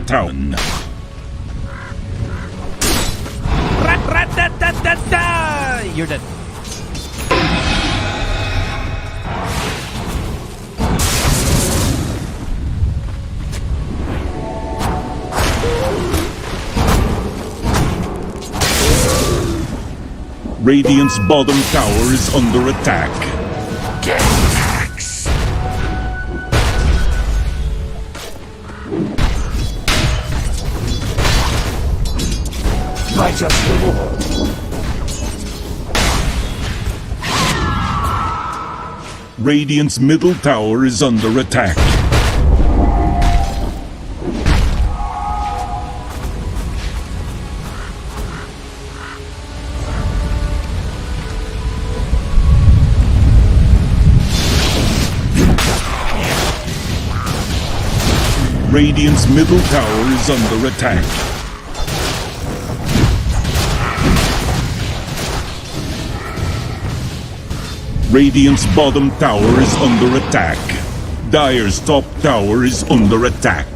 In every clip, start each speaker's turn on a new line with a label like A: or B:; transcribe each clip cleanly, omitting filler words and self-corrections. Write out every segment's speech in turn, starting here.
A: tower.
B: Rat-rat-tat-tat-tat-tat! You're dead.
A: Radiant's bottom tower is under attack.
C: Get axe. Righteous reward.
A: Radiant's middle tower is under attack. Radiant's middle tower is under attack. Radiant's bottom tower is under attack. Dire's top tower is under attack.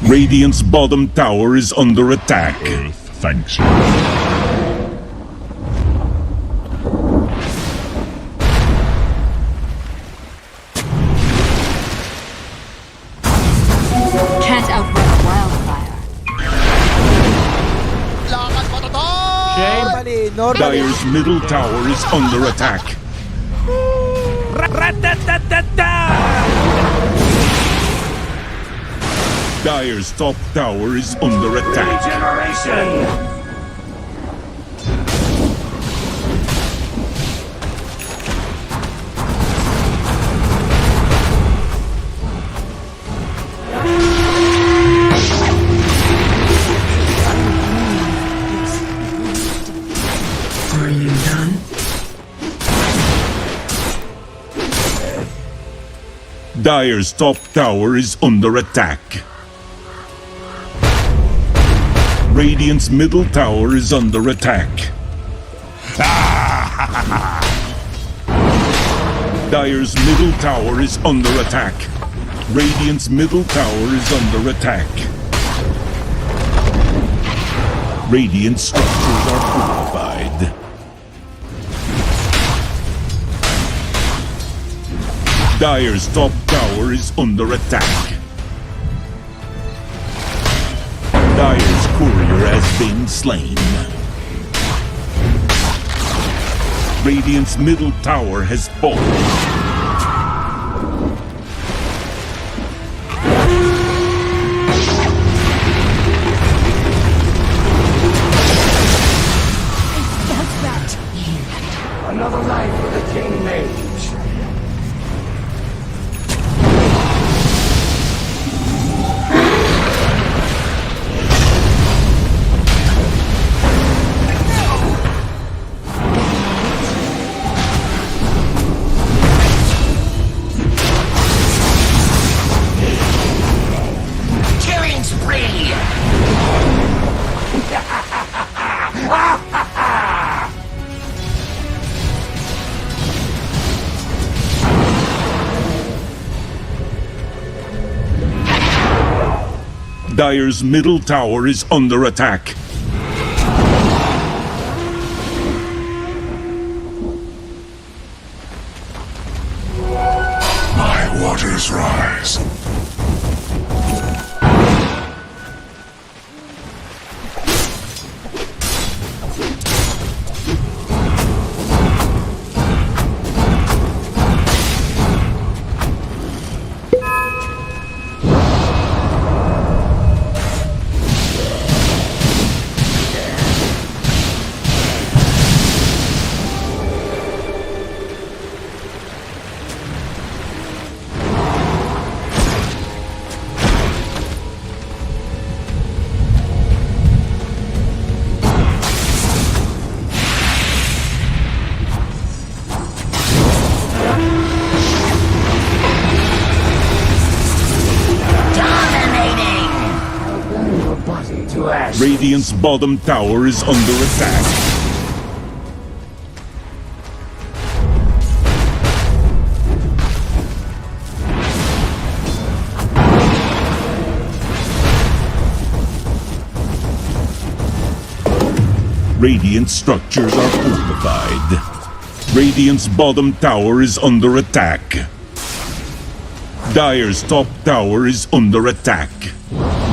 A: Radiant's bottom tower is under attack.
C: Earth thanks you.
D: Can't outrun a wildfire.
A: Dire's middle tower is under attack.
B: Rat-tat-tat-tat-tat!
A: Dire's top tower is under attack.
C: Regeneration.
E: Are you done?
A: Dire's top tower is under attack. Radiant's middle tower is under attack. Dire's middle tower is under attack. Radiant's middle tower is under attack. Radiant structures are fortified. Dire's top tower is under attack. Dire's courier has been slain. Radiant's middle tower has fallen.
C: Another life for the King Mage. Killing spree!
A: Dire's middle tower is under attack.
C: My waters rise. to ashes.
A: Radiant's bottom tower is under attack. Radiant structures are fortified. Radiant's bottom tower is under attack. Dire's top tower is under attack.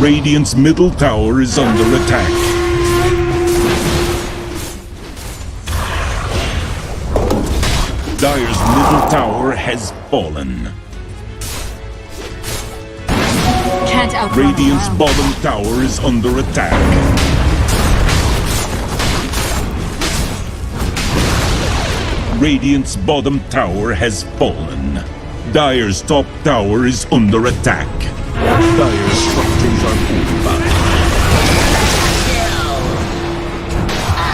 A: Radiant's middle tower is under attack. Dire's middle tower has fallen.
D: Can't outrun
A: Radiant's
D: a wild
A: bottom tower is under attack. Radiant's bottom tower has fallen. Dire's top tower is under attack. Dire's structures are fortified.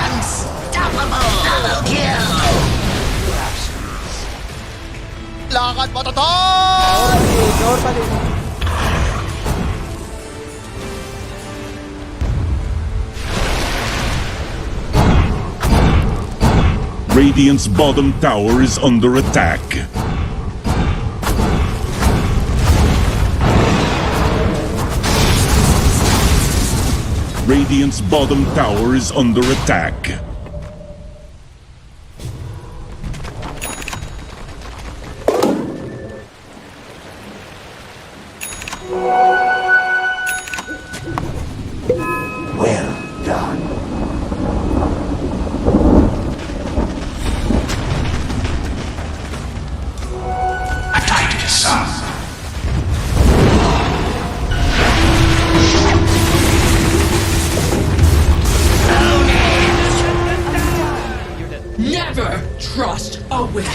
C: Unstoppable! Double kill!
F: Lakad mo, Totoo!
A: Radiant's bottom tower is under attack. Radiant's bottom tower is under attack.
C: Well done. A tight sum.
E: Never trust a witch.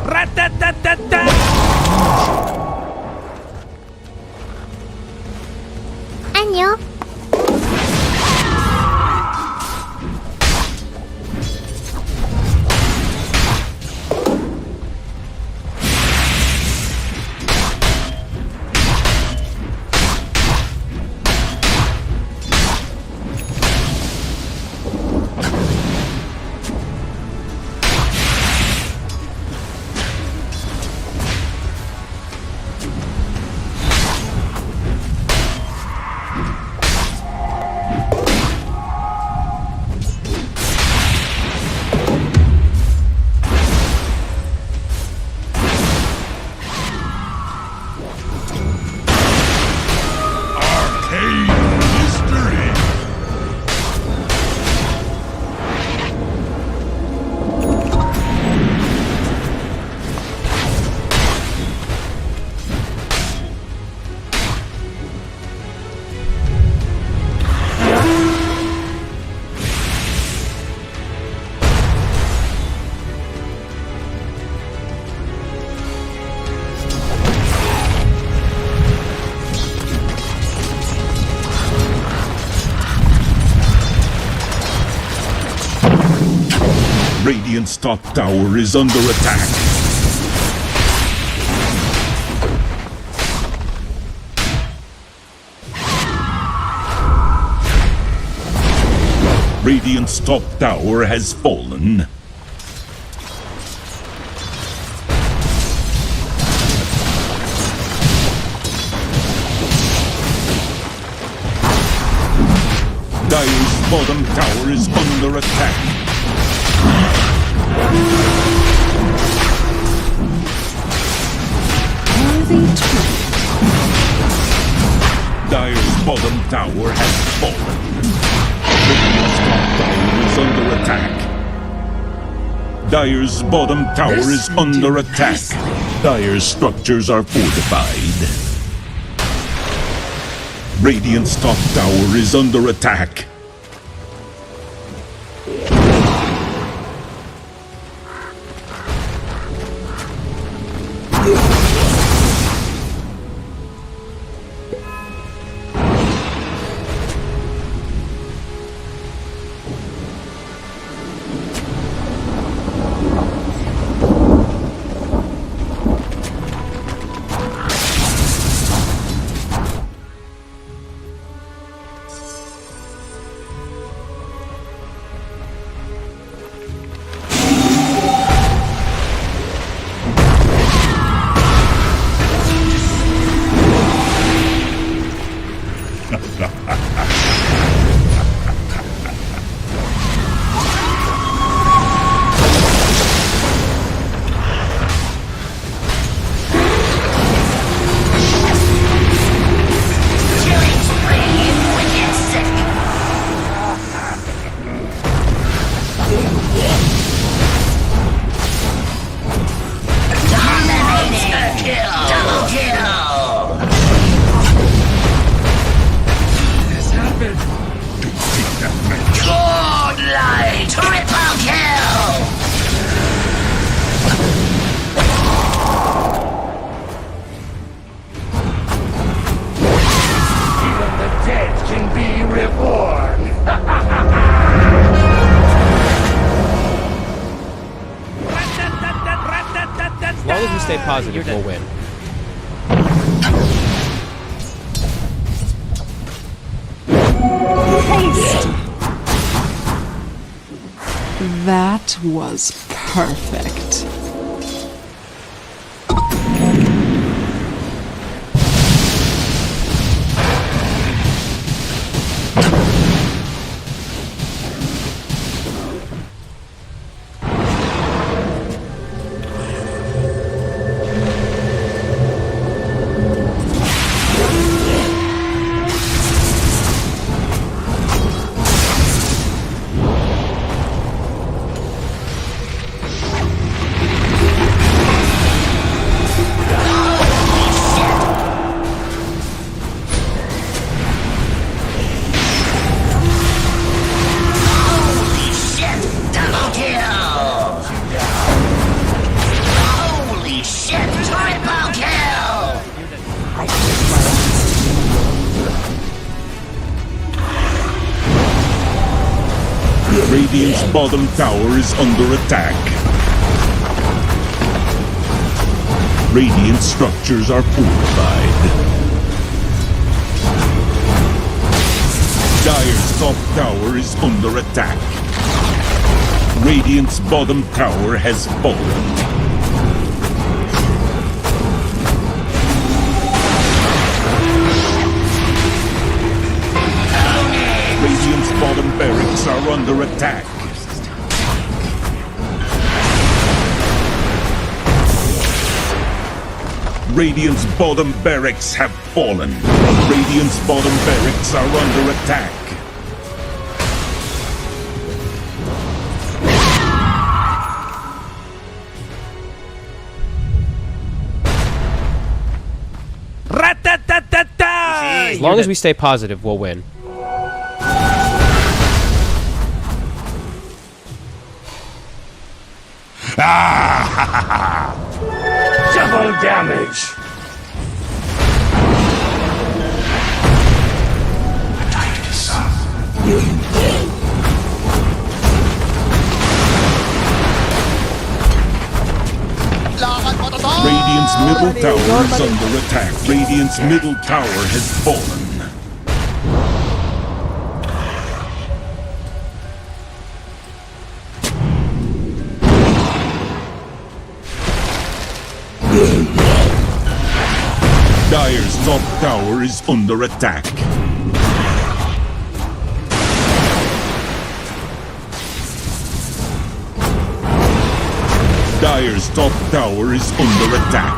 B: Rat-tat-tat-tat-tat!
G: 안녕.
A: Radiant's top tower is under attack. Radiant's top tower has fallen. Dire's bottom tower is under attack. Dire's bottom tower has fallen. Radiant's top tower is under attack. Dire's bottom tower is under attack. Dire's structures are fortified. Radiant's top tower is under attack.
C: Killing spree, wicked sick. Dominating kill. Double kill.
E: This happened.
C: Good light. Triple kill. Even the dead can be reborn.
B: As
H: long as we stay positive, we'll win.
E: That was perfect.
C: Holy shit. Double kill. Holy shit. Triple kill.
A: Radiant's bottom tower is under attack. Radiant structures are fortified. Dire's top tower is under attack. Radiant's bottom tower has fallen. Radiant's bottom barracks are under attack. Radiant's bottom barracks have fallen. Radiant's bottom barracks are under attack.
B: Rat-tat-tat-tat-tat!
H: As long as we stay positive, we'll win.
C: Double damage. Attack the sun.
F: Lakad mo to!
A: Radiant's middle tower is under attack. Radiant's middle tower has fallen. Dire's top tower is under attack. Dire's top tower is under attack.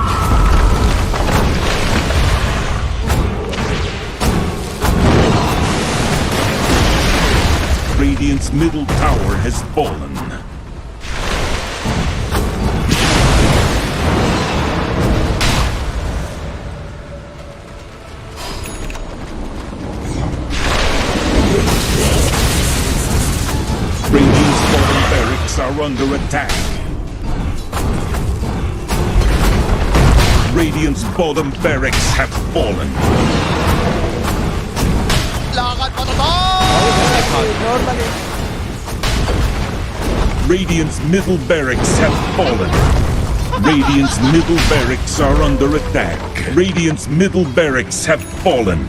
A: Radiant's middle tower has fallen. Radiant's bottom barracks are under attack. Radiant's bottom barracks have fallen.
F: Lakad mo to!
A: Radiant's middle barracks have fallen. Radiant's middle barracks are under attack. Radiant's middle barracks have fallen.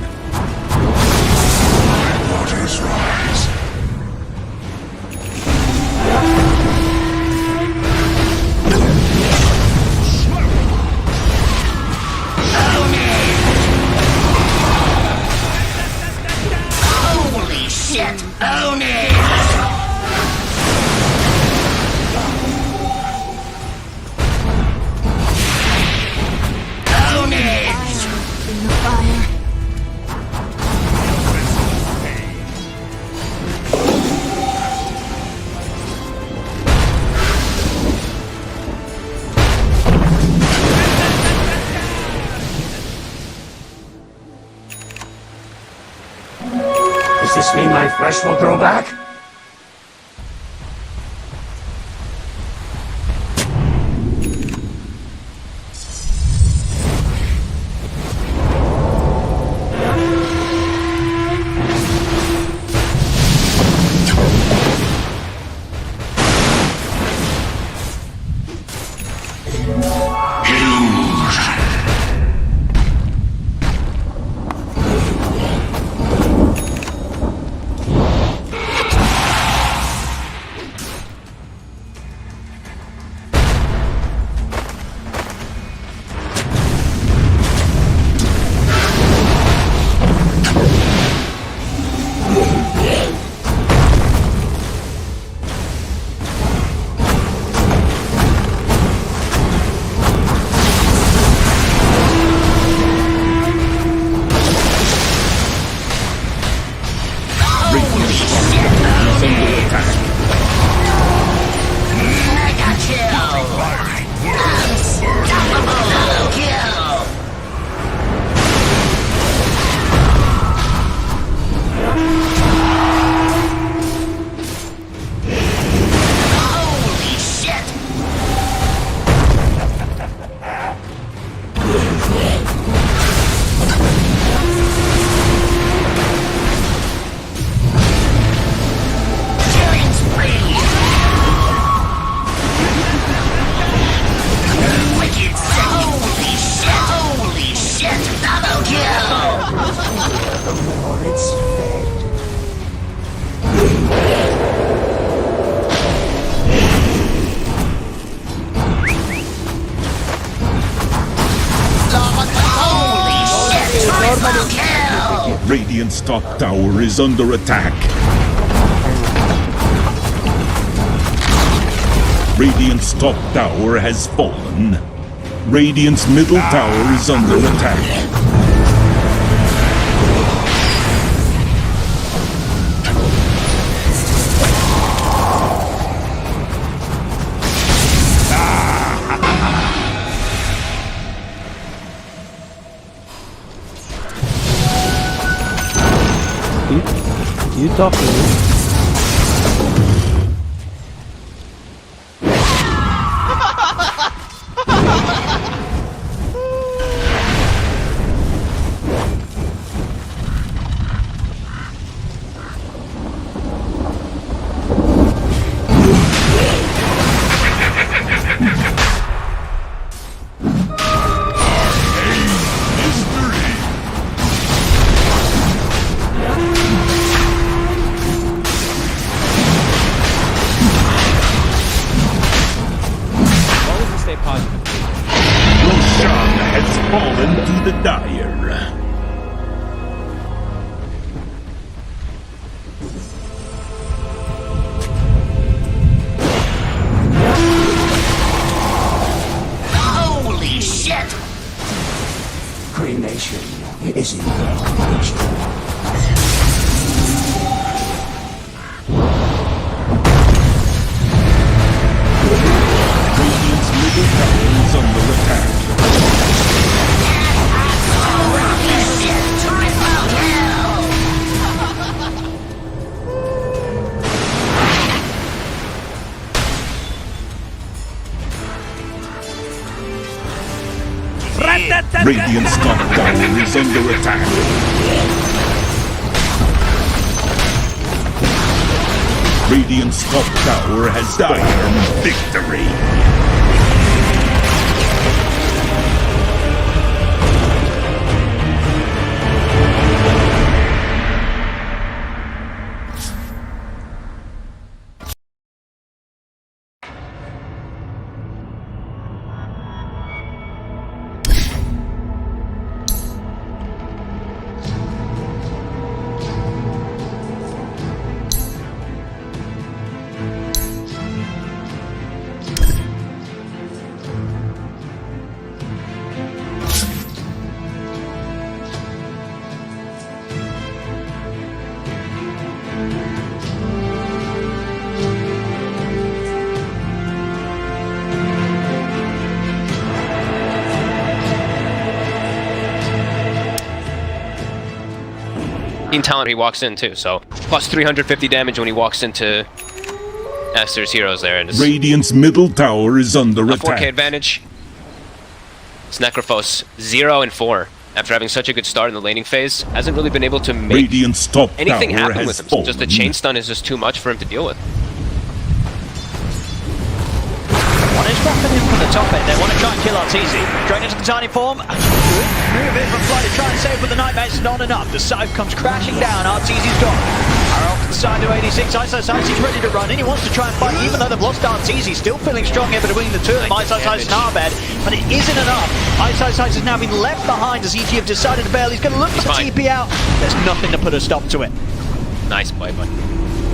C: Waters rise. Does this mean my flesh will grow back?
A: Radiant's top tower is under attack. Radiant's top tower has fallen. Radiant's middle tower is under attack.
I: You talking to me?
A: Fallen to the dire.
C: Holy shit! Cremation is in the
A: Radiant's middle tower is under attack. Radiant's top tower is under attack. Radiant's top tower has dire victory.
H: in talent he walks in too, so plus 350 damage when he walks into Aster's heroes there, and it's
A: Radiant's middle tower is under
H: a 4K
A: attack.
H: advantage. It's Necrophos 0 and 4 after having such a good start in the laning phase. Hasn't really been able to make
A: Radiant's top
H: anything
A: tower
H: happen
A: has
H: with him.
A: fallen.
H: Just the chain stun is just too much for him to deal with.
B: One is dropping in from the top end. They want to try and kill Arteezy. Going into the tiny form. Move in from Fly to try and save with the Nightmare's not enough. The Scythe comes crashing down. Arteezy's gone. Arrow off to the side to 86. Ice's ready to run in. He wants to try and fight, even though they've lost Arteezy. Still feeling strong here between the two of them. Ice's and Arbed, but it isn't enough. Ice's has now been left behind as EG have decided to bail. He's going to look for the TP out. There's nothing to put a stop to it.
H: Nice play, but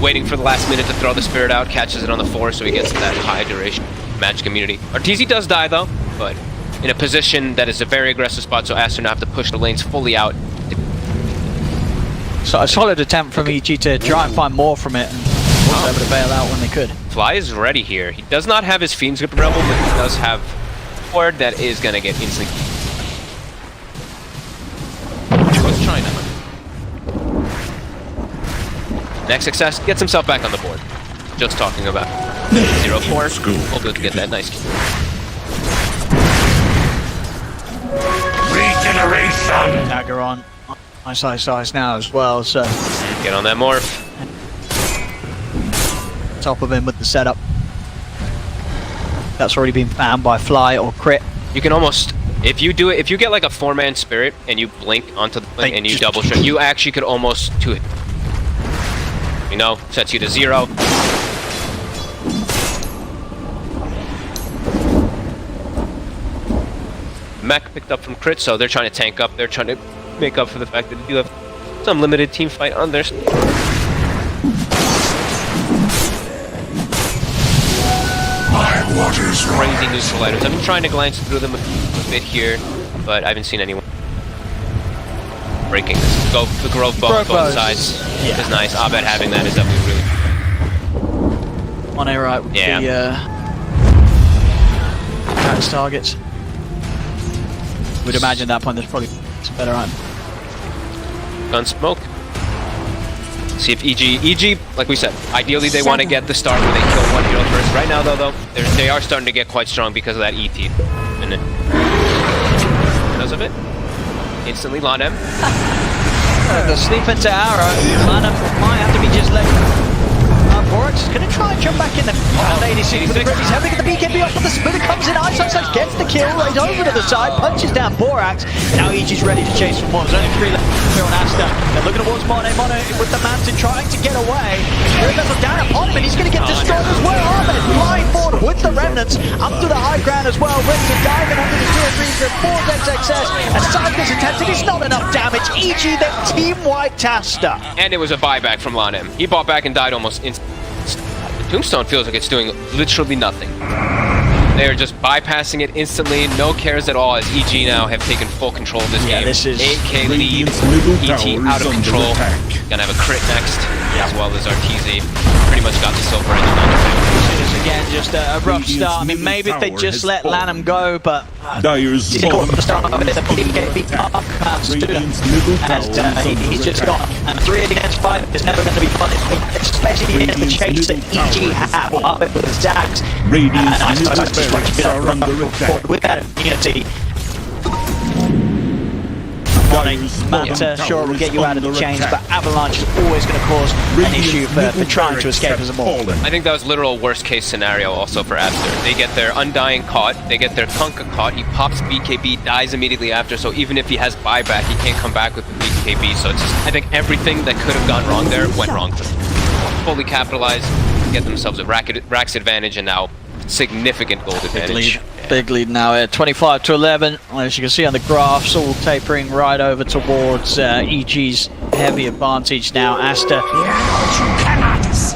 H: waiting for the last minute to throw the spirit out, catches it on the 4, so he gets that high duration magic immunity. Arteezy does die though, but in a position that is a very aggressive spot, so Aster now have to push the lanes fully out.
B: So a solid attempt from EG to try and find more from it, and also able to bail out when they could.
H: Fly is ready here. He does not have his Fiend's Grip Rebel, but he does have Ward that is gonna get instantly. Let's try now. Next success, gets himself back on the board. Just talking about 0-4. We'll be able to get that nice kill.
C: Regeneration!
B: Dagger on Ice now as well, so
H: Get on that morph.
B: top of him with the setup. That's already been found by Fly or Crit.
H: You can almost, if you do it, if you get like a 4-man spirit and you blink onto the thing and you double shot, you actually could almost 2-hit. You know, sets you to 0. Mech picked up from Crit, so they're trying to tank up. They're trying to make up for the fact that they do have some limited team fight on their
C: My waters
H: crazy neutral items. I've been trying to glance through them a bit here, but I haven't seen anyone breaking this. Go the Grove Bow on both sides is nice. Abed having that is definitely really.
B: On A right with the attacks targets. Would imagine at that point there's probably some better item.
H: Gun smoke. See if EG, like we said, ideally they want to get the start where they kill one hero first. Right now though, they are starting to get quite strong because of that ET. And because of it, instantly Lanem.
B: The sleep into Arrow. Lana might have to be just let. Borax is going to try and jump back in the Lady City. He's having the BKB off, but the Spitter comes in. Ice gets the kill, right over to the side, punches down Borax. Now EG's ready to chase for more. There's only 3 left here on Asta. They're looking towards Mono with the Mountain trying to get away. Spirit vessel down upon him, and he's going to get destroyed as well. Ahmed flying forward with the Remnants up to the high ground as well, ready to dive in onto the 2 and 3 for 4 dead success. As Cypher's attempted, it's not enough damage. EG then team wiped Asta.
H: And it was a buyback from Lanem. He bought back and died almost instantly. Tombstone feels like it's doing literally nothing. They are just bypassing it instantly, no cares at all, as EG now have taken full control of this game.
B: This is
H: 8k lead, ET out of control. Gonna have a crit next, as well as Arteezy. Pretty much got the silver in the
B: Again, just a rough start. I mean, maybe if they just let Lanham go, but
A: Dyer's bottom tower is
B: he's just got 3 against 5 is never going to be fun, especially in the chase that EG have up with the Zags.
A: Radiant's middle barracks are under attack.
B: With that immunity, Manta sure will get you out of the chains, but Avalanche is always going to cause an issue for trying to escape as a morph.
H: I think that was literal worst case scenario also for Aster. They get their Undying caught, they get their Kunkka caught, he pops BKB, dies immediately after, so even if he has buyback, he can't come back with the BKB, so it's just, I think everything that could have gone wrong there went wrong for them. Fully capitalized, get themselves a Rax advantage, and now significant gold advantage.
B: Big lead now at 25 to 11. As you can see on the graphs, all tapering right over towards EG's heavy advantage now. Asta.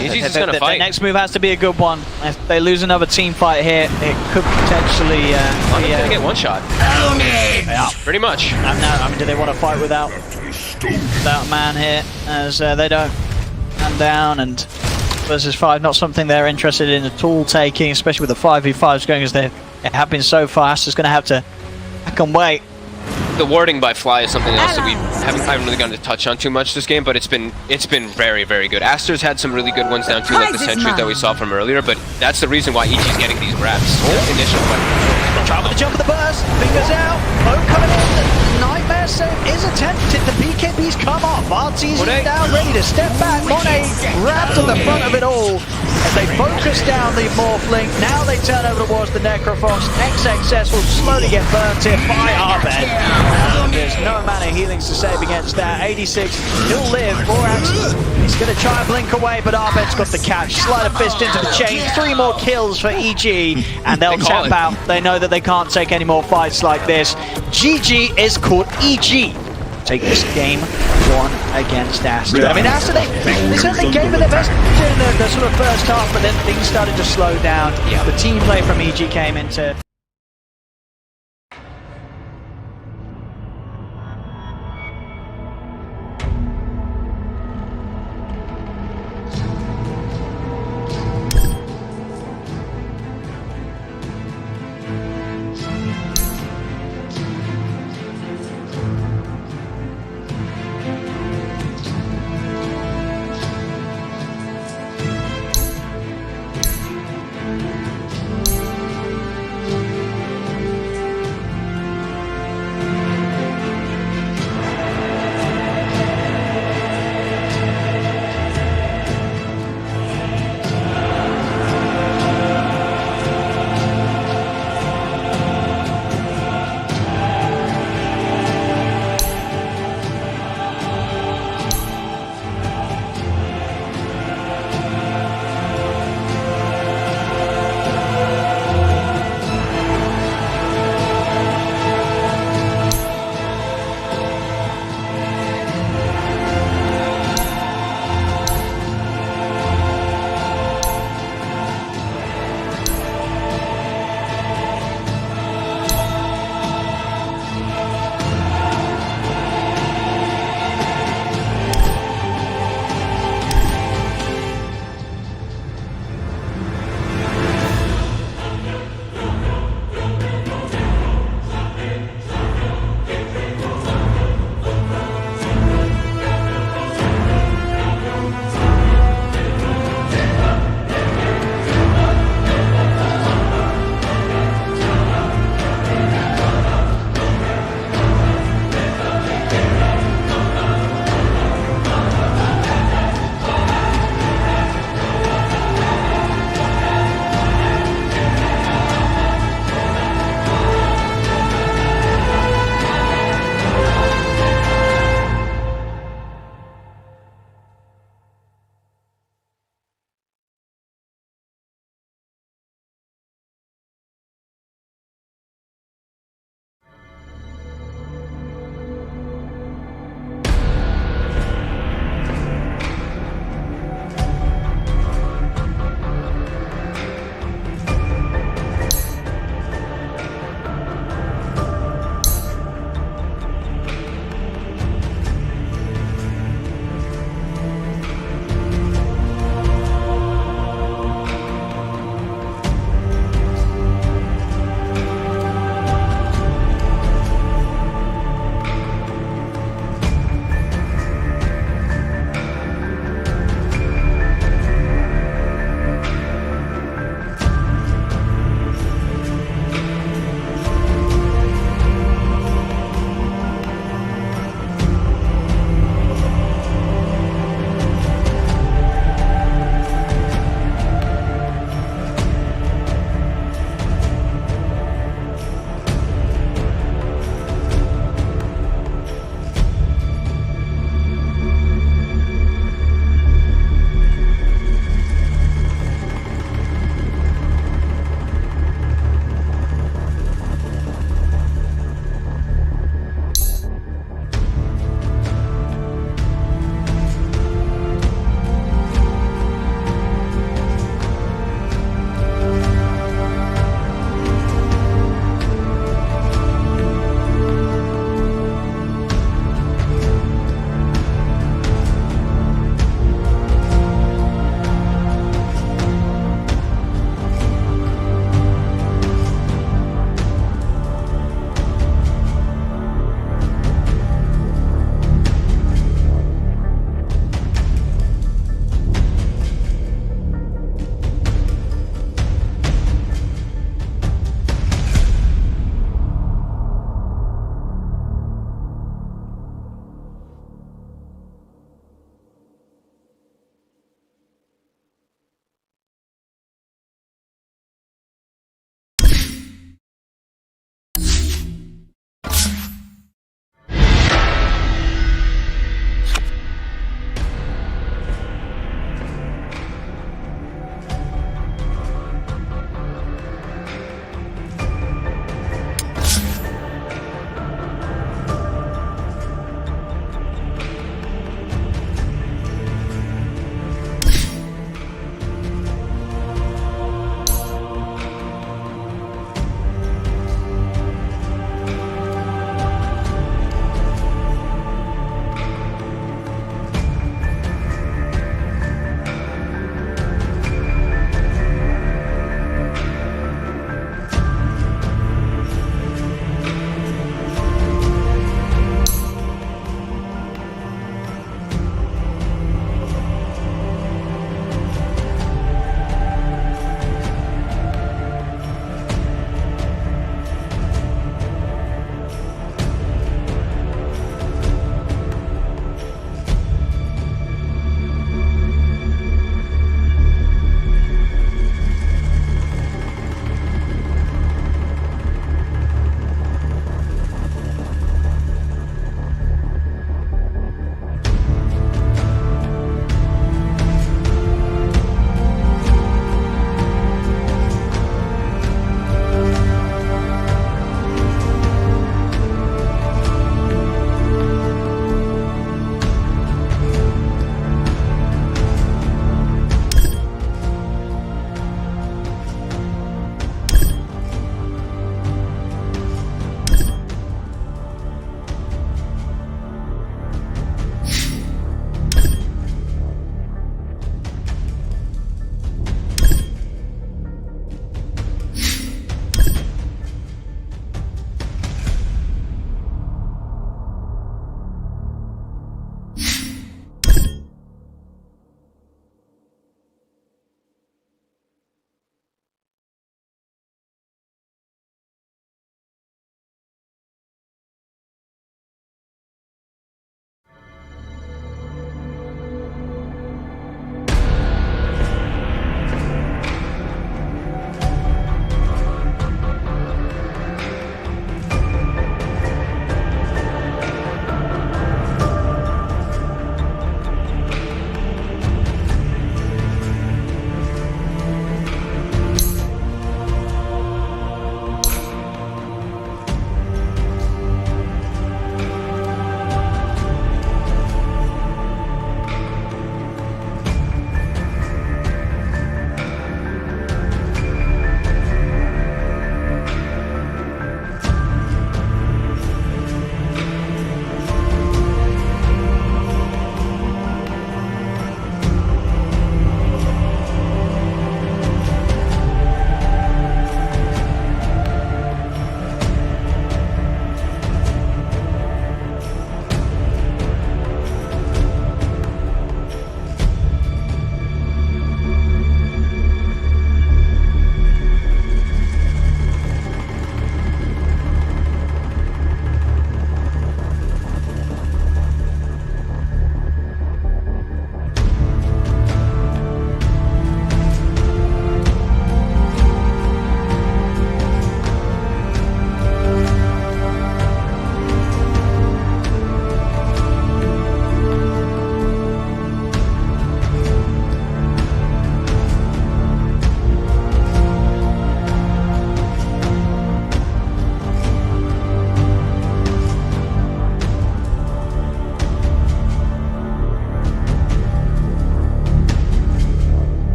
H: EG's just gonna fight.
B: The next move has to be a good one. If they lose another team fight here, it could potentially
H: gonna get one shot. Yeah, pretty much.
B: I mean, do they want to fight without man here? As they don't come down, and versus 5, not something they're interested in at all taking, especially with the 5v5s going as they have been so fast. It's going to have to back and wait.
H: the warding by Fly is something else that I haven't really gotten to touch on too much this game, but it's been very, very good. Aster's had some really good ones down too, like the sentries that we saw from earlier, but that's the reason why EG's getting these grabs. Initial weapon.
B: Try with the jump of the burst, fingers out, Poe coming in, Nightmare save is attempted, the BKB's come off, RT's now ready to step back, Monet grabbed to the front of it all, as they focus down the Morphling, now they turn over towards the Necrofox, XXS will slowly get burnt here by Arbed. There's no amount of healings to save against that, 86, he'll live, Borax, he's going to try and blink away, but Arbed's got the catch, slide a fist into the chain, 3 more kills for EG, and they'll tap out, they know that they can't take any more fights like this. GG is called EG. Take this game 1 against Aster. I mean, Aster, they certainly gave it their best in the sort of first half, but then things started to slow down. The team play from EG came into...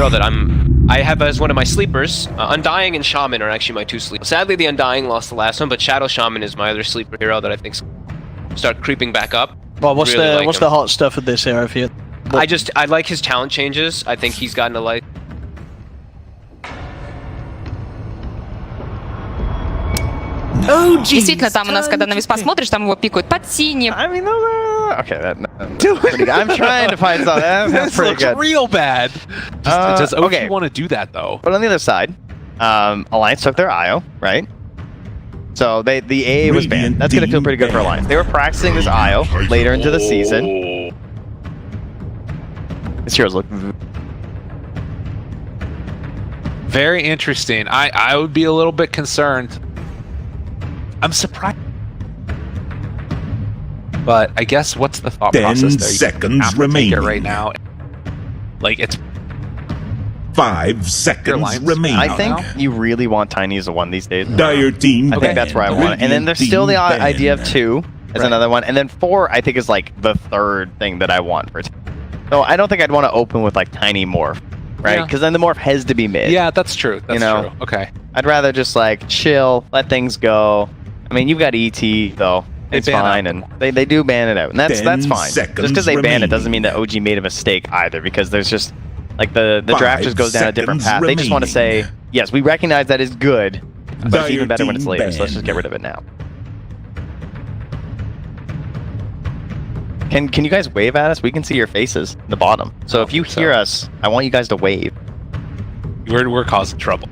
H: hero that I have as one of my sleepers. Undying and Shaman are actually my 2 sleepers. Sadly, the Undying lost the last one, but Shadow Shaman is my other sleeper hero that I think start creeping back up.
B: Well, what's
H: Really like
B: the
H: him.
B: hot stuff with this hero for you?
H: I like his talent changes. I think he's gotten to like.
D: Действительно, там у нас, когда на Виспа смотришь, там его пикают под синим.
J: I mean, those are... Okay, I'm trying to find something. That's pretty
K: looks
J: good.
K: real bad. Does OG
J: okay.
K: want to do that though?
J: But on the other side, Alliance took their IO, right? So the AA was banned. That's going to feel pretty good for Alliance. They were practicing this IO later into the season. This heroes look...
K: Very interesting. I would be a little bit concerned. I'm surprised. But I guess what's the thought
A: 10
K: process there?
A: seconds
K: have to
A: remaining.
K: take it right now. Like it's
A: 5 seconds
K: lines
A: remaining.
J: I think you really want Tiny as a 1 these days.
A: Dire team.
J: I think that's where I want it. And then there's still the
A: Team
J: idea of
A: ban.
J: 2 as another one. And then 4, I think, is like the third thing that I want for So I don't think I'd want to open with like Tiny Morph, right?
K: Yeah.
J: Because then the Morph has to be mid.
K: yeah, that's true. That's
J: know,
K: true. Okay.
J: I'd rather just like chill, let things go. I mean, you've got ET though.
K: They
J: It's
K: ban
J: fine, and they do ban it out, and that's
A: 10
J: fine. Just
A: seconds
J: because they ban it doesn't
A: remaining.
J: mean that OG made a mistake either. Because there's just like the draft
A: 5
J: just goes down a different path.
A: seconds
J: They just want to say,
A: remaining.
J: yes, we recognize that is good, but it's
A: Dire
J: even better when it's
A: team
J: later. So let's
A: ban.
J: just get rid of it now. Can you guys wave at us? We can see your faces in the bottom. So if you hear us, I want you guys to wave.
K: We're causing trouble.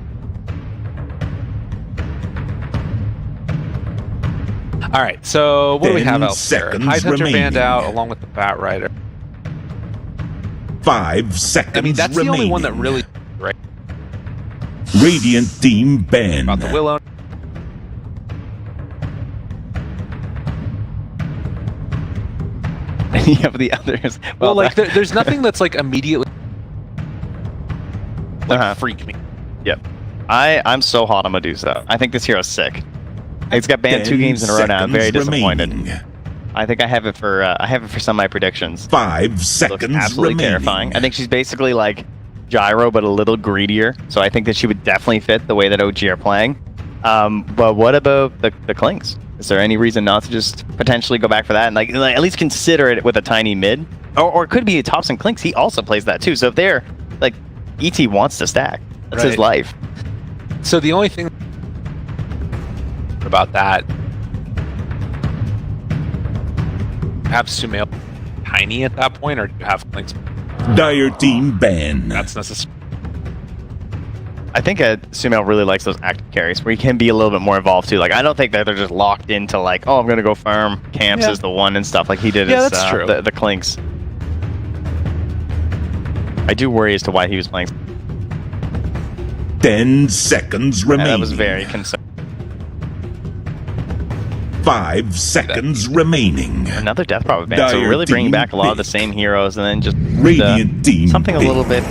K: All right, so what do we
A: 10
K: have else there?
A: seconds
K: High Hunter banned
A: remaining.
K: out along with the Bat Rider.
A: 5 seconds
K: I mean, that's
A: remaining.
K: the only one that really right
A: Radiant team banned.
K: about the Willow.
J: Any of the others?
K: Well, like there's nothing that's like immediately like freak me.
J: Yep. I'm so hot on Medusa. I think this hero's sick. It's got banned 2 games in a row now. I'm very
A: seconds
J: disappointed.
A: remaining.
J: I think I have it for some of my predictions.
A: 5
J: Looks
A: seconds
J: absolutely
A: remaining.
J: terrifying. I think she's basically like Gyro, but a little greedier. So I think that she would definitely fit the way that OG are playing. But what about the Clings? Is there any reason not to just potentially go back for that and like at least consider it with a Tiny mid? Or it could be Tops and Clinks. He also plays that too. So if they're like ET wants to stack, that's his
K: Right.
J: life.
K: So the only thing about that, have Sumail Tiny at that point, or do you have Links?
A: Dire team ban.
K: That's necessary.
J: I think Sumail really likes those active carries where he can be a little bit more involved too. Like I don't think that they're just locked into like, oh, I'm gonna go farm camps
K: Yeah.
J: as the 1 and stuff like he did
K: Yeah,
J: as
K: that's true.
J: the Clinks. I do worry as to why he was playing.
A: 10 seconds
J: And
A: remaining.
J: that was very concerning.
A: 5 seconds remaining.
J: Another death probably ban. So
A: Dire
J: really bringing
A: team
J: back a lot of the
A: pick.
J: same heroes, and then just
A: Radiant team
J: something a
A: pick.
J: little bit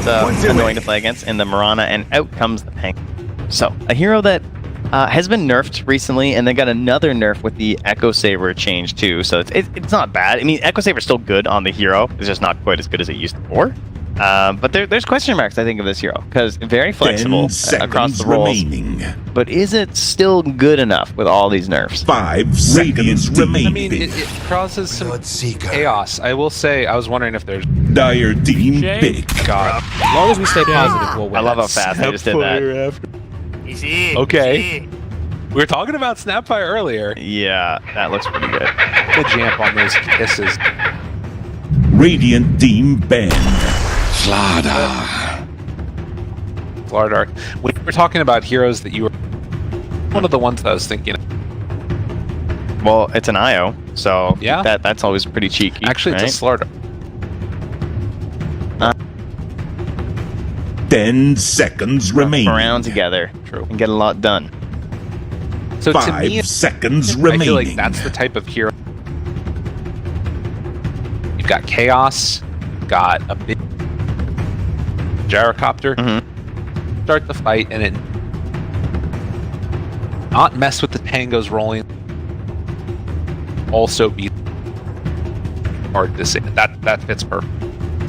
J: annoying to play against in the Mirana, and out comes the Pink. So a hero that has been nerfed recently, and they got another nerf with the Echo Saber change too. So it's not bad. I mean, Echo Saber's still good on the hero. It's just not quite as good as it used to before. But there's question marks, I think, of this hero because very
A: 10
J: flexible across
A: seconds
J: the roles.
A: remaining.
J: But is it still good enough with all these nerfs?
A: 5 seconds
K: I
A: remaining.
K: mean, it causes some chaos. I will say, I was wondering if there's
A: Dire team pick.
K: God.
I: As long as we stay positive, we'll win.
J: I love how fast I just did that.
K: Okay. We were talking about Snapfire earlier.
J: Yeah, that looks pretty good.
K: The jump on those kisses.
A: Radiant team ban.
K: Lardark. When we were talking about heroes that you were one of the ones that I was thinking of.
J: Well, it's an IO, so
K: Yeah.
J: that's always pretty cheeky.
K: Actually,
J: right?
K: it's a Slardar.
A: 10 seconds remaining.
J: around together and get a lot done.
K: So to
A: 5
K: me,
A: seconds
K: I
A: remaining.
K: feel like that's the type of hero. You've got Chaos, you've got a big gyrocopter. Start the fight and it not mess with the tangos rolling. Also be hard to say. That fits perfect.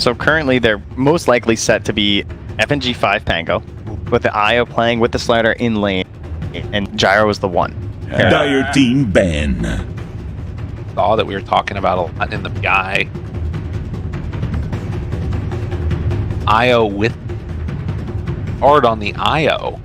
J: So currently they're most likely set to be FNG 5 Pango, with the IO playing with the slider in lane, and Gyro was the 1.
A: Dire team ban.
K: All that we were talking about a lot in the PI. IO with hard on the IO.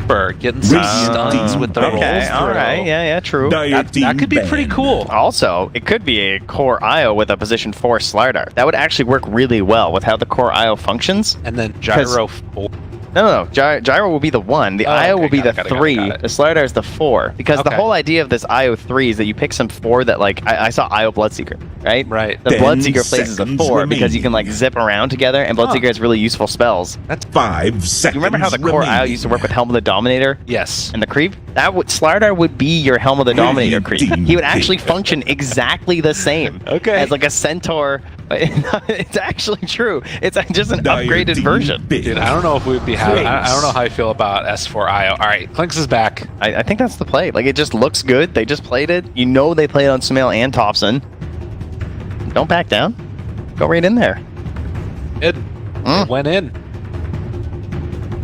K: For getting some stuns with the rolls.
J: Okay, alright, yeah, true.
K: That could be pretty cool.
J: Also, it could be a core IO with a position 4 slider. That would actually work really well with how the core IO functions.
K: And then Gyro 4.
J: No. Gyro will be the 1. The IO will be the 3. The slider is the 4. Because the whole idea of this IO 3 is that you pick some 4 that, like, I saw IO Bloodseeker, right?
K: Right.
J: The Bloodseeker plays as a 4 because you can, like, zip around together, and Bloodseeker has really useful spells.
A: That's 5 seconds.
J: You remember how the core IO used to work with Helm of the Dominator?
K: Yes.
J: And the creep? Slider would be your Helm of the Dominator creep. He would actually function exactly the same. As, like, a Centaur. It's actually true. It's just an upgraded version.
K: Dude, I don't know if we'd be having. I don't know how I feel about S4 IO. All right, Clinks is back.
J: I think that's the play. Like, it just looks good. They just played it. You know they played on Sumail and Thompson. Don't back down. Go right in there.
K: It went in.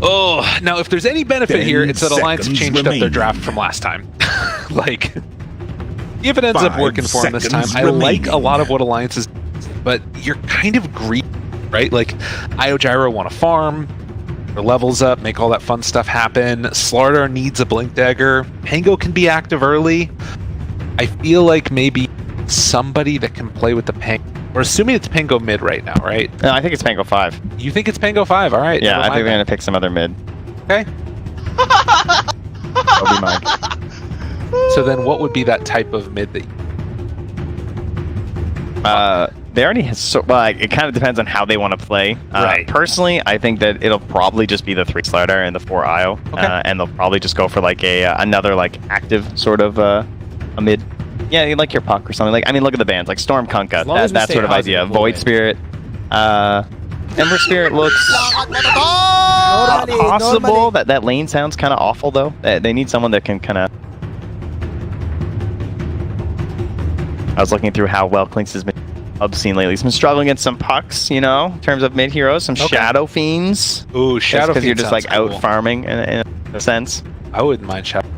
K: Oh, now if there's any benefit here, it's that Alliance changed up their draft from last time. Like, if it ends up working for them this time, I like a lot of what Alliance is. But you're kind of greedy, right? Like, IO Gyro want to farm, their levels up, make all that fun stuff happen. Slardar needs a Blink Dagger. Pango can be active early. I feel like maybe somebody that can play with the Pango. We're assuming it's Pango mid right now, right?
J: No, I think it's Pango 5.
K: You think it's Pango 5? All right.
J: Yeah, I think they're going to pick some other mid.
K: Okay.
J: That'll be mine.
K: So then what would be that type of mid that
J: they already have it kind of depends on how they want to play.
K: Right.
J: Personally, I think that it'll probably just be the 3 slider and the 4 IO. And they'll probably just go for like another like active sort of a mid. Yeah, like your Puck or something. Like, I mean, look at the bands like Storm Kunkka, that sort of idea. Void Spirit, Ember Spirit looks possible. That lane sounds kind of awful though. They need someone that can kind of. I was looking through how well Clinks has been obscene lately. He's been struggling against some Pucks, you know, in terms of mid heroes, some Shadow Fiends.
K: Ooh, Shadow Fiends.
J: Because you're just like out farming in a sense.
K: I wouldn't mind Shadow.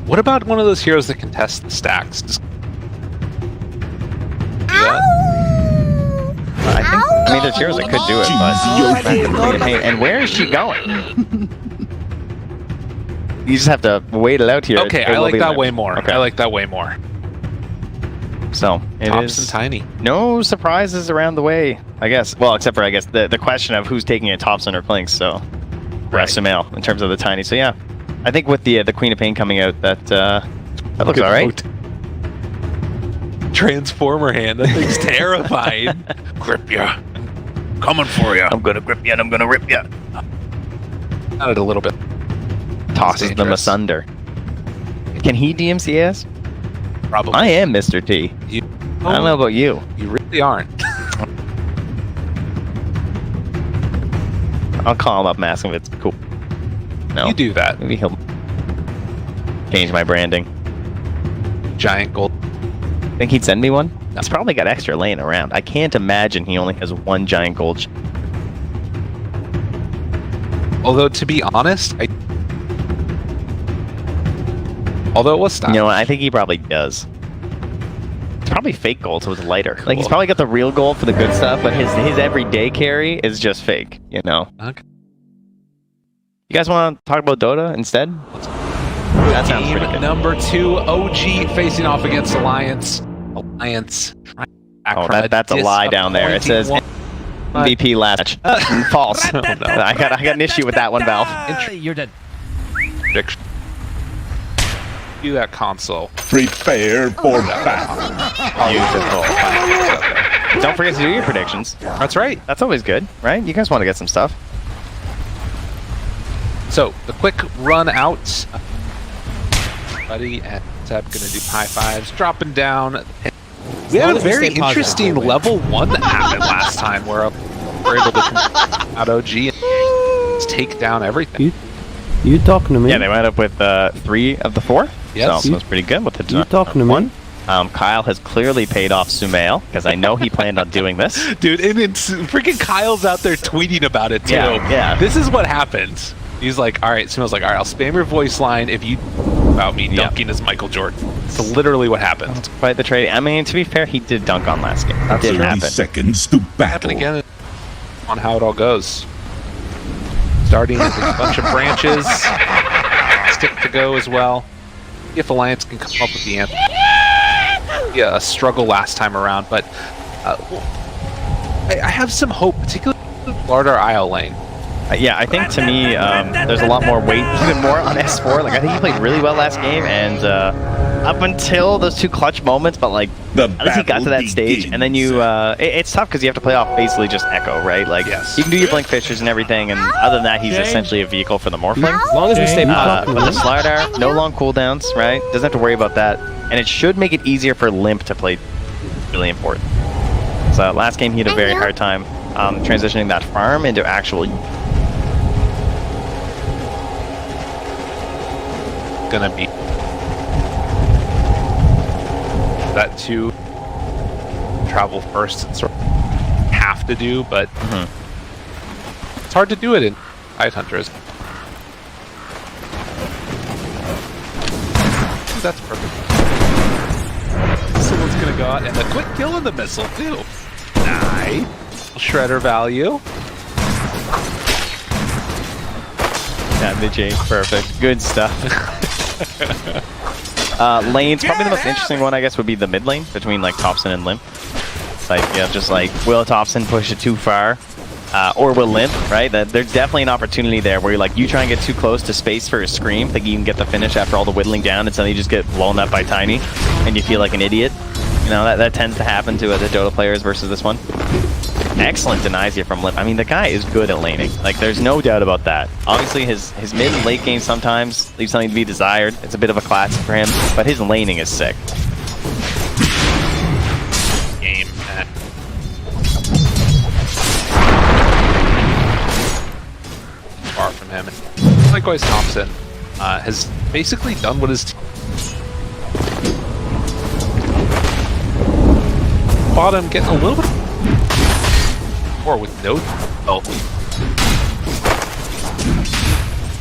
K: What about one of those heroes that can test the stacks?
J: I mean, there's heroes that could do it, but and where is she going? You just have to wait it out here.
K: Okay, I like that way more. Okay. I like that way more.
J: So it
K: Thompson
J: is
K: tiny.
J: No surprises around the way, I guess. Well, except for I guess the question of who's taking it, Thompson or Clinks. So Sumail in terms of the tiny. So yeah, I think with the Queen of Pain coming out, that looks all right.
K: Transformer hand. That thing's terrifying. Grip ya. Coming for ya.
J: I'm gonna grip ya and I'm gonna rip ya.
K: Not it a little bit.
J: Tosses them asunder. Can he DMCS?
K: Probably.
J: I am Mr. T. I don't know about you.
K: You really aren't.
J: I'll call him up and ask him if it's cool. No.
K: You do that.
J: Maybe he'll change my branding.
K: Giant gold.
J: Think he'd send me one? No. He's probably got extra laying around. I can't imagine he only has one giant gold.
K: Although, to be honest, although it was stopped.
J: You know what? I think he probably does. It's probably fake gold, so it's lighter. Cool. Like, he's probably got the real gold for the good stuff, but his everyday carry is just fake, you know?
K: Okay.
J: You guys want to talk about Dota instead? That sounds pretty good.
K: Number 2, OG facing off against Alliance. Alliance.
J: That's a lie down there. It says MVP last match. False.
K: Oh, no.
J: I got an issue with that one, Valve.
B: You're dead.
K: Prediction. Do that console.
A: Prepare for battle.
J: Beautiful. Don't forget to do your predictions.
K: That's right.
J: That's always good, right? You guys want to get some stuff.
K: So, the quick run out. Buddy and Seb gonna do high fives, dropping down. We had a very interesting level 1 that happened last time where we're able to out OG and take down everything.
I: You talking to me?
J: Yeah, they went up with 3 of the 4.
K: Yes.
J: So it was pretty good with the
I: You talking to me?
J: Kyle has clearly paid off Sumail, because I know he planned on doing this.
K: Dude, and it's freaking Kyle's out there tweeting about it too.
J: Yeah.
K: This is what happens. He's like, all right, Sumail's like, all right, I'll spam your voice line if you about me dunking as Michael Jordan. So literally what happened.
J: That's quite the trade. I mean, to be fair, he did dunk on last game. That did
A: 30
J: happen.
A: seconds to battle.
K: And again, on how it all goes. Starting with a bunch of branches. Stick to go as well. If Alliance can come up with the answer. Yeah, a struggle last time around, but I have some hope, particularly with Lardar IO lane.
J: Yeah, I think to me, there's a lot more weight, even more on S4. Like, I think he played really well last game, and up until those 2 clutch moments, but like, at least he got to that stage, and then you, it's tough because you have to play off basically just Echo, right? Like, you can do your Blink Fishers and everything, and other than that, he's essentially a vehicle for the Morphling.
I: As long as we stay positive.
J: With the Slardar, no long cooldowns, right? Doesn't have to worry about that, and it should make it easier for Limp to play. Really important. So last game he had a very hard time transitioning that farm into actual.
K: Gonna be that to travel first and sort of have to do, but it's hard to do it in Ice Hunters. That's perfect. Someone's gonna go out and a quick kill in the missile too. Nice. Shredder value.
J: Damage, perfect. Good stuff. Lanes, probably the most interesting one, I guess, would be the mid lane between like Thompson and Limp. It's like, yeah, just like, will Thompson push it too far? Or will Limp, right? There's definitely an opportunity there where you're like, you try and get too close to space for a scream, thinking you can get the finish after all the whittling down, and suddenly you just get blown up by Tiny, and you feel like an idiot. You know, that tends to happen to other Dota players versus this one. Excellent denies here from Limp. I mean, the guy is good at laning. Like, there's no doubt about that. Obviously, his mid and late game sometimes leaves something to be desired. It's a bit of a classic for him, but his laning is sick.
K: Game. Far from him. And likewise, Thompson has basically done what his bottom getting a little bit more with no health.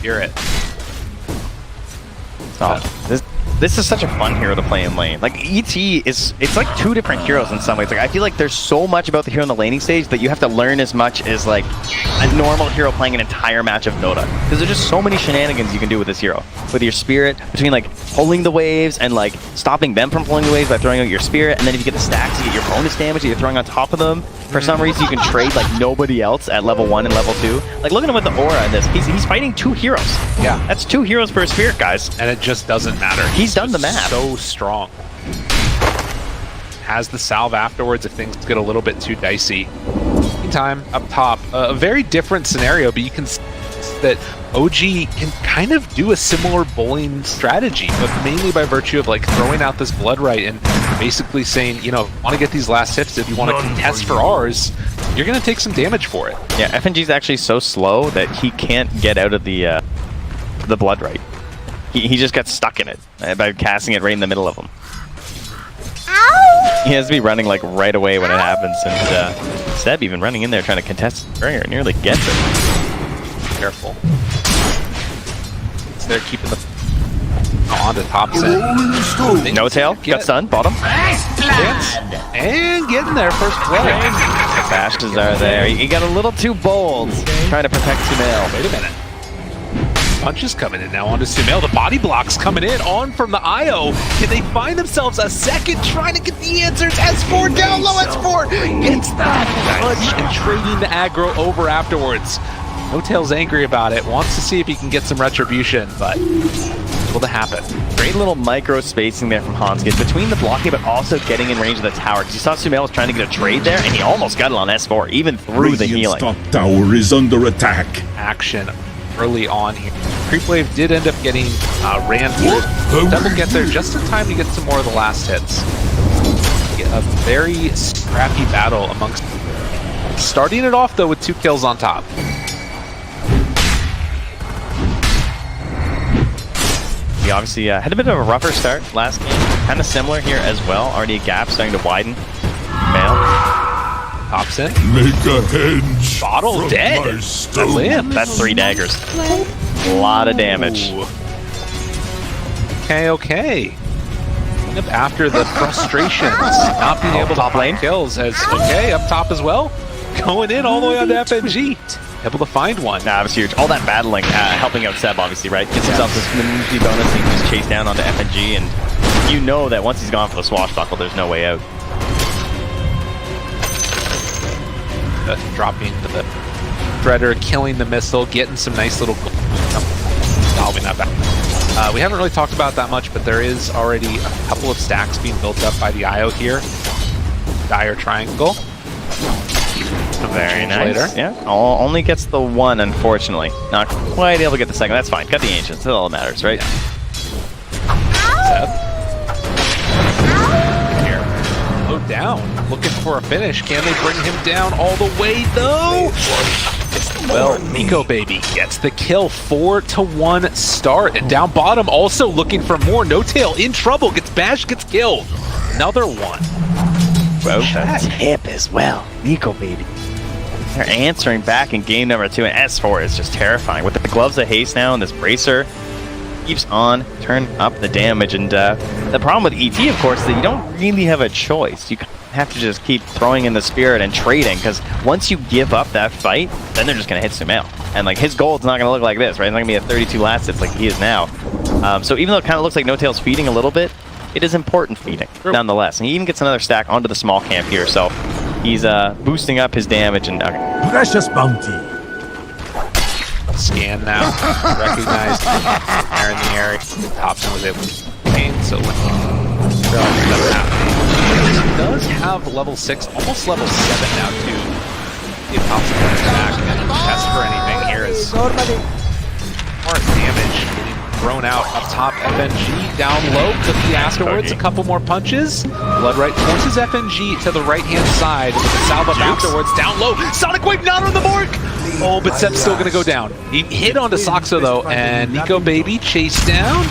K: Hear it.
J: This is such a fun hero to play in lane. Like, ET it's like 2 different heroes in some ways. Like, I feel like there's so much about the hero in the laning stage that you have to learn as much as like a normal hero playing an entire match of Dota. Because there's just so many shenanigans you can do with this hero. With your spirit, between like pulling the waves and like stopping them from pulling the waves by throwing out your spirit, and then if you get the stacks, you get your bonus damage that you're throwing on top of them. For some reason, you can trade like nobody else at level 1 and level 2. Like, look at him with the aura in this. He's fighting 2 heroes.
K: Yeah.
J: That's 2 heroes per spirit, guys.
K: And it just doesn't matter.
J: He's done the math.
K: So strong. Has the salve afterwards if things get a little bit too dicey. Meantime, up top, a very different scenario, but you can see that OG can kind of do a similar bowling strategy, but mainly by virtue of like throwing out this blood right and basically saying, you know, want to get these last hits, if you want to contest for ours, you're going to take some damage for it.
J: Yeah, FNG's actually so slow that he can't get out of the blood right. He just gets stuck in it by casting it right in the middle of him. Ow! He has to be running like right away when it happens, and Seb even running in there trying to contest Springer nearly gets it.
K: Careful. So they're keeping the on to Thompson.
J: No tail, got stunned, bottom.
K: And getting there, first play.
J: The bashes are there. He got a little too bold, trying to protect Sumail.
K: Wait a minute. Punches coming in now onto Sumail. The body blocks coming in on from the IO. Can they find themselves a second trying to get the answers? S4 down low, S4 gets that punch and trading the aggro over afterwards. No Tail's angry about it, wants to see if he can get some retribution, but will that happen?
J: Great little micro spacing there from Hanskid between the blocking, but also getting in range of the tower. Because you saw Sumail was trying to get a trade there, and he almost got it on S4, even through the healing.
A: Top tower is under attack.
K: Action early on here. Creep Wave did end up getting ran through. Double get there just in time to get some more of the last hits. A very scrappy battle amongst. Starting it off though with 2 kills on top.
J: obviously had a bit of a rougher start last game. Kind of similar here as well. Already a gap starting to widen. Male.
K: Thompson.
C: Make a henge.
K: Bottle
C: from
K: dead.
C: my stone.
K: Limp.
J: That's 3 daggers. A lot of damage.
K: Ooh. Okay. After the frustrations, not being able to find kills, as okay up top as well, going in all the way on to FNG, able to find one.
J: Nah, it was huge. All that battling, helping out Seb, obviously, right? Gets himself this immunity bonus, and he can just chase down onto FNG, and you know that once he's gone for the swashbuckle, there's no way out.
K: Dropping to the Shredder, killing the missile, getting some nice little solving that back. We haven't really talked about that much, but there is already a couple of stacks being built up by the IO here. Dire triangle.
J: Very nice.
K: Later.
J: Yeah, only gets the 1, unfortunately. Not quite able to get the second. That's fine. Got the Ancients. That's all that matters, right?
K: Seb. Here. Low down. Looking for a finish. Can they bring him down all the way, though? Well, Nico Baby gets the kill. 4-1 start. And down bottom, also looking for more. No Tail in trouble. Gets bashed, gets killed. Another one.
J: Well, that's hip as well. Nico Baby. They're answering back in game number 2, and S4 is just terrifying. With the gloves of haste now and this bracer, keeps on turning up the damage. And the problem with ET, of course, is that you don't really have a choice. You have to just keep throwing in the spirit and trading, because once you give up that fight, then they're just going to hit Sumail. And like his gold's not going to look like this, right? It's not going to be a 32 last hits like he is now. So even though it kind of looks like No Tail's feeding a little bit, it is important feeding, nonetheless. And he even gets another stack onto the small camp here, so he's boosting up his damage. And
C: Precious bounty.
K: Scan now. Recognized there in the area. Thompson was able to gain, so that's happening. He does have level 6, almost level 7 now too. If Thompson comes back and test for anything here is more damage getting thrown out up top. FNG down low, Cookie afterwards, a couple more punches. Blood right forces FNG to the right hand side with the salve up afterwards, down low. Sonic Wave not on the mark! Oh, but Seb's still gonna go down. He hit onto Saxo though, and Nico Baby chased down.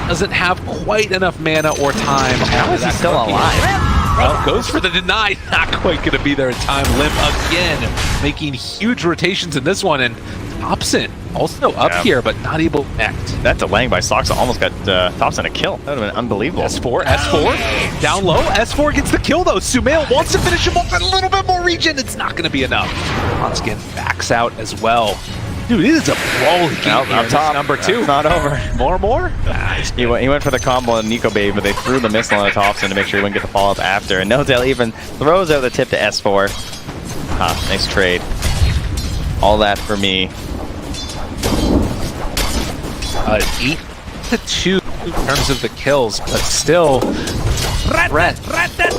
K: Doesn't have quite enough mana or time.
J: how is he still alive?
K: Well, goes for the deny. Not quite going to be there in time. Limp again, making huge rotations in this one. And Thompson also up here, but not able to connect.
J: That delaying by Saxo almost got Thompson a kill. That would have been unbelievable.
K: S4, down low. S4 gets the kill though. Sumail wants to finish him off with a little bit more regen. It's not going to be enough. Hanskin backs out as well. Dude, it is a brawly game here.
J: Up top,
K: number 2.
J: It's not over.
K: More?
J: He went for the combo on Nico Baby, but they threw the missile on Thompson to make sure he wouldn't get the follow-up after. And No Tail even throws out the tip to S4. Nice trade. All that for me.
K: 8-2 in terms of the kills, but still,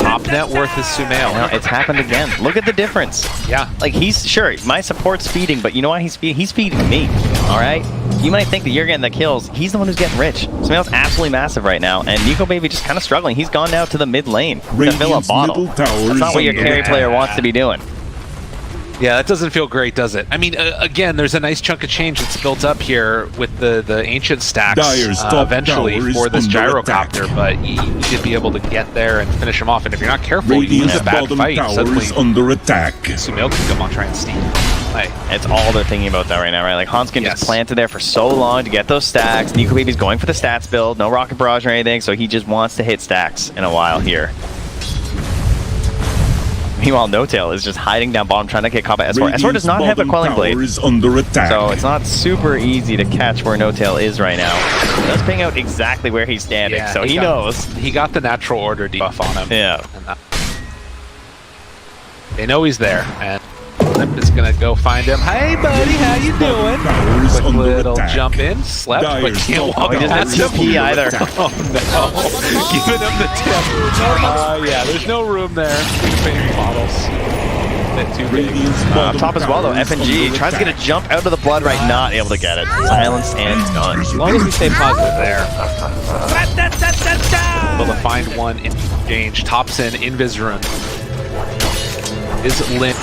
K: top net worth is Sumail.
J: No, it's happened again. Look at the difference.
K: Yeah.
J: Like, he's, sure, my support's feeding, but you know what he's feeding? He's feeding me, all right? You might think that you're getting the kills. He's the one who's getting rich. Sumail's absolutely massive right now, and Nico Baby just kind of struggling. He's gone now to the mid lane to fill a bottle. That's not what your carry player wants to be doing.
K: Yeah, that doesn't feel great, does it? I mean, again, there's a nice chunk of change that's built up here with the ancient stacks eventually for this gyrocopter, but you need to be able to get there and finish him off. And if you're not careful, you lose a bad fight. Suddenly,
A: under attack.
K: Sumail can come on try and steal.
J: It's all they're thinking about that right now, right? Like, Hanskin just planted there for so long to get those stacks. Nico Baby's going for the stats build, no rocket barrage or anything, so he just wants to hit stacks in a while here. Meanwhile, No Tail is just hiding down bottom, trying to get caught by S4. S4 does not have a Quelling Blade,
A: is under attack.
J: So it's not super easy to catch where No Tail is right now. He does ping out exactly where he's standing, so he knows.
K: He got the natural order debuff on him.
J: Yeah.
K: And they know he's there, and Limp is gonna go find him. Hey, buddy, how you doing? Quick little jump in, slept, but can't walk past him.
J: Either.
K: Oh no! Giving him the tip. Yeah, there's no room there. Baby bottles. Too big.
J: Top as well though. FNG tries to get a jump out of the blood right, not able to get it. Silence and done.
K: As long as we stay positive there. Able to find one in exchange. Thompson, Invis Rune. Is Limp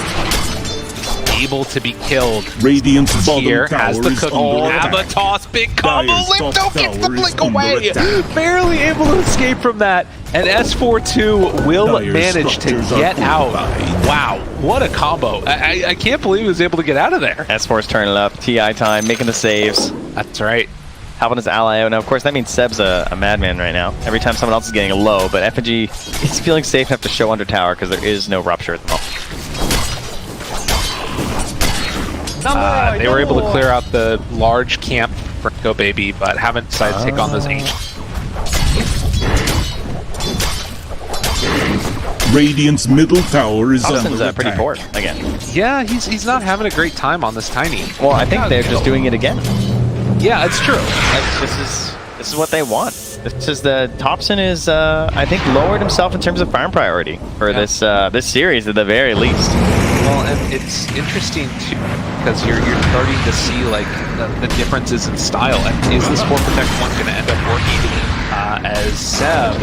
K: able to be killed.
A: Radiant's bottom
K: Here
A: tower
K: has the
A: is
K: cook.
A: under
K: Have a
A: attack.
K: toss, big combo.
A: Dire's top
K: Lipto gets the
A: tower is
K: blink
A: under
K: away.
A: attack.
K: Barely able to escape from that. And S4-2 will
A: Dire's
K: manage to
A: structures are
K: get out.
A: fortified.
K: Wow, what a combo. I can't believe he was able to get out of there.
J: S4's turning it up. TI time, making the saves.
K: That's right.
J: Helping his ally out. Now, of course, that means Seb's a madman right now. Every time someone else is getting a low, but FNG is feeling safe enough to show under tower because there is no rupture at the moment.
K: They were able to clear out the large camp for Go Baby, but haven't decided to take on those ancients.
A: Radiant's middle tower is
J: Thompson's
A: under
J: pretty
A: attack.
J: poor again.
K: Yeah, he's not having a great time on this Tiny.
J: Well, I think they're just doing it again.
K: Yeah, it's true.
J: This is what they want. This is the Thompson is I think lowered himself in terms of farm priority for this this series at the very least.
K: Well, and it's interesting too because you're starting to see like the differences in style. And is this 4 Protect 1 going to end up working? As Seb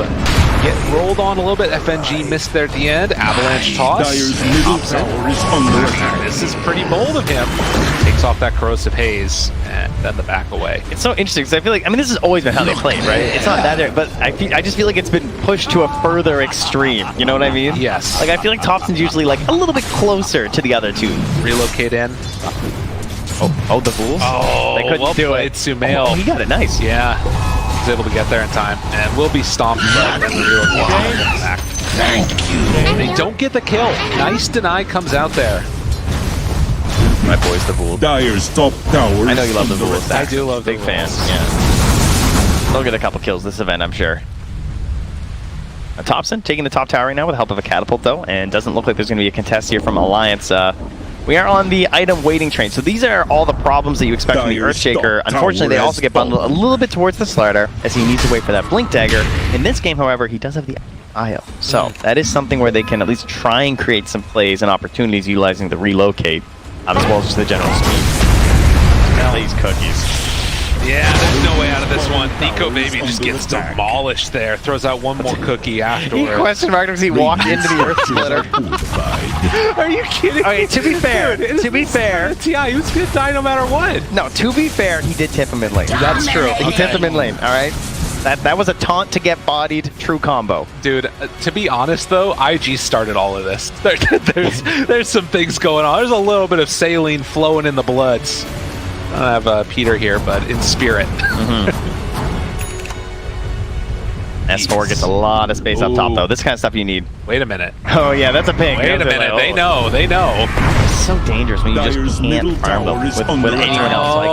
K: get rolled on a little bit, FNG missed there at the end. Avalanche toss.
A: Dire's middle tower is under attack.
K: This is pretty bold of him. Takes off that corrosive haze and then the back away.
J: It's so interesting because I feel like this has always been how they played, right? It's not that, but I just feel like it's been pushed to a further extreme. You know what I mean?
K: Yes.
J: Like I feel like Thompson's usually like a little bit closer to the other two.
K: Relocate in.
J: Oh, the Bulls.
K: Oh,
J: they couldn't
K: well
J: do
K: played,
J: it.
K: Sumail.
J: Oh, he got it nice.
K: Yeah. Was able to get there in time and will be stomped but then the relocate back.
A: Thank you.
K: They don't get the kill. Nice deny comes out there.
J: My boy's the Bulls.
A: Dire's top tower.
J: I know you love the
A: is under
J: Bulls.
A: attack.
K: I do love the
J: Big
K: Bulls.
J: fan. Yeah. They'll get a couple kills this event, I'm sure. Thompson taking the top tower right now with the help of a catapult, though, and doesn't look like there's going to be a contest here from Alliance. We are on the item waiting train, so these are all the problems that you expect from the
A: Dire's
J: Earthshaker.
A: top
J: Unfortunately, they
A: tower
J: also
A: has
J: get bundled a little bit towards the Slider, as he needs to wait for that Blink Dagger. In this game, however, he does have the IO, so that is something where they can at least try and create some plays and opportunities utilizing the relocate, as well as just the general speed. These cookies.
K: Yeah, there's no way out of this one. Nico Baby just gets demolished there. Throws out one more cookie afterwards.
J: He question marked because he walked into the Earth Splitter.
K: Are you kidding?
J: Okay, to be fair,
K: TI, he was gonna die no matter what.
J: No, to be fair, he did tip him mid lane.
K: That's true.
J: He tipped him mid lane, alright? That was a taunt to get bodied, true combo.
K: Dude, to be honest though, IG started all of this. There's some things going on. There's a little bit of saline flowing in the bloods. I don't have Peter here, but in spirit.
J: S4 gets a lot of space up top, though. This kind of stuff you need.
K: Wait a minute.
J: Oh, yeah, that's a ping.
K: Wait a minute. They know.
J: It's so dangerous when you
A: Dire's
J: just can't
A: middle
J: farm them
A: tower is
J: with
A: under
J: anyone else. Like,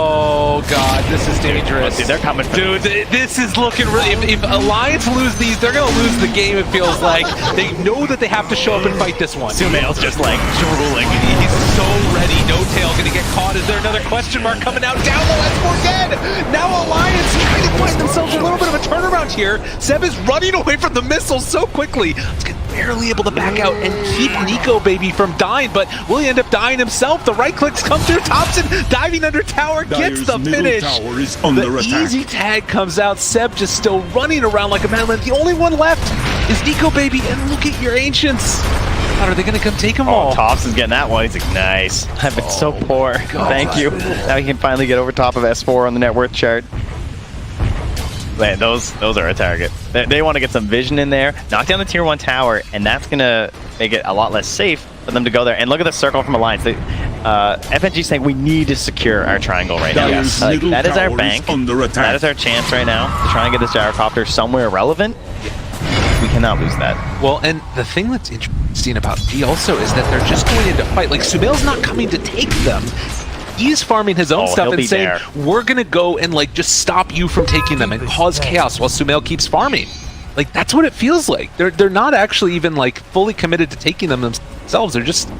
K: Oh god, this is dangerous.
J: dude, they're coming.
K: Dude, this is looking really. If Alliance lose these, they're gonna lose the game. It feels like they know that they have to show up and fight this one.
J: Sumail's just like drooling.
K: He's so ready. No tail gonna get caught. Is there another question mark coming out? Down low, S4 dead. Now Alliance trying to find themselves a little bit of a turnaround here. Seb is running away from the missiles so quickly. He's barely able to back out and keep Nico Baby from dying, but will he end up dying himself? The right clicks come through. Thompson diving under tower gets
A: Dire's
K: the
A: middle
K: finish.
A: tower is under
K: The
A: attack.
K: easy tag comes out. Seb just still running around like a madman. The only one left is Nico Baby, and look at your ancients. How are they going to come take them all?
J: Oh, Thompson's getting that one. He's like, nice. I've been so poor. Thank you. Now he can finally get over top of S4 on the net worth chart. Man, those are a target. They want to get some vision in there, knock down the tier 1 tower, and that's going to make it a lot less safe for them to go there. And look at the circle from Alliance. FNG saying we need to secure our triangle right now.
A: Dire's
J: Like,
A: middle
J: that is our
A: tower
J: bank.
A: under attack.
J: That is our chance right now to try and get this gyrocopter somewhere relevant. We cannot lose that.
K: Well, and the thing that's interesting about G also is that they're just going into fight. Like, Sumail's not coming to take them. He's farming his own stuff and saying, we're going to go and, like, just stop you from taking them and cause chaos while Sumail keeps farming. Like, that's what it feels like. They're not actually even, like, fully committed to taking them themselves. They're just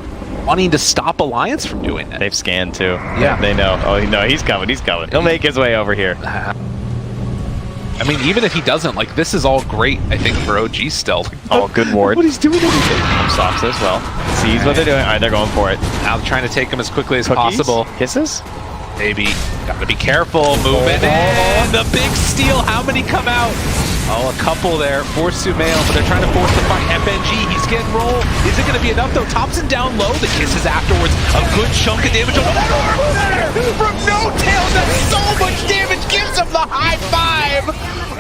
K: wanting to stop Alliance from doing it.
J: They've scanned, too.
K: Yeah.
J: They know. Oh, no, he's coming. He's coming. He'll make his way over here.
K: I mean, even if he doesn't, like, this is all great, I think, for OG still.
J: Oh, good ward.
K: But he's doing everything.
J: Stops as well. Sees what they're doing. All right, they're going for it.
K: Now they're trying to take him as quickly as
J: Cookies?
K: possible.
J: Kisses?
K: Maybe. Gotta be careful. Moving in. The big steal. How many come out? Oh, a couple there for Sumail, but they're trying to force the fight. FNG, he's getting rolled. Is it going to be enough, though? Thompson down low. The kisses afterwards. A good chunk of damage on that arm there from No Tail. That's so much damage. Gives him the high five.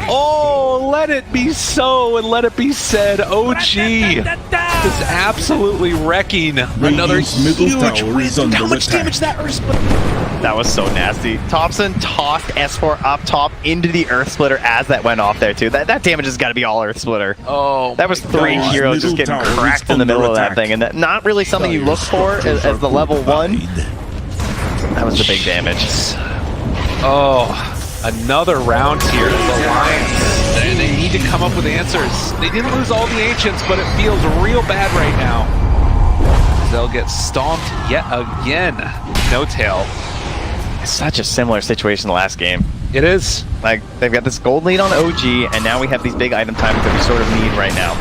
K: Oh, let it be so and let it be said. OG is absolutely wrecking another huge win. How much damage that Earth Splitter?
J: That was so nasty. Thompson tossed S4 up top into the Earth Splitter as that went off there too. That damage has got to be all Earth Splitter.
K: Oh,
J: that was 3 heroes just getting cracked in the middle of that thing, and that not really something you look for as the level 1. That was the big damage.
K: Oh, another round here. The Lions, they need to come up with answers. They didn't lose all the Ancients, but it feels real bad right now. They'll get stomped yet again. No Tail.
J: It's such a similar situation to the last game.
K: It is.
J: Like, they've got this gold lead on OG, and now we have these big item timings that we sort of need right now.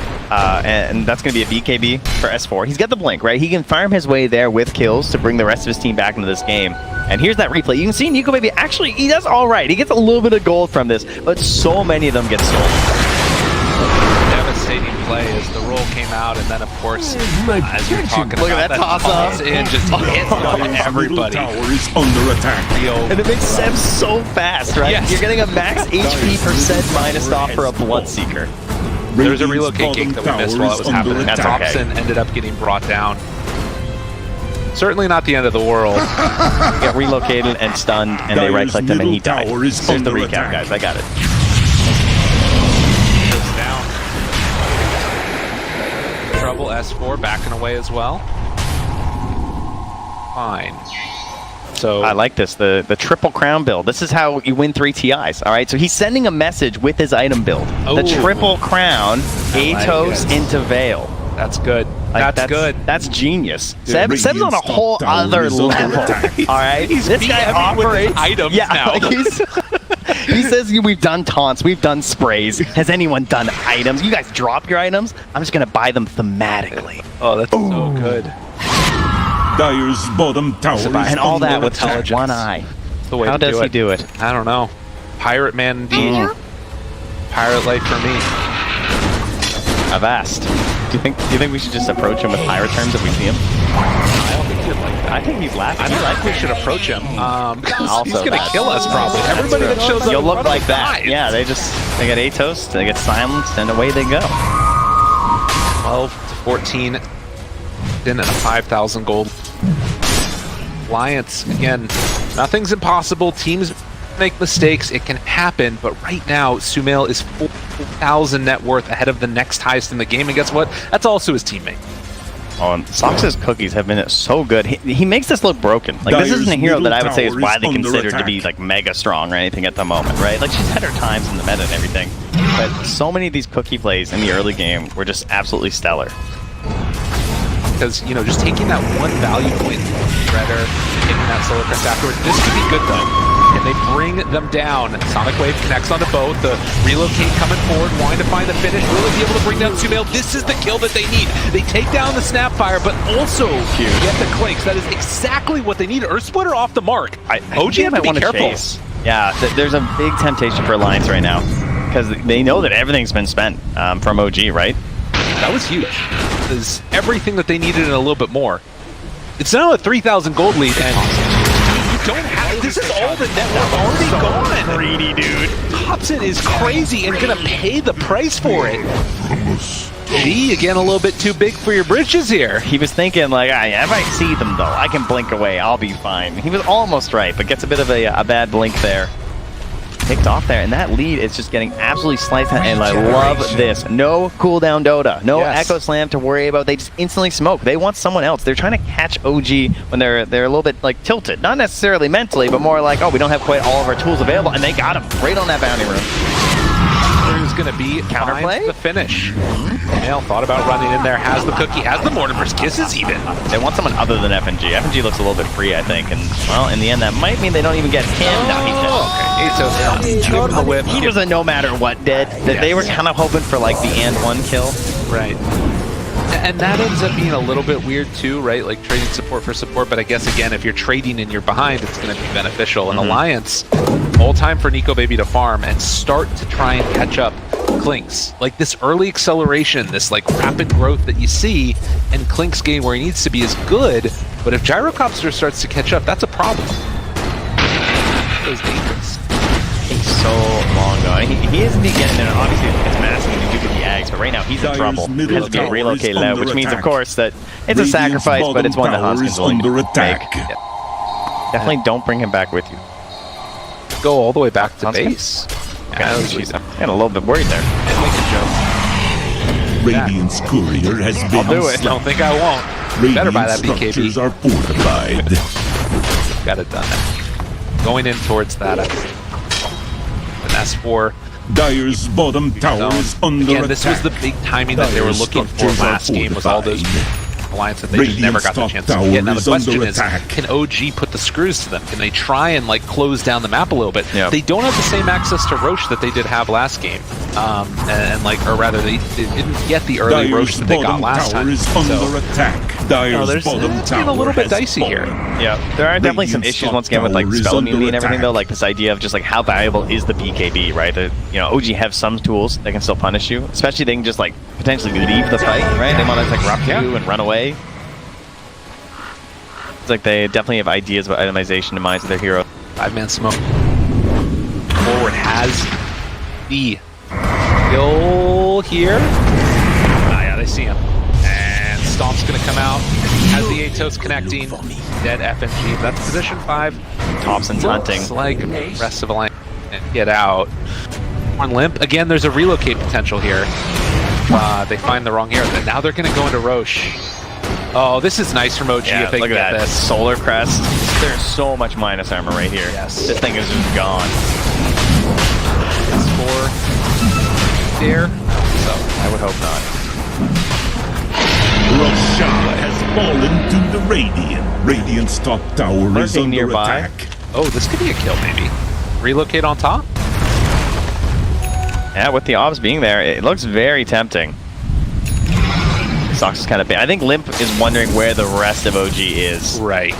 J: And that's going to be a BKB for S4. He's got the blink, right? He can farm his way there with kills to bring the rest of his team back into this game. And here's that replay. You can see Nico Baby, actually, he does all right. He gets a little bit of gold from this, but so many of them get stolen.
K: Devastating play as the roll came out, and then, of course, as you're talking
J: Look
K: about,
J: at that toss-up.
K: In just hits on everybody.
A: Tower is under attack.
J: And it makes Seb so fast, right?
K: Yes.
J: You're getting a max HP percent minus off for a Bloodseeker.
K: There was a relocate gank that we missed while it was happening.
J: That's
K: Thompson ended up getting brought down. Certainly not the end of the world.
J: He got relocated and stunned, and they right-clicked him, and he died. There's the recap, guys. I got it.
K: Goes down. Trouble S4 backing away as well. Fine. So
J: I like this, the triple crown build. This is how you win 3 TIs, all right? So he's sending a message with his item build. The triple crown, Atos into Veil.
K: That's good.
J: Like,
K: that's good.
J: That's genius. Seb's on a whole other level, all right? This guy operates
K: items now.
J: Like he says, we've done taunts, we've done sprays. Has anyone done items? You guys drop your items? I'm just going to buy them thematically.
K: Oh, that's so good.
A: Dyer's bottom tower is
J: and all that with
K: intelligence.
J: one eye.
K: The way
J: How
K: to
J: does he do it?
K: I don't know. Pirate man indeed. Pirate life for me.
J: I've asked. Do you think we should just approach him with pirate terms if we see him?
K: I don't think he'd like that.
J: I think he's laughing.
K: I don't think we should approach him.
J: Also
K: he's gonna
J: that.
K: kill us probably. Everybody that shows up
J: You'll
K: in
J: look
K: front of
J: like
K: us
J: that.
K: dies.
J: Yeah, they get Atos, they get silenced, and away they go.
K: 12 to 14. In at a 5,000 gold. Lions, again, nothing's impossible. Teams make mistakes. It can happen. But right now, Sumail is 4,000 net worth ahead of the next highest in the game. And guess what? That's also his teammate.
J: Oh, and Sox's cookies have been so good. He makes this look broken. Like, this isn't a hero that I would say is widely considered to be, like, mega strong or anything at the moment, right? Like, she's had her times in the meta and everything. But so many of these cookie plays in the early game were just absolutely stellar.
K: Because, you know, just taking that one value point, Shredder, taking that Solar Crest afterwards, this could be good, though. And they bring them down. Sonic Wave connects onto both. The relocate coming forward, wanting to find the finish. Will it be able to bring down Sumail? This is the kill that they need. They take down the Snapfire, but also get the Clinks. That is exactly what they need. Earth Splitter off the mark. OG have to be careful.
J: Yeah, there's a big temptation for Alliance right now. Because they know that everything's been spent from OG, right?
K: That was huge. Because everything that they needed and a little bit more. It's now a 3,000 gold lead, and you don't have. This is all the net worth already gone.
J: Greedy, dude.
K: Thompson is crazy and gonna pay the price for it. Gee, again, a little bit too big for your britches here.
J: He was thinking, like, if I see them, though, I can blink away. I'll be fine. He was almost right, but gets a bit of a bad blink there. Picked off there, and that lead is just getting absolutely sliced, and I love this. No cooldown Dota, no Echo Slam to worry about. They just instantly smoke. They want someone else. They're trying to catch OG when they're a little bit like tilted, not necessarily mentally, but more like, oh, we don't have quite all of our tools available, and they got him right on that bounty room.
K: There's going to be
J: counterplay.
K: The finish. Nail thought about running in there. Has the cookie. Has the Mortimer's Kisses even.
J: They want someone other than FNG. FNG looks a little bit free, I think, and well, in the end, that might mean they don't even get him. No, he's dead. He was a no matter what dead. They were kind of hoping for like the and one kill.
K: Right. And that ends up being a little bit weird too, right? Like trading support for support, but I guess again, if you're trading and you're behind, it's going to be beneficial. And Alliance, all time for Nico Baby to farm and start to try and catch up Clinks. Like this early acceleration, this like rapid growth that you see, and Clinks getting where he needs to be is good, but if Gyrocopter starts to catch up, that's a problem. It's dangerous.
J: Takes so long though. He isn't getting in. Obviously, it's massive when you do get the Ags, but right now he's in trouble. He has to be relocated out, which means, of course, that it's a sacrifice, but it's one that Hanskin's willing to make. Yeah. Definitely don't bring him back with you.
K: Go all the way back to base.
J: Okay, I'm a little bit worried there.
K: And make a joke.
A: Radiant's courier has been
K: I'll do it. Don't think I won't. Better buy that BKB.
A: Structures are fortified.
K: Got it done. Going in towards that. An S4.
A: Dire's bottom tower is under
K: Again,
A: attack.
K: this was the big timing that they were looking for last game, was all those alliance that they just never got the chance to get. Now the question is, can OG put the screws to them? Can they try and like close down the map a little bit?
J: Yep.
K: They don't have the same access to Roche that they did have last game, and like, or rather, they didn't get the early Roche that they got last time.
A: Is under attack. Dire's bottom
K: it's
A: tower
K: getting a little bit
A: has
K: dicey
A: fallen.
K: here.
J: Yeah, there are definitely some issues once again with like spell immunity and everything though, like this idea of just like how valuable is the BKB, right? That, you know, OG have some tools that can still punish you, especially they can just like potentially leave the fight, right? They want to like rough you and run away. It's like they definitely have ideas about itemization in mind of their hero.
K: 5-man smoke. Forward has the kill here. Ah, yeah, they see him. And Stomp's gonna come out. Has the Atos connecting. Dead FNG. That's position 5.
J: Thompson's hunting.
K: Looks like rest of Alliance can get out. On Limp. Again, there's a relocate potential here. They find the wrong hero. And now they're gonna go into Roche. Oh, this is nice from OG if they
J: look
K: get
J: at that.
K: this.
J: Solar Crest. There's so much minus armor right here.
K: Yes.
J: This thing is just gone.
K: S4 there. So
J: I would hope not.
A: Roshan has fallen to the Radiant. Radiant's top tower is
J: Lurking
A: under
J: nearby.
A: attack.
K: oh, this could be a kill maybe. Relocate on top?
J: Yeah, with the obs being there, it looks very tempting. Sox is kind of bad. I think Limp is wondering where the rest of OG is.
K: Right.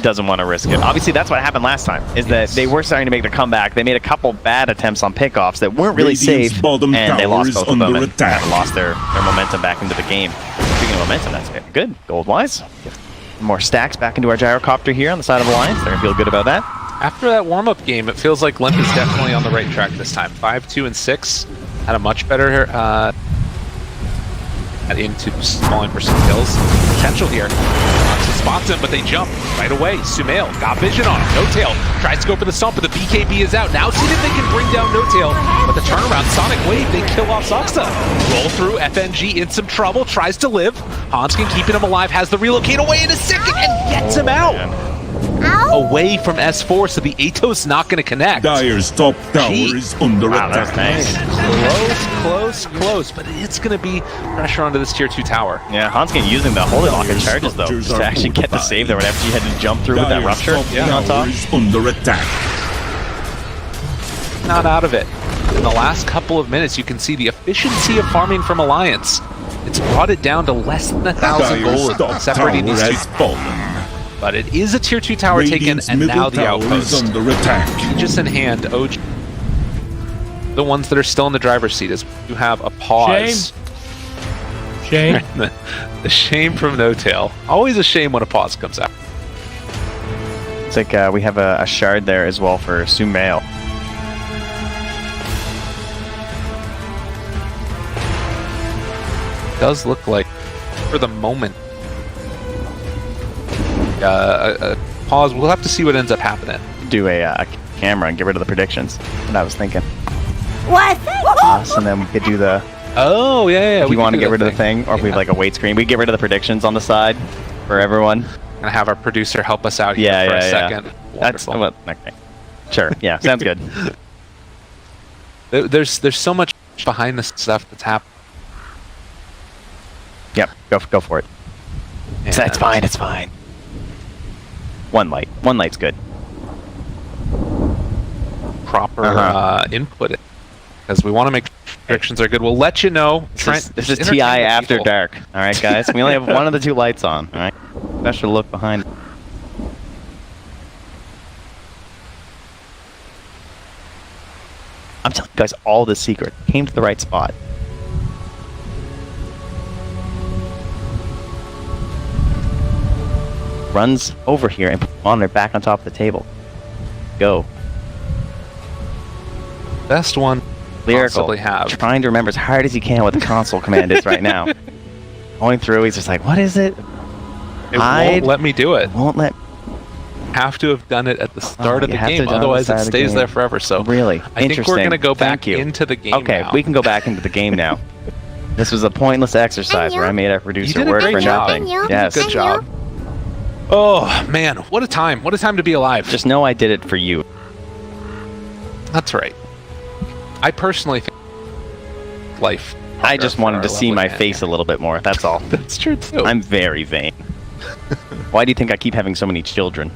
J: Doesn't want to risk it. Obviously, that's what happened last time, is that they were starting to make the comeback. They made a couple bad attempts on pickoffs that weren't really
A: Radiant's
J: safe,
A: bottom
J: and they
A: tower
J: lost
A: is
J: both of them
A: under
J: and
A: attack.
J: lost their momentum back into the game. Speaking of momentum, that's good. Gold-wise. More stacks back into our gyrocopter here on the side of Alliance. They're going to feel good about that.
K: After that warm-up game, it feels like Limp is definitely on the right track this time. 5, 2, and 6 had a much better into falling for some kills. Potential here. Knox spots him, but they jump right away. Sumail got vision on him. No-Tail tries to go for the stomp, but the BKB is out. Now see if they can bring down No-Tail, but the turnaround, Sonic Wave, they kill off Soxa. Roll through, FNG in some trouble, tries to live. Hanskin keeping him alive, has the relocate away in a second, and gets him out. Away from S4, so the Atos not going to connect.
A: Dire's top tower is under attack.
J: That's nice.
K: Close, but it's going to be pressure onto this tier 2 tower.
J: Yeah, Hanskin using the Holy Lock and charges, though, just to actually get the save there whenever she had to jump through with that rupture on top.
A: Is under attack.
K: Not out of it. In the last couple of minutes, you can see the efficiency of farming from Alliance. It's brought it down to less than 1,000
A: Dire's
K: gold,
A: top
K: separating
A: tower
K: these two.
A: has fallen.
K: But it is a tier 2 tower
A: Radiant's
K: taken, and now
A: middle
K: the
A: tower is
K: outpost.
A: under attack.
K: Just in hand, OG. The ones that are still in the driver's seat is you have a pause.
I: Shame.
K: The shame from No-Tail. Always a shame when a pause comes out.
J: It's like we have a shard there as well for Sumail.
K: Does look like, for the moment, a pause. We'll have to see what ends up happening.
J: Do a camera and get rid of the predictions. That's what I was thinking.
G: What?
J: And then we could do the...
K: Oh, yeah.
J: If we want to get rid of the thing, or if we have like a wait screen, we get rid of the predictions on the side for everyone.
K: And have our producer help us out here for a second.
J: That's
K: Wonderful.
J: okay. Sure. Yeah, sounds good.
K: There's so much behind the stuff that's happening.
J: Yep, go for it. It's fine. It's fine. One light's good.
K: Proper input, because we want to make predictions are good. We'll let you know.
J: This is TI after dark. All right, guys. We only have one of the two lights on. All right. Special look behind. I'm telling you guys all the secret. Came to the right spot. Runs over here and puts on their back on top of the table. Go.
K: Best one
J: Lyrical.
K: possibly have.
J: Trying to remember as hard as he can what the console command is right now. Going through, he's just like, what is it?
K: It won't let me do it.
J: Won't let.
K: Have to have done it at the start of
J: you
K: the
J: have to
K: game,
J: have done it at the
K: otherwise
J: start
K: it
J: of the
K: stays
J: game.
K: there forever. So
J: Really?
K: I think we're gonna go
J: Thank
K: back
J: you.
K: into the game.
J: Okay,
K: now.
J: we can go back into the game now. This was a pointless exercise where I made our producer
K: did a
J: work
K: great
J: for
K: job.
J: nothing.
G: Thank you.
J: Yes.
K: Good job. Oh man, what a time! What a time to be alive.
J: Just know I did it for you.
K: That's right. I personally think life.
J: I just wanted to see my face a little bit more. That's all.
K: That's true too.
J: I'm very vain. Why do you think I keep having so many children?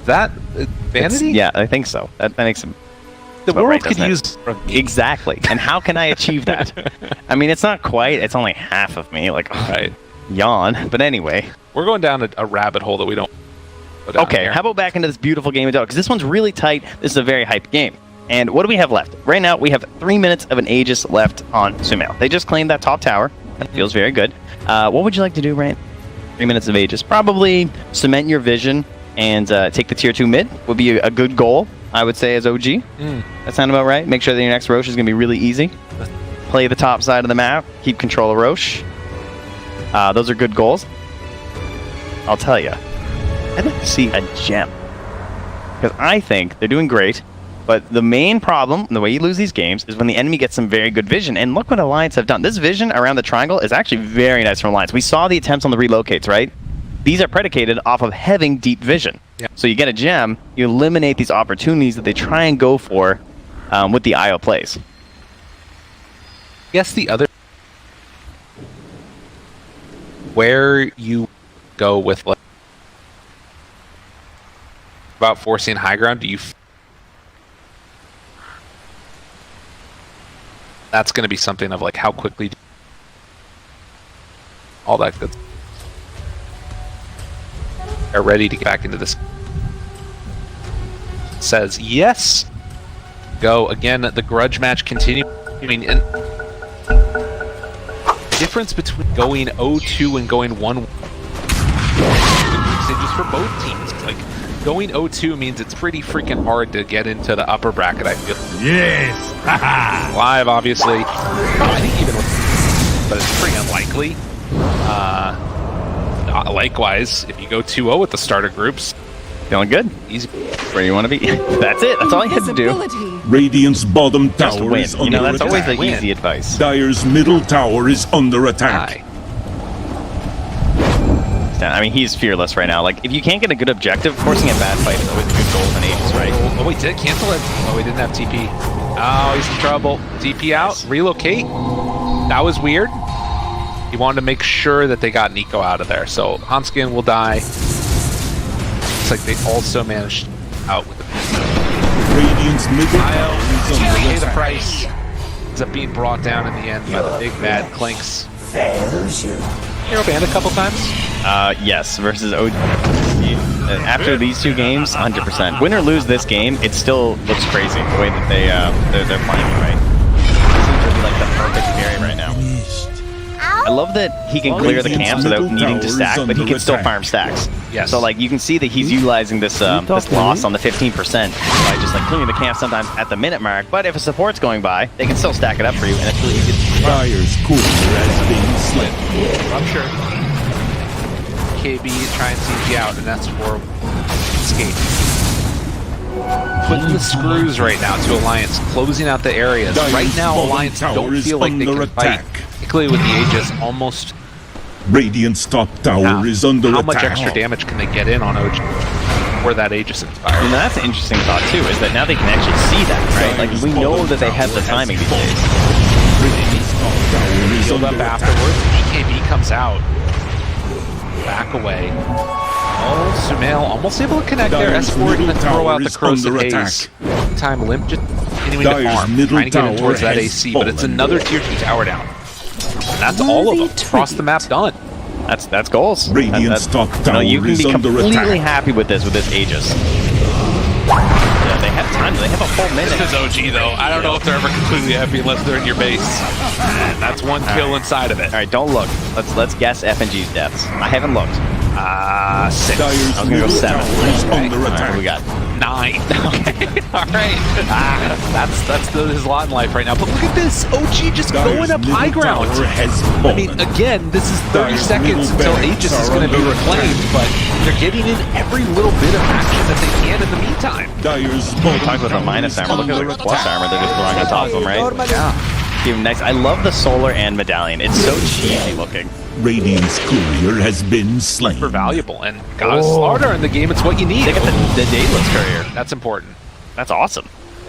K: That vanity?
J: Yeah, I think so. That makes him.
K: The
J: about
K: world
J: right,
K: could
J: doesn't it?
K: use
J: Exactly. And how can I achieve that? I mean, it's not quite. It's only half of me. Like,
K: right.
J: Yawn. But anyway.
K: We're going down a rabbit hole that we don't. Go down
J: Okay,
K: here.
J: how about back into this beautiful game of Dota? Because this one's really tight. This is a very hyped game. And what do we have left? Right now, we have 3 minutes of an Aegis left on Sumail. They just claimed that top tower. That feels very good. What would you like to do, Ryan? 3 minutes of Aegis. Probably cement your vision and take the tier 2 mid would be a good goal, I would say, as OG. That sound about right? Make sure that your next Roche is going to be really easy. Play the top side of the map. Keep control of Roche. Those are good goals. I'll tell you. I'd like to see a gem. Because I think they're doing great. But the main problem, and the way you lose these games, is when the enemy gets some very good vision. And look what Alliance have done. This vision around the triangle is actually very nice from Alliance. We saw the attempts on the relocates, right? These are predicated off of having deep vision.
K: Yeah.
J: So you get a gem, you eliminate these opportunities that they try and go for with the IO plays.
K: Guess the other where you go with like about forcing high ground. Do you? That's going to be something of like how quickly all that good. Are ready to get back into this. Says yes. Go again. The grudge match continuing. And difference between going 0-2 and going 1-1 just for both teams. Like going 0-2 means it's pretty freaking hard to get into the upper bracket. I feel.
C: Yes.
K: Live, obviously. I think even, but it's pretty unlikely. Likewise, if you go 2-0 at the starter groups,
J: Feeling good?
K: easy.
J: Where you want to be? That's it. That's all you have to do.
A: Radiant's bottom
J: Just
A: tower
J: win.
A: is
J: You know,
A: under
J: that's always
A: attack.
J: the easy advice.
A: Dire's middle tower is under attack.
J: I mean, he's fearless right now. Like, if you can't get a good objective, forcing a bad fight is always a good goal in Aegis, right?
K: Oh, wait, did it cancel it? Oh, we didn't have TP. Oh, he's in trouble. TP out. Relocate. That was weird. He wanted to make sure that they got Nico out of there. So Hanskin will die. Looks like they also managed out with the
A: Radiant's middle tower is under
K: pay the
A: attack.
K: price. Ends up being brought down in the end by the big bad Clinks. Hero banned a couple times.
J: Yes, versus OG. After these two games, 100%. Win or lose this game, it still looks crazy the way that they're playing it, right? It seems to be like the perfect carry right now. I love that he can clear the camps without needing to stack, but he can still farm stacks.
K: Yes.
J: So like you can see that he's utilizing this this loss on the 15% by just like clearing the camp sometimes at the minute mark. But if a support's going by, they can still stack it up for you, and it's really easy.
A: Dire's cooler has been slipped.
K: Rupture. KB try and CG out, and that's for escape. Putting the screws right now to Alliance, closing out the areas.
A: Dire's
K: Right now,
A: bottom
K: Alliance
A: tower
K: don't
A: is
K: feel like they
A: under
K: can fight.
A: attack.
K: Particularly with the Aegis almost
A: Radiant's top tower
K: now.
A: is under
K: How
A: attack.
K: much extra damage can they get in on OG for that Aegis expires?
J: And that's an interesting thought too, is that now they can actually see that, right? Like we know that they have the timing these days.
A: Radiant's top tower is
K: Healed up
A: under attack.
K: afterwards. BKB comes out. Back away. Oh, Sumail almost able to connect there.
A: Dire's
K: S4
A: middle
K: to throw out
A: tower
K: the
A: is
K: corrosive
A: under
K: haze. Time Limp just continuing to
A: Dire's
K: farm.
A: middle
K: Trying to get in
A: tower
K: towards that
A: has
K: AC, but it's
A: fallen.
K: another tier 2 tower down. And that's all of them. Across the map done.
J: That's goals.
A: Radiant's top
J: No,
A: tower
J: you can
A: is
J: be
A: under
J: completely
A: attack.
J: happy with this Aegis. They have time. They have a full minute.
K: This is OG though. I don't know if they're ever completely happy unless they're in your base. And that's one kill inside of it.
J: All right, don't look. Let's guess F&G's deaths. I haven't looked.
K: 6.
J: I was gonna go 7.
A: Under
J: All right,
A: attack.
J: what we got?
K: 9. Okay. All right. That's his lot in life right now. But look at this. OG just going up high ground. I mean, again, this is 30 seconds until Aegis is going to be reclaimed, but they're getting in every little bit of action that they can in the meantime.
A: Dyer's
J: Talk about the minus armor. Look at the plus armor they're just throwing on top of them, right? Yeah. Even next, I love the solar and medallion. It's so cheesy looking.
A: Radiant's courier has been slain.
K: Super valuable and got a slaughter in the game. It's what you need.
J: They got the Daedalus courier.
K: That's important.
J: That's awesome.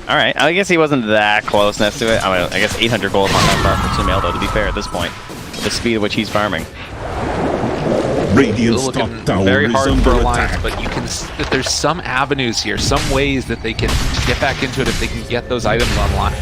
J: All right, I guess he wasn't that close next to it. I mean, I guess 800 gold on that farm for Sumail, though, to be fair at this point. The speed at which he's farming.
A: Radiant's
K: Looking
A: top tower
K: very
A: is
K: hard for
A: under
K: Alliance,
A: attack.
K: but you can. There's some avenues here, some ways that they can get back into it if they can get those items online.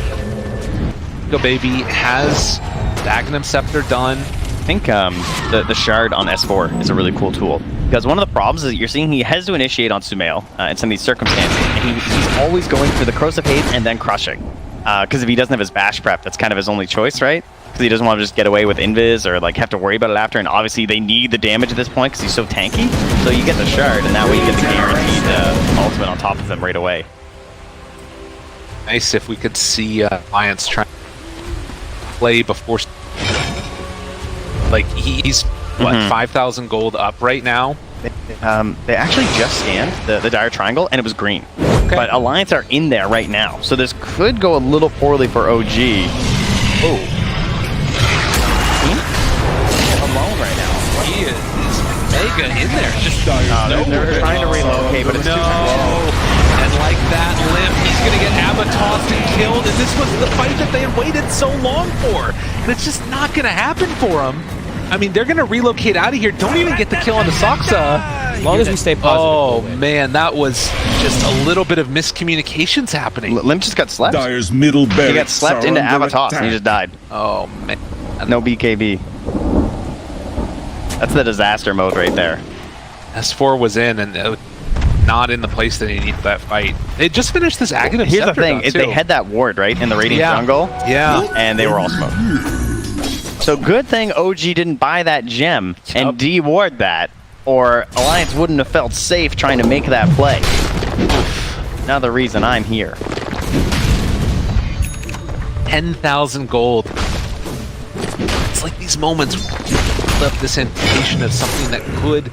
K: Go Baby has Dagenham Scepter done.
J: I think the shard on S4 is a really cool tool. Because one of the problems is that you're seeing he has to initiate on Sumail in some of these circumstances. And he's always going for the Corrosive Haze and then crushing. Because if he doesn't have his bash prep, that's kind of his only choice, right? Because he doesn't want to just get away with invis or like have to worry about it after. And obviously they need the damage at this point because he's so tanky. So you get the shard and that way you get the guaranteed ultimate on top of him right away.
K: Nice if we could see Alliance trying to play before. Like he's what 5,000 gold up right now.
J: They actually just scanned the dire triangle and it was green.
K: Okay.
J: But Alliance are in there right now, so this could go a little poorly for OG. Oh, alone right now.
K: He is mega in there. Just
J: they're trying to relocate, but it's too slow.
K: And like that limp, he's gonna get Abba tossed and killed. And this was the fight that they had waited so long for. And it's just not gonna happen for him. I mean, they're gonna relocate out of here. Don't even get the kill on the Soxa.
I: As long as we stay positive.
K: Oh man, that was just a little bit of miscommunications happening.
J: Limp just got slept.
A: Dyer's middle barracks
J: He got slept
A: are
J: into
A: under
J: Avatos and
A: attack.
J: he just died.
K: Oh man.
J: No BKB. That's the disaster mode right there.
K: S4 was in and not in the place that he needed that fight. They just finished this Aghanim
J: Here's the
K: Scepter
J: thing,
K: done,
J: they
K: too.
J: had that ward, right, in the Radiant
K: Yeah.
J: Jungle.
K: Yeah.
J: And they were all smoked. So good thing OG didn't buy that gem and de-ward that, or Alliance wouldn't have felt safe trying to make that play. Another reason I'm here.
K: 10,000 gold. It's like these moments left this indication of something that could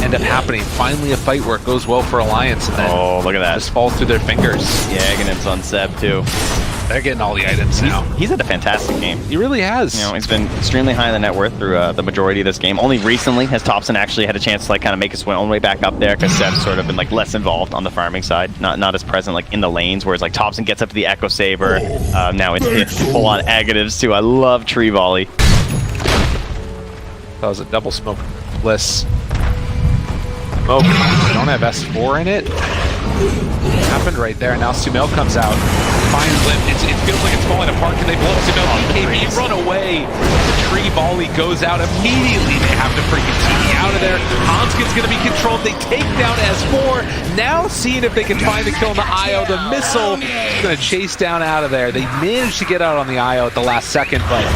K: end up happening. Finally a fight where it goes well for Alliance and then
J: Look at that.
K: just falls through their fingers.
J: Yeah, Aghanim's on Seb too.
K: They're getting all the items now.
J: He's had a fantastic game.
K: He really has.
J: You know, he's been extremely high in the net worth through the majority of this game. Only recently has Thompson actually had a chance to like kind of make his own way back up there because Seb's sort of been like less involved on the farming side, not as present like in the lanes. Whereas like Thompson gets up to the Echo Saber. Now it's full on Aghanims too. I love Tree Volley.
K: That was a double smoke bliss. Smoke. Don't have S4 in it. Happened right there. Now Sumail comes out. Finds Limp. It feels like it's falling apart. Can they blow up Sumail? BKB run away. The tree volley goes out immediately. They have to freaking TP out of there. Hanskin's going to be controlled. They take down S4. Now seeing if they can find the kill on the IO. The missile is going to chase down out of there. They managed to get out on the IO at the last second, but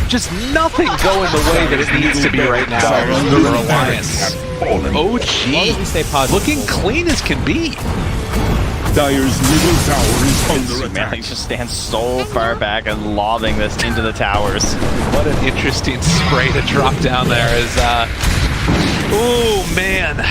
K: just nothing going the way that it needs to be right now for Alliance. OG looking clean as can be.
A: Dyer's middle tower is under attack.
J: He just stands so far back and lobbing this into the towers.
K: What an interesting spray to drop down there is oh man.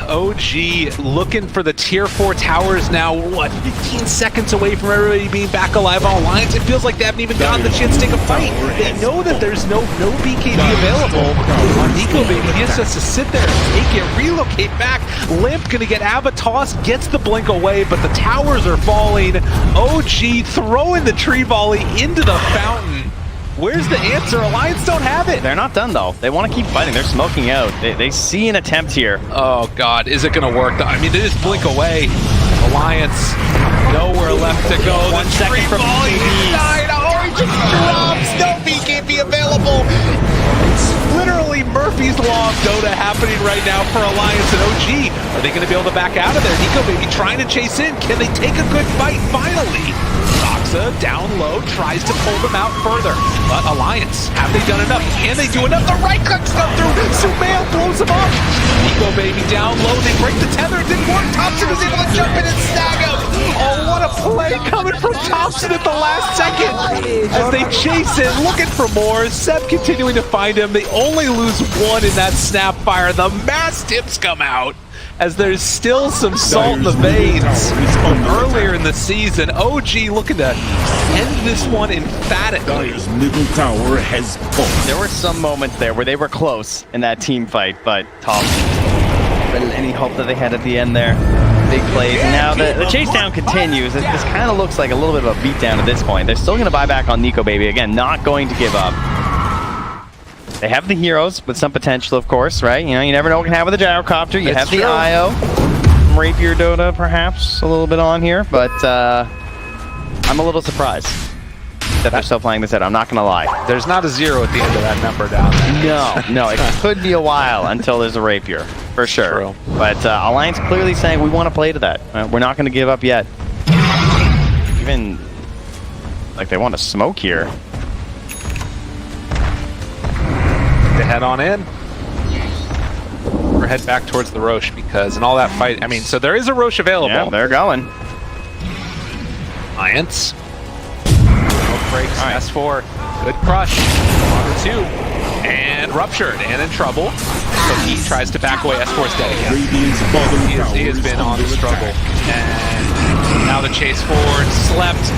K: OG looking for the tier 4 towers now, what, 15 seconds away from everybody being back alive on Alliance. It feels like they haven't even gotten the chance to take a fight. They know that there's no BKB available on Nico Baby. He just has to sit there and take it, relocate back. Limp gonna get Avatos, gets the blink away, but the towers are falling. OG throwing the tree volley into the fountain. Where's the answer? Alliance don't have it.
J: They're not done though. They want to keep fighting. They're smoking out. They see an attempt here.
K: Oh God, is it gonna work? I mean, they just blink away. Alliance, nowhere left to go.
J: 1 second from
F: Died. Oh, he just drops. No BKB available. It's literally
K: Murphy's Law of Dota happening right now for Alliance and OG. Are they going to be able to back out of there? Nico Baby trying to chase in. Can they take a good fight finally? Doxa down low, tries to pull them out further. But Alliance, have they done enough? Can they do enough? The right clicks come through. Sumail blows him up. Nico Baby down low. They break the tether. It didn't work. Thompson was able to jump in and snag him. Oh, what a play coming from Thompson at the last second. As they chase it, looking for more. Seb continuing to find him. They only lose one in that Snapfire. The mass tips come out as there's still some salt in the veins from earlier in the season. OG looking to end this one emphatically.
A: Dire's middle tower has fallen.
J: There were some moments there where they were close in that team fight, but any hope that they had at the end there? Big plays. Now the chase down continues. This kind of looks like a little bit of a beatdown at this point. They're still going to buy back on Nico Baby. Again, not going to give up. They have the heroes with some potential, of course, right? You know, you never know what can happen with the gyrocopter. You have the IO. Rapier Dota, perhaps, a little bit on here, but I'm a little surprised that they're still playing this out. I'm not going to lie.
K: There's not a 0 at the end of that number down there.
J: No, it could be a while until there's a Rapier, for sure.
K: True.
J: But Alliance clearly saying we want to play to that. We're not going to give up yet. Even, like, they want to smoke here.
K: To head on in. Or head back towards the Roche because in all that fight, I mean, so there is a Roche available.
J: Yeah, they're going.
K: Alliance. No breaks, right. S4. Good crush. Water 2. And ruptured and in trouble. So he tries to back away. S4's dead again. He has been on the struggle. And now the chase forward. Slept.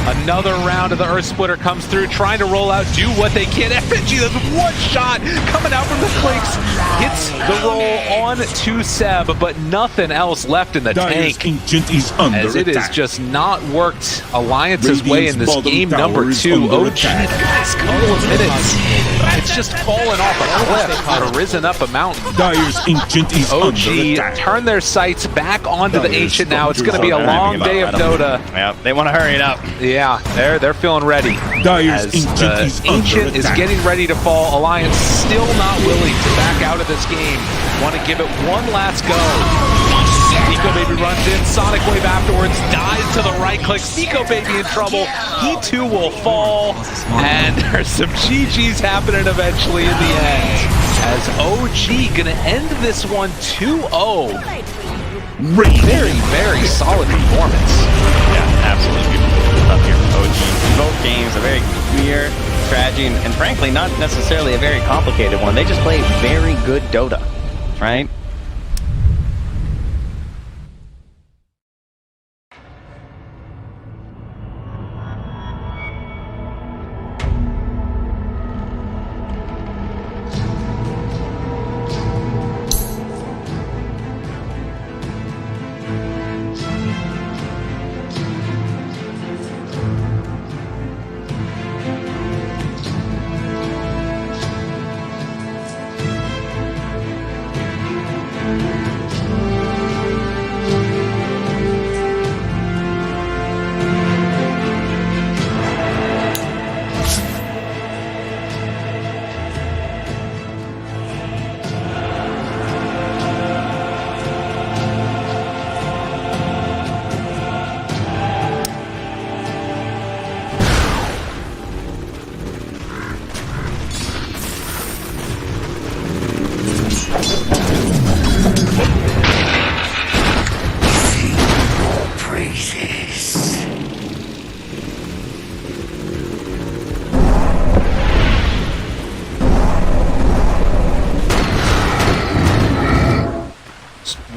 K: Another round of the Earth Splitter comes through, trying to roll out, do what they can. FNG, there's one shot coming out from the flanks. Hits the roll on to Seb, but nothing else left in the tank. As it has just not worked Alliance's way in this game number 2. OG, the last couple of minutes, it's just fallen off a cliff or risen up a mountain. OG turn their sights back onto the Ancient now. It's going to be a long day of Dota.
J: Yeah, they want to hurry it up.
K: Yeah, they're feeling ready. As the Ancient is getting ready to fall, Alliance still not willing to back out of this game. Want to give it one last go. Nico Baby runs in, Sonic Wave afterwards, dies to the right click. Nico Baby in trouble. He too will fall. And there's some GGs happening eventually in the end. As OG gonna end this one 2-0. Very, very solid performance.
J: Yeah, absolutely beautiful stuff here from OG. In both games, a very clear strategy, and frankly, not necessarily a very complicated one. They just play very good Dota, right?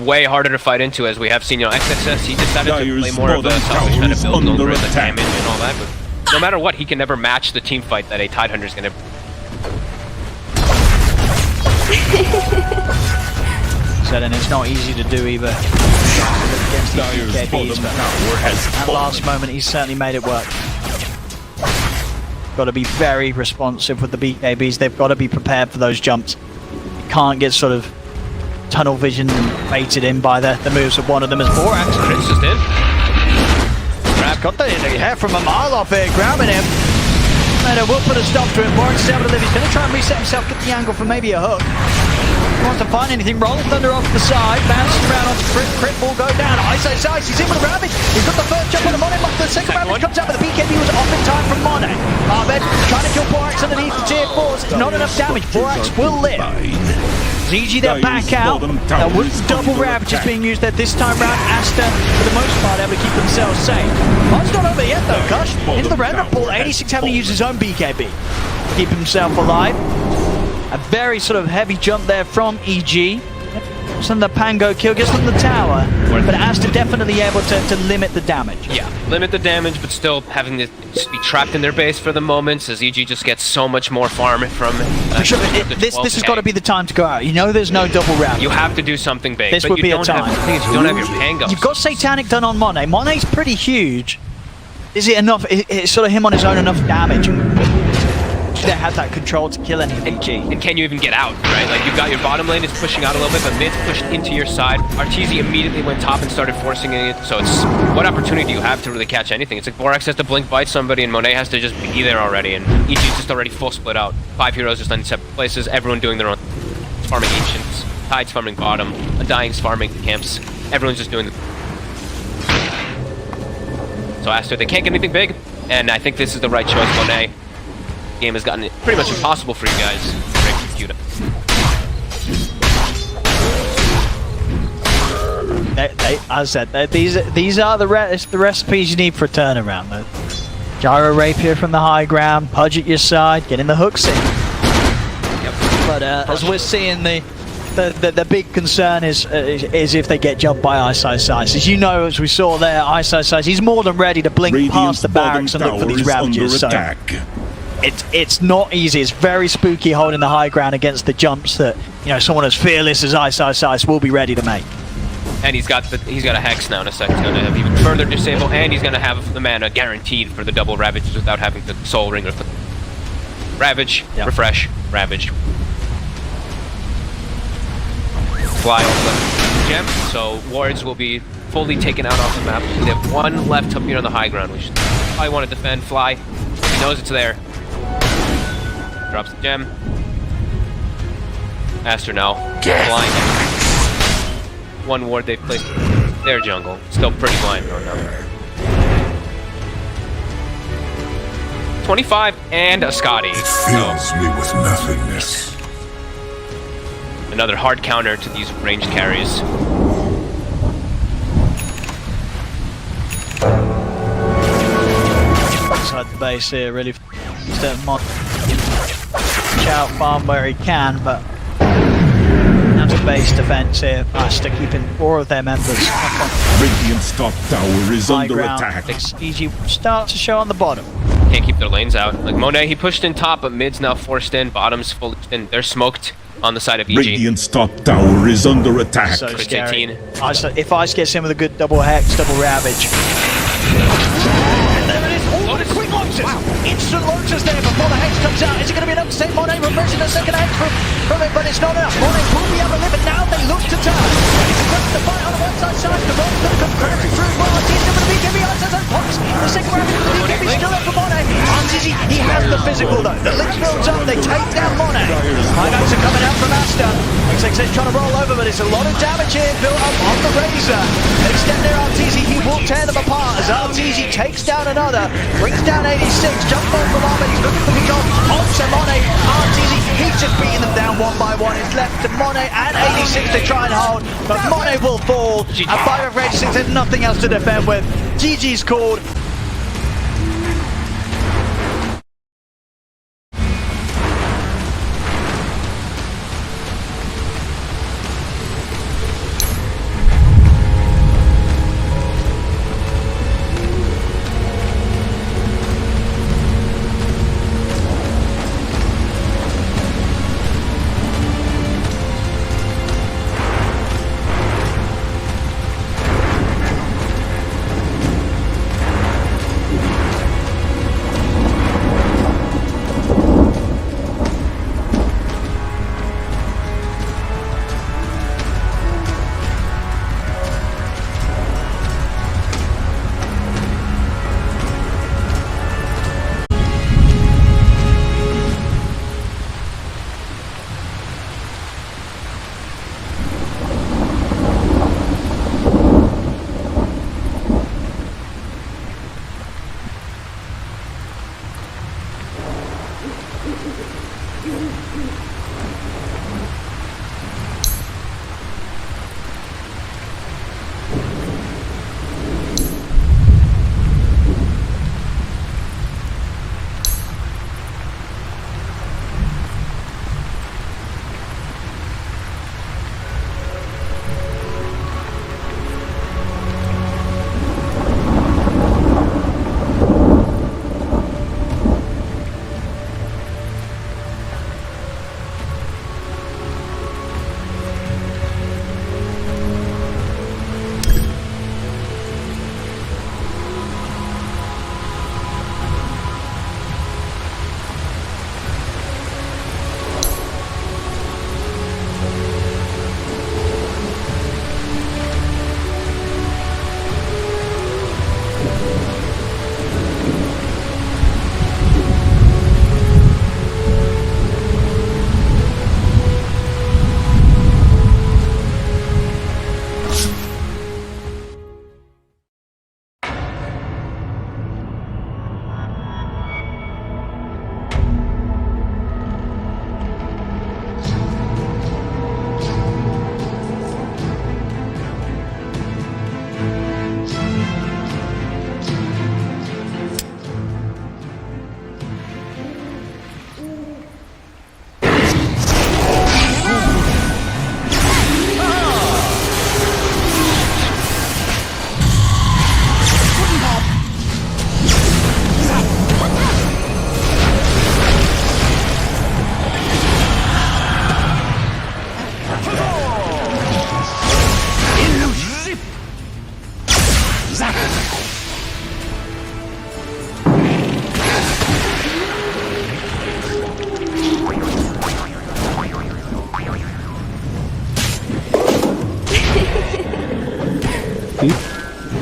H: Way harder to fight into, as we have seen, XXS, he decided to play more of a selfish kind of build over the damage and all that, but no matter what, he can never match the team fight that a Tidehunter is going to...
B: Said, and it's not easy to do either. Against these BKBs, but at last moment, he's certainly made it work. Got to be very responsive with the BKBs. They've got to be prepared for those jumps. You can't get sort of tunnel vision and baited in by the moves of one of them as Borax.
H: Chris just in.
B: Got the hair from a mile off here, grabbing him. Ultimator will put a stop to him. Warren's able to live. He's going to try and reset himself, get the angle for maybe a hook. He wants to find anything. Rolling Thunder off the side, bounces around onto Crit. Crit will go down. Ice. He's in with a Ravage. He's got the first jump on the Monet. The second Ravage comes out, but the BKB was off in time from Monet. Arbed trying to kill Borax underneath the tier 4s. Not enough damage. Borax will live. ZG they'll back out. With double Ravages being used there this time round. Asta, for the most part, able to keep themselves safe. One's not over yet though. Gush into the remnant pool. 86 having to use his own BKB. Keep himself alive. A very sort of heavy jump there from EG. Some of the Pango kill gets on the tower, but Asta definitely able to limit the damage.
H: Yeah, limit the damage, but still having to just be trapped in their base for the moment, as EG just gets so much more farm from.
B: Sure, this has got to be the time to go out. You know, there's no double round.
H: You have to do something big.
B: This
H: but
B: would
H: you
B: be
H: don't
B: a time.
H: Have, the thing is, you don't have your Pango.
B: You've got Satanic done on Monet. Monet's pretty huge. Is it enough? It's sort of him on his own enough damage. They have that control to kill any EG.
H: And can you even get out, right? Like, you've got your bottom lane is pushing out a little bit, but mid's pushed into your side. Arteezy immediately went top and started forcing it, so it's, what opportunity do you have to really catch anything? It's like Borax has to blink bite somebody, and Monet has to just be there already, and EG's just already full split out. 5 heroes just in separate places, everyone doing their own. It's farming Ancients, Tide's farming bottom, Undying's farming camps. Everyone's just doing the... So Aster, they can't get anything big, and I think this is the right choice, Monet. Game has gotten it pretty much impossible for you guys to break through DOTA.
B: As I said, these are the recipes you need for a turnaround. The Gyro Rapier from the high ground, Pudge at your side, getting the hooks in.
H: Yep.
B: But as we're seeing, the big concern is if they get jumped by Ice. As you know, as we saw there, Ice, he's more than ready to blink past the barracks and look for these Ravages. So it's not easy. It's very spooky holding the high ground against the jumps that, you know, someone as fearless as Ice will be ready to make.
H: And he's got a Hex now in a second, going to have even further disable, and he's going to have the mana guaranteed for the double Ravages without having to Soul Ring or Ravage, yep. Refresh, Ravage. Fly off the gem, so wards will be fully taken out off the map. They have one left up here on the high ground, which I want to defend. Fly, he knows it's there. Drops the gem. Aster now, flying. One ward they've placed their jungle. Still pretty blind though now. 25 and a Scotty.
C: Fills me with nothingness.
H: Another hard counter to these ranged carries.
B: Inside the base here, really out farm where he can, but that's a base defense here. Asta keeping 4 of their members up on
A: Radiant's top tower is
B: high
A: under
B: ground.
A: attack.
B: EG starts to show on the bottom.
H: Can't keep their lanes out. Like Monet, he pushed in top, but mid's now forced in. Bottom's full in. They're smoked on the side of EG.
A: Radiant's top tower is under attack.
B: So scary. If Ice gets in with a good double Hex, double Ravage. And there it is. Oh, the quick launches! Wow. Instant launches there before the Hex comes out. Is it going to be enough to save Monet? Reversing the second Hex from it, but it's not enough. Monet will be able to live it now. They look to turn. It's aggressive to fight on the one side. The roll's going to come crashing through as well. He's going to be BKB Ice and pops. The second Ravage of the BKB still up for Monet. Arteezy, he has the physical though. The Lich builds up. They take down Monet. High notes are coming out from Asta. XX's trying to roll over, but it's a lot of damage here built up on the Razor. Extend their Arteezy, he will tear them apart as Arteezy takes down another, brings down 86, jump on from Armor, he's looking for control, onto Monet, Arteezy, he's just beating them down one by one. It's left to Monet and 86 to try and hold, but Monet will fall, and Fire of 86 has nothing else to defend with. GG's called.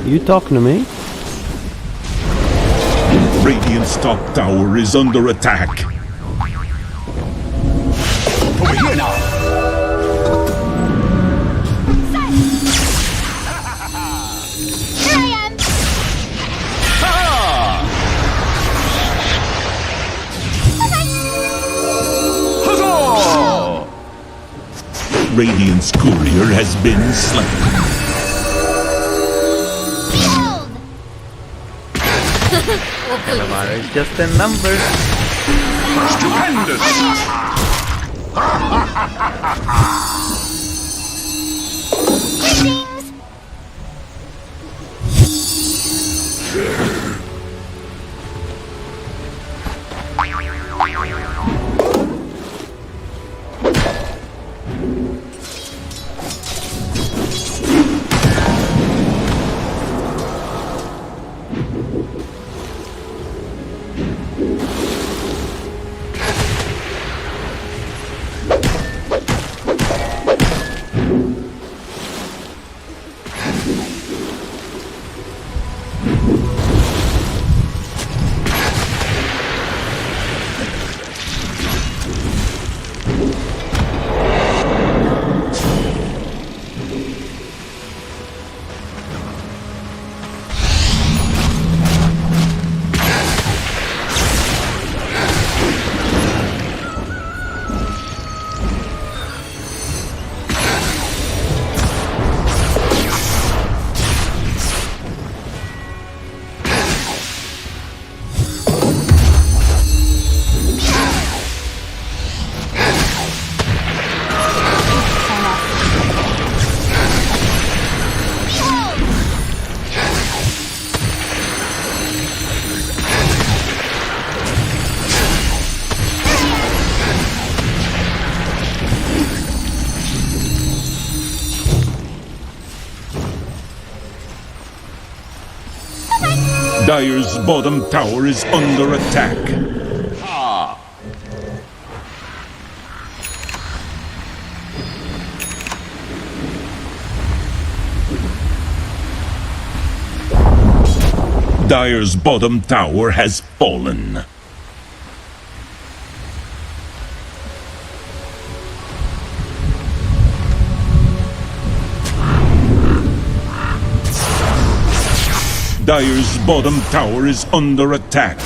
I: You talking to me?
A: Radiant's top tower is under attack.
C: Over here now.
G: Here I am.
A: Radiant's courier has been slain.
I: It's just a number.
C: Stupendous.
G: Greetings.
A: Dire's bottom tower is under attack. Dire's bottom tower has fallen. Dire's bottom tower is under attack.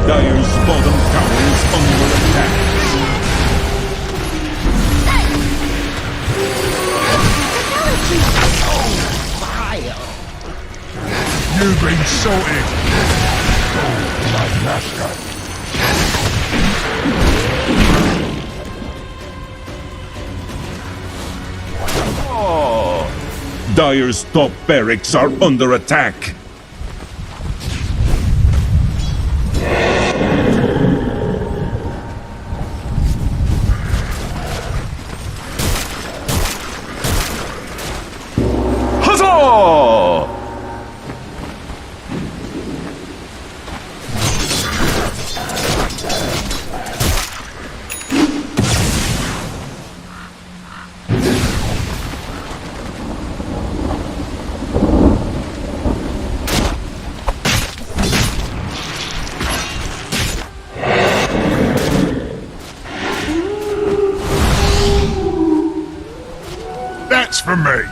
A: Dire's bottom tower is under attack.
C: You've been sorted. Oh, my master.
A: Dire's top barracks are under attack.
C: Huzzah! That's for me.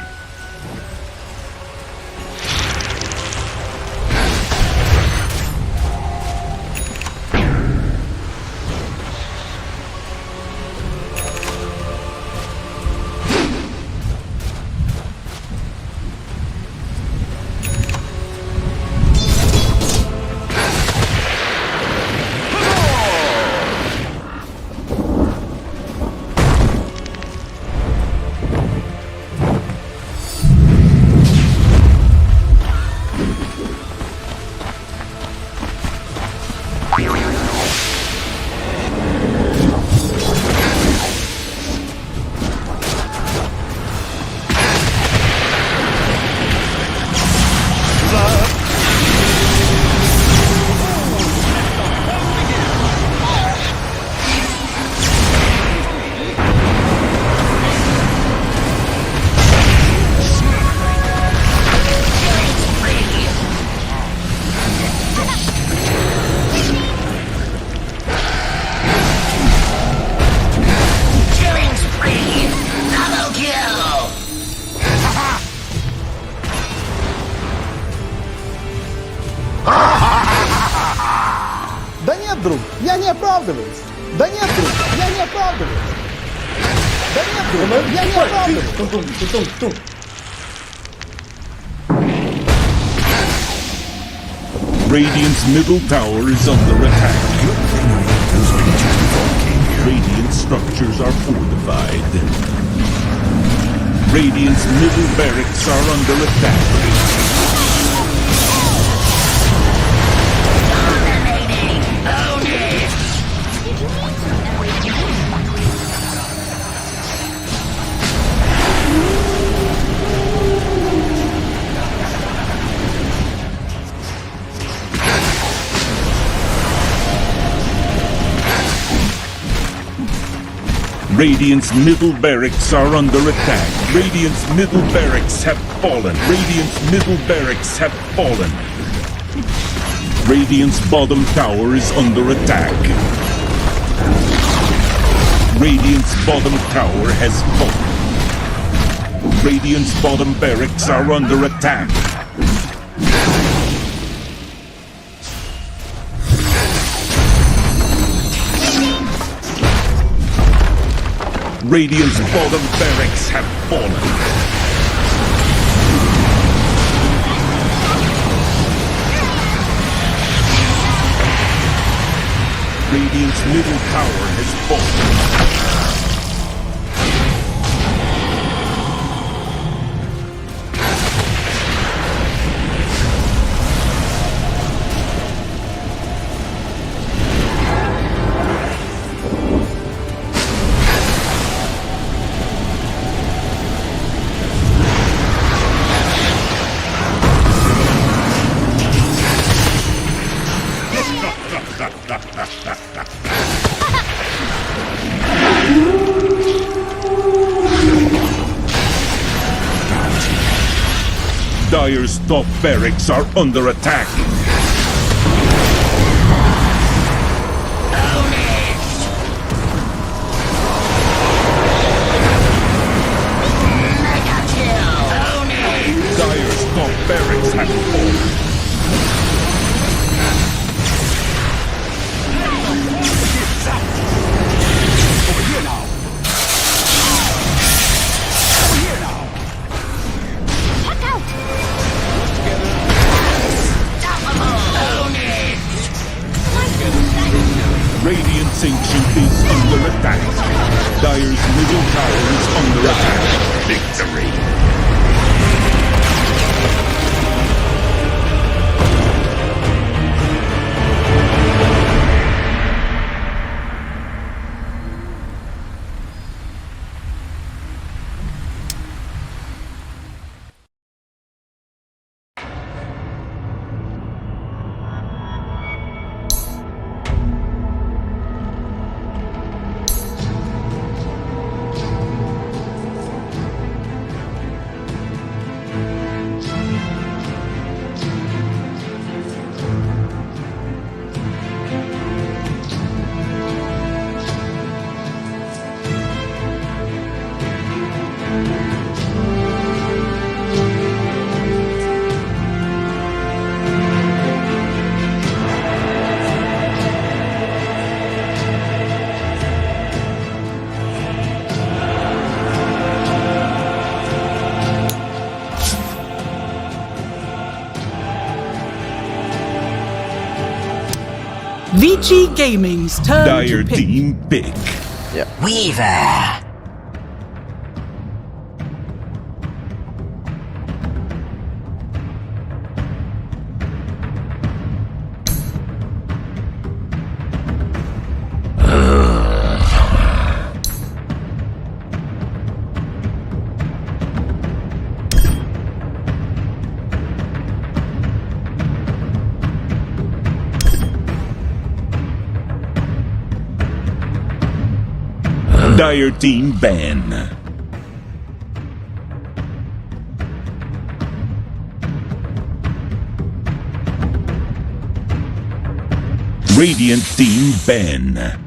F: Да нет, друг, я не оправдываюсь. Да нет, друг, я не оправдываюсь. Да нет, друг, я не оправдываюсь.
A: Radiant's middle tower is under attack. Radiant structures are fortified. Radiant's middle barracks are under attack. Radiant's middle barracks are under attack. Radiant's middle barracks have fallen. Radiant's middle barracks have fallen. Radiant's bottom tower is under attack. Radiant's bottom tower has fallen. Radiant's bottom barracks are under attack. Radiant's bottom barracks have fallen. Radiant's middle tower has fallen. Dire's top barracks are under attack. Dire's top barracks have fallen. Radiant's Ancient is under attack. Dire's middle tower is under attack. Victory!
E: VG Gaming's turn
A: Dire
E: to pick.
A: team pick.
B: Weaver.
A: Dire team ban. Radiant team ban.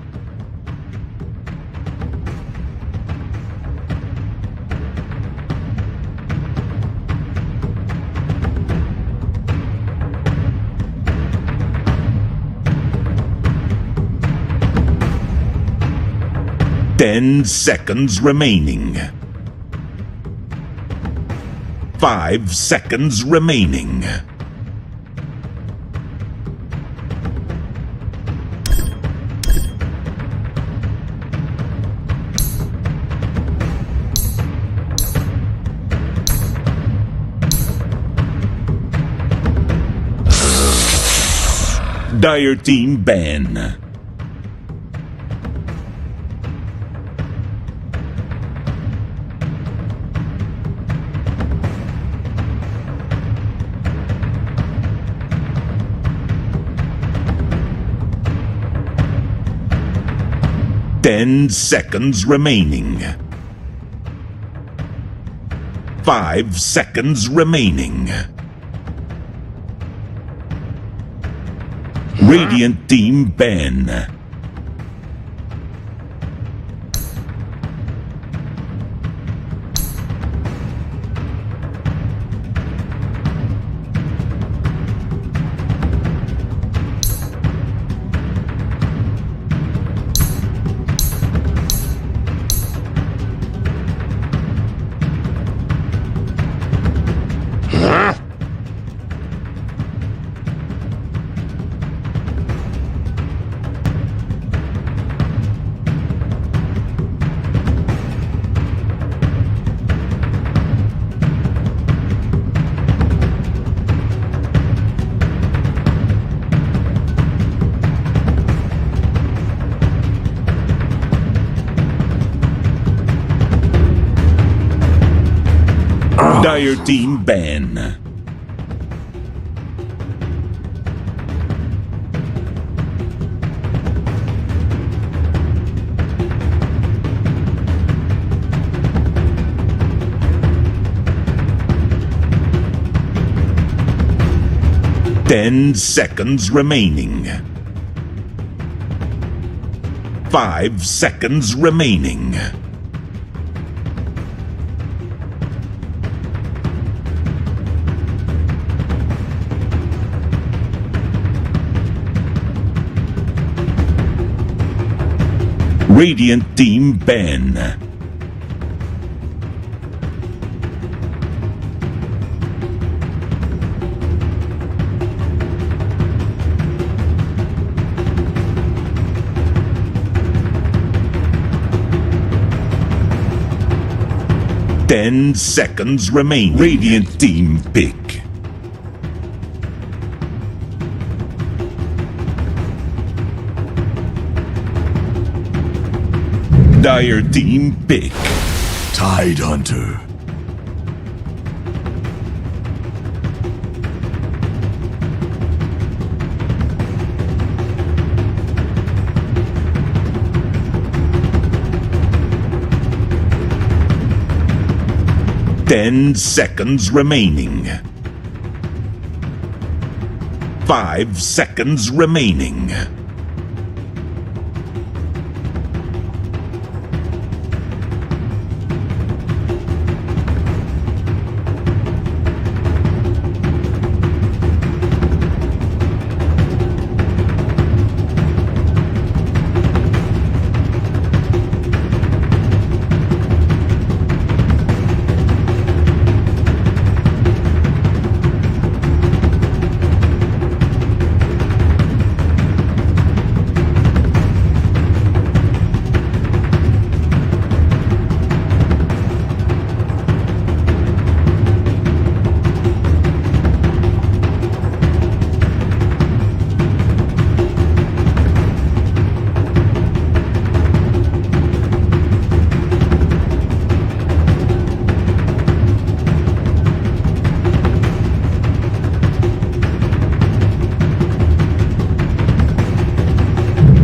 A: Ten seconds remaining. 5 seconds remaining. Dire team ban. Ten seconds remaining. 5 seconds remaining. Radiant team ban. Dire team ban. Ten seconds remaining. 5 seconds remaining. Radiant team ban. 10 seconds remain. Radiant team pick. Dire team pick.
C: Tide Hunter.
A: Ten seconds remaining. 5 seconds remaining.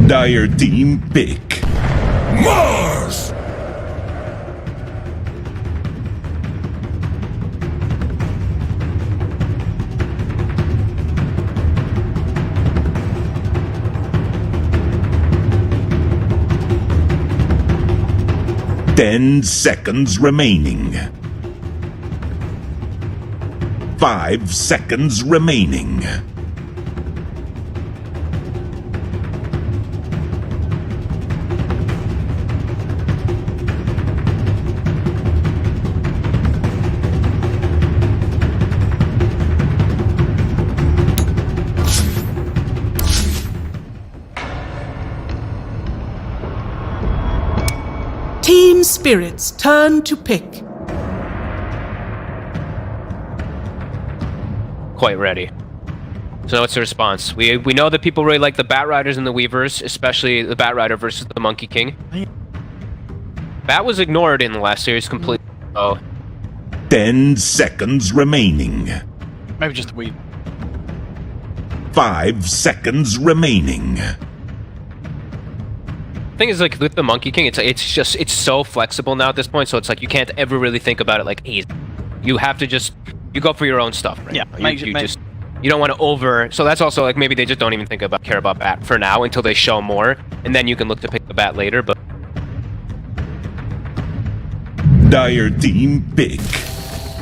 A: Dire team pick.
C: Mars!
A: Ten seconds remaining. 5 seconds remaining.
E: Team Spirit's turn to pick.
H: Quite ready. So what's the response? We know that people really like the Bat Riders and the Weavers, especially the Bat Rider versus the Monkey King. Bat was ignored in the last series completely. Oh.
A: 10 seconds remaining.
B: Maybe just the Weaver.
A: 5 seconds remaining.
H: Thing is, like, with the Monkey King, it's so flexible now at this point, so it's like you can't ever really think about it like easy. You have to just you go for your own stuff, right?
B: Yeah,
H: you don't want to over. So that's also like maybe they just don't even care about Bat for now until they show more, and then you can look to pick the Bat later. But
A: Dire team pick.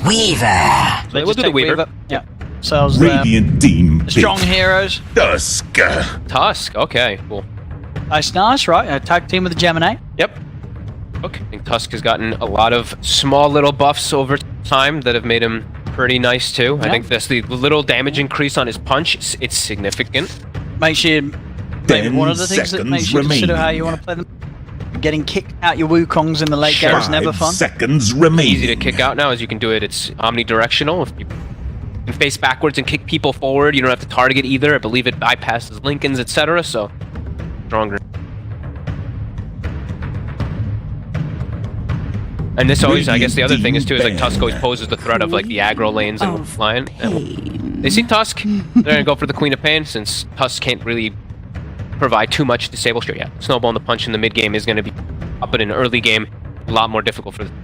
B: Weaver.
H: So we'll do the Weaver.
B: Yeah. So
A: Radiant team
B: strong
A: pick.
B: heroes.
A: Tusk.
H: Tusk. Okay, cool.
B: Nice, right? A tag team with the Gemini.
H: Yep. Okay. I think Tusk has gotten a lot of small little buffs over time that have made him pretty nice too. Yeah. I think that's the little damage increase on his punch. It's significant.
B: Makes you maybe one of the things that makes you consider how you want to play them. Getting kicked out your Wukongs in the late game is never fun.
A: 5 seconds remaining.
H: Easy to kick out now, as you can do it. It's omnidirectional. If you can face backwards and kick people forward, you don't have to target either. I believe it bypasses Lincolns, etc. So stronger. And this always, I guess the other thing is too, is like Tusk always poses the threat of like the aggro lanes and flying. They see Tusk, they're gonna go for the Queen of Pain, since Tusk can't really provide too much disable. Sure, yeah, Snowball and the punch in the mid game is gonna be up, but in early game, a lot more difficult for them.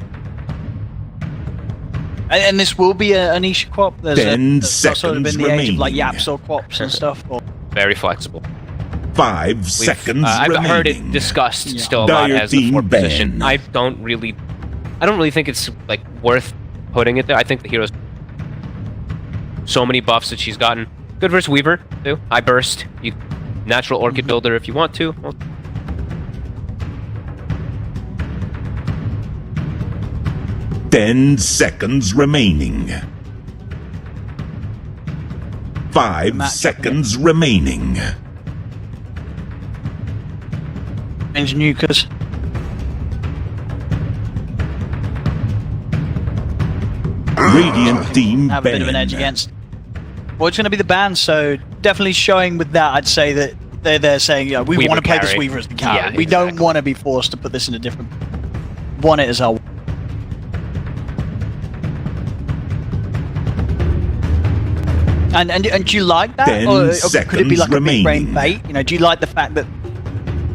B: And this will be a niche quap. There's
A: 10
B: sort of been the age of like
A: remaining.
B: Yaps or quaps and stuff. Or...
H: Very flexible.
A: 5 seconds
H: I've
A: remaining.
H: heard it discussed still a lot
A: Dire
H: as the
A: team
H: fourth position.
A: ban.
H: I don't really think it's like worth putting it there. I think the hero's so many buffs that she's gotten. Good versus Weaver too. High burst. You natural Orchid Builder if you want to.
A: 10 seconds remaining. 5 seconds remaining.
B: Ingenukas.
A: Radiant team
B: have a bit of an edge against. Well, it's going to be the ban, so definitely showing with that, I'd say that they're saying, yeah, we want to play this Weaver as the carry.
H: Yeah,
B: we
H: exactly.
B: don't want to be forced to put this in a different... Want it as our... And do you like that?
A: 10
B: Or could it be like a big brain
A: remaining.
B: bait? You know, do you like the fact that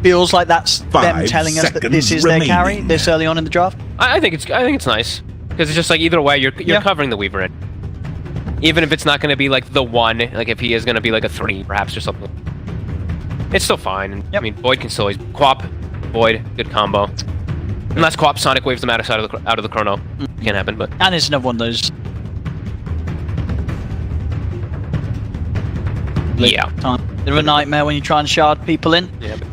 B: feels like that's them
A: 5
B: telling us that this
A: seconds
B: is their carry
A: remaining.
B: this early on in the draft?
H: I think it's nice because it's just like either way you're covering the Weaver in. Even if it's not going to be like the 1, like if he is going to be like a 3 perhaps or something. It's still fine. I mean, Void can still always Quap, Void, good combo. Unless Quap Sonic waves them out of the chrono, can't happen. But
B: And it's another one of those.
H: yeah,
B: Bit of a nightmare when you try and shard people in.
H: yeah. But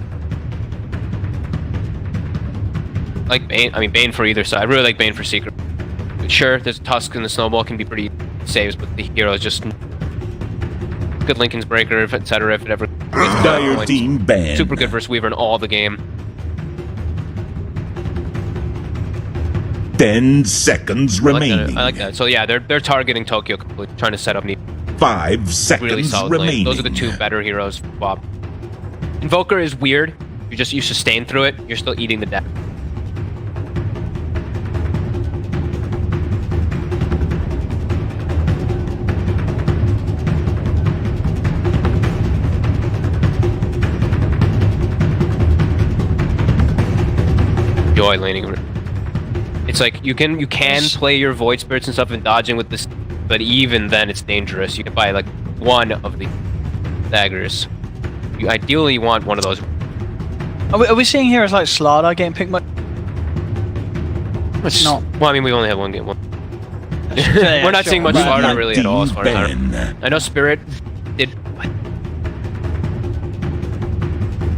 H: like Bane, I mean Bane for either side. I really like Bane for Secret. But sure, there's Tusk and the Snowball can be pretty saves, but the hero is just good Lincoln's Breaker, etc. If it ever
A: Dire team banned.
H: super good versus Weaver in all the game.
A: 10 seconds remaining.
H: I like that. So yeah, they're targeting Tokyo completely, trying to set up
A: 5
H: really
A: seconds
H: solid
A: remaining.
H: lane. Those are the 2 better heroes for Bob. Invoker is weird. You sustain through it. You're still eating the death. Joy laning. It's like you can play your Void Spirits and stuff and dodging with this, but even then it's dangerous. You can buy like 1 of the daggers. You ideally want one of those.
B: Are we seeing heroes like Slardar getting picked much?
H: It's
B: not.
H: Well, I mean, we only have one game.
B: Yeah,
H: We're not
B: sure.
H: seeing much
B: Right.
H: Slardar really at all, as far as I know.
A: Ben.
H: I know Spirit did.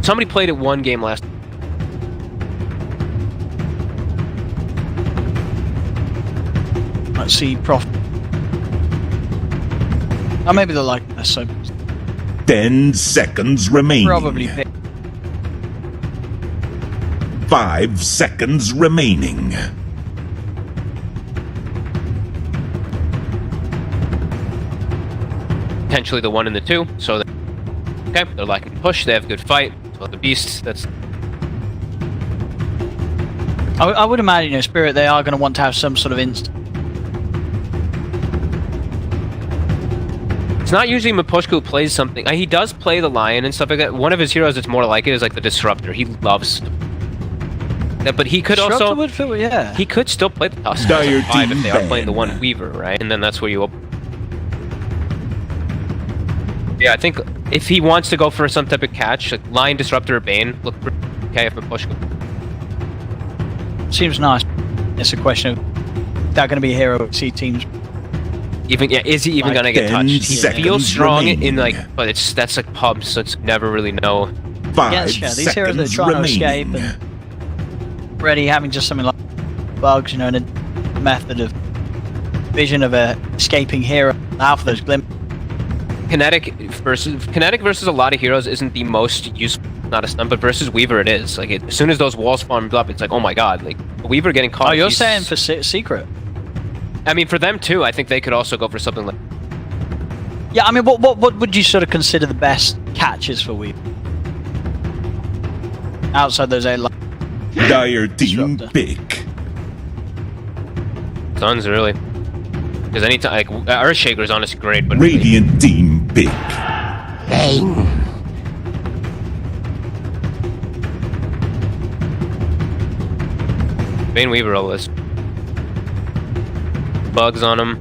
H: Somebody played it 1 game last.
B: Let's see, Prof. Oh, maybe they're like this, so
A: 10 seconds remaining.
B: probably pick.
A: 5 seconds remaining.
H: Potentially the 1 and the 2. So, okay, they're liking to push. They have good fight. So the beasts. That's
B: I would imagine, you know, Spirit, they are going to want to have some sort of inst.
H: It's not usually Mipushka who plays something. He does play the Lion and stuff like that. One of his heroes that's more like it is like the Disruptor. He loves that, but he could
B: Disruptor
H: also
B: would fit, yeah.
H: he could still play the Tusk
A: Dire
H: 5 if
A: team
H: they are playing the
A: ban.
H: 1 Weaver, right? And then that's where you. Yeah, I think if he wants to go for some type of catch, like Lion, Disruptor, or Bane, look pretty okay if Mipushka.
B: Seems nice. It's a question of that going to be a hero see teams.
H: Even is he even
B: Like
H: gonna get
A: 10
H: touched? He
A: seconds
H: feels strong in
A: remaining.
H: like, but that's like pubs, so it's never really know.
A: 5
B: Yes, yeah, these heroes that are
A: seconds
B: trying
A: remaining.
B: to escape and already having just something like bugs, you know, and a method of vision of a escaping hero out for those glimpses.
H: Kinetic versus a lot of heroes isn't the most useful, not a stun, but versus Weaver it is. Like as soon as those walls farmed up, it's like, oh my god, like Weaver getting caught.
B: Oh, you're
H: he's-
B: saying for Secret?
H: I mean, for them too. I think they could also go for something like.
B: Yeah, I mean, what would you sort of consider the best catches for Weaver? Outside those eight lines.
A: Dire team
B: Disruptor.
A: pick.
H: Stuns really. Because anytime, like Earthshaker is honestly great, but
A: Radiant team pick.
H: Bane Weaver all this. Bugs on him.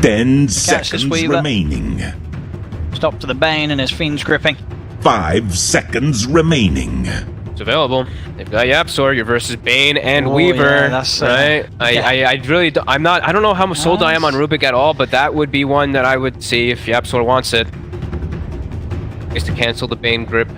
A: Ten
B: this
A: seconds
B: Weaver.
A: remaining.
B: Stop to the Bane and his Fiend's gripping.
A: 5 seconds remaining.
H: It's available. They've got Yapsor, your versus Bane and
B: Oh,
H: Weaver,
B: yeah, that's,
H: right?
B: yeah.
H: I really, I don't know how sold I am on Rubik at all, but that would be one that I would see if Yapsor wants it. Is to cancel the Bane grip.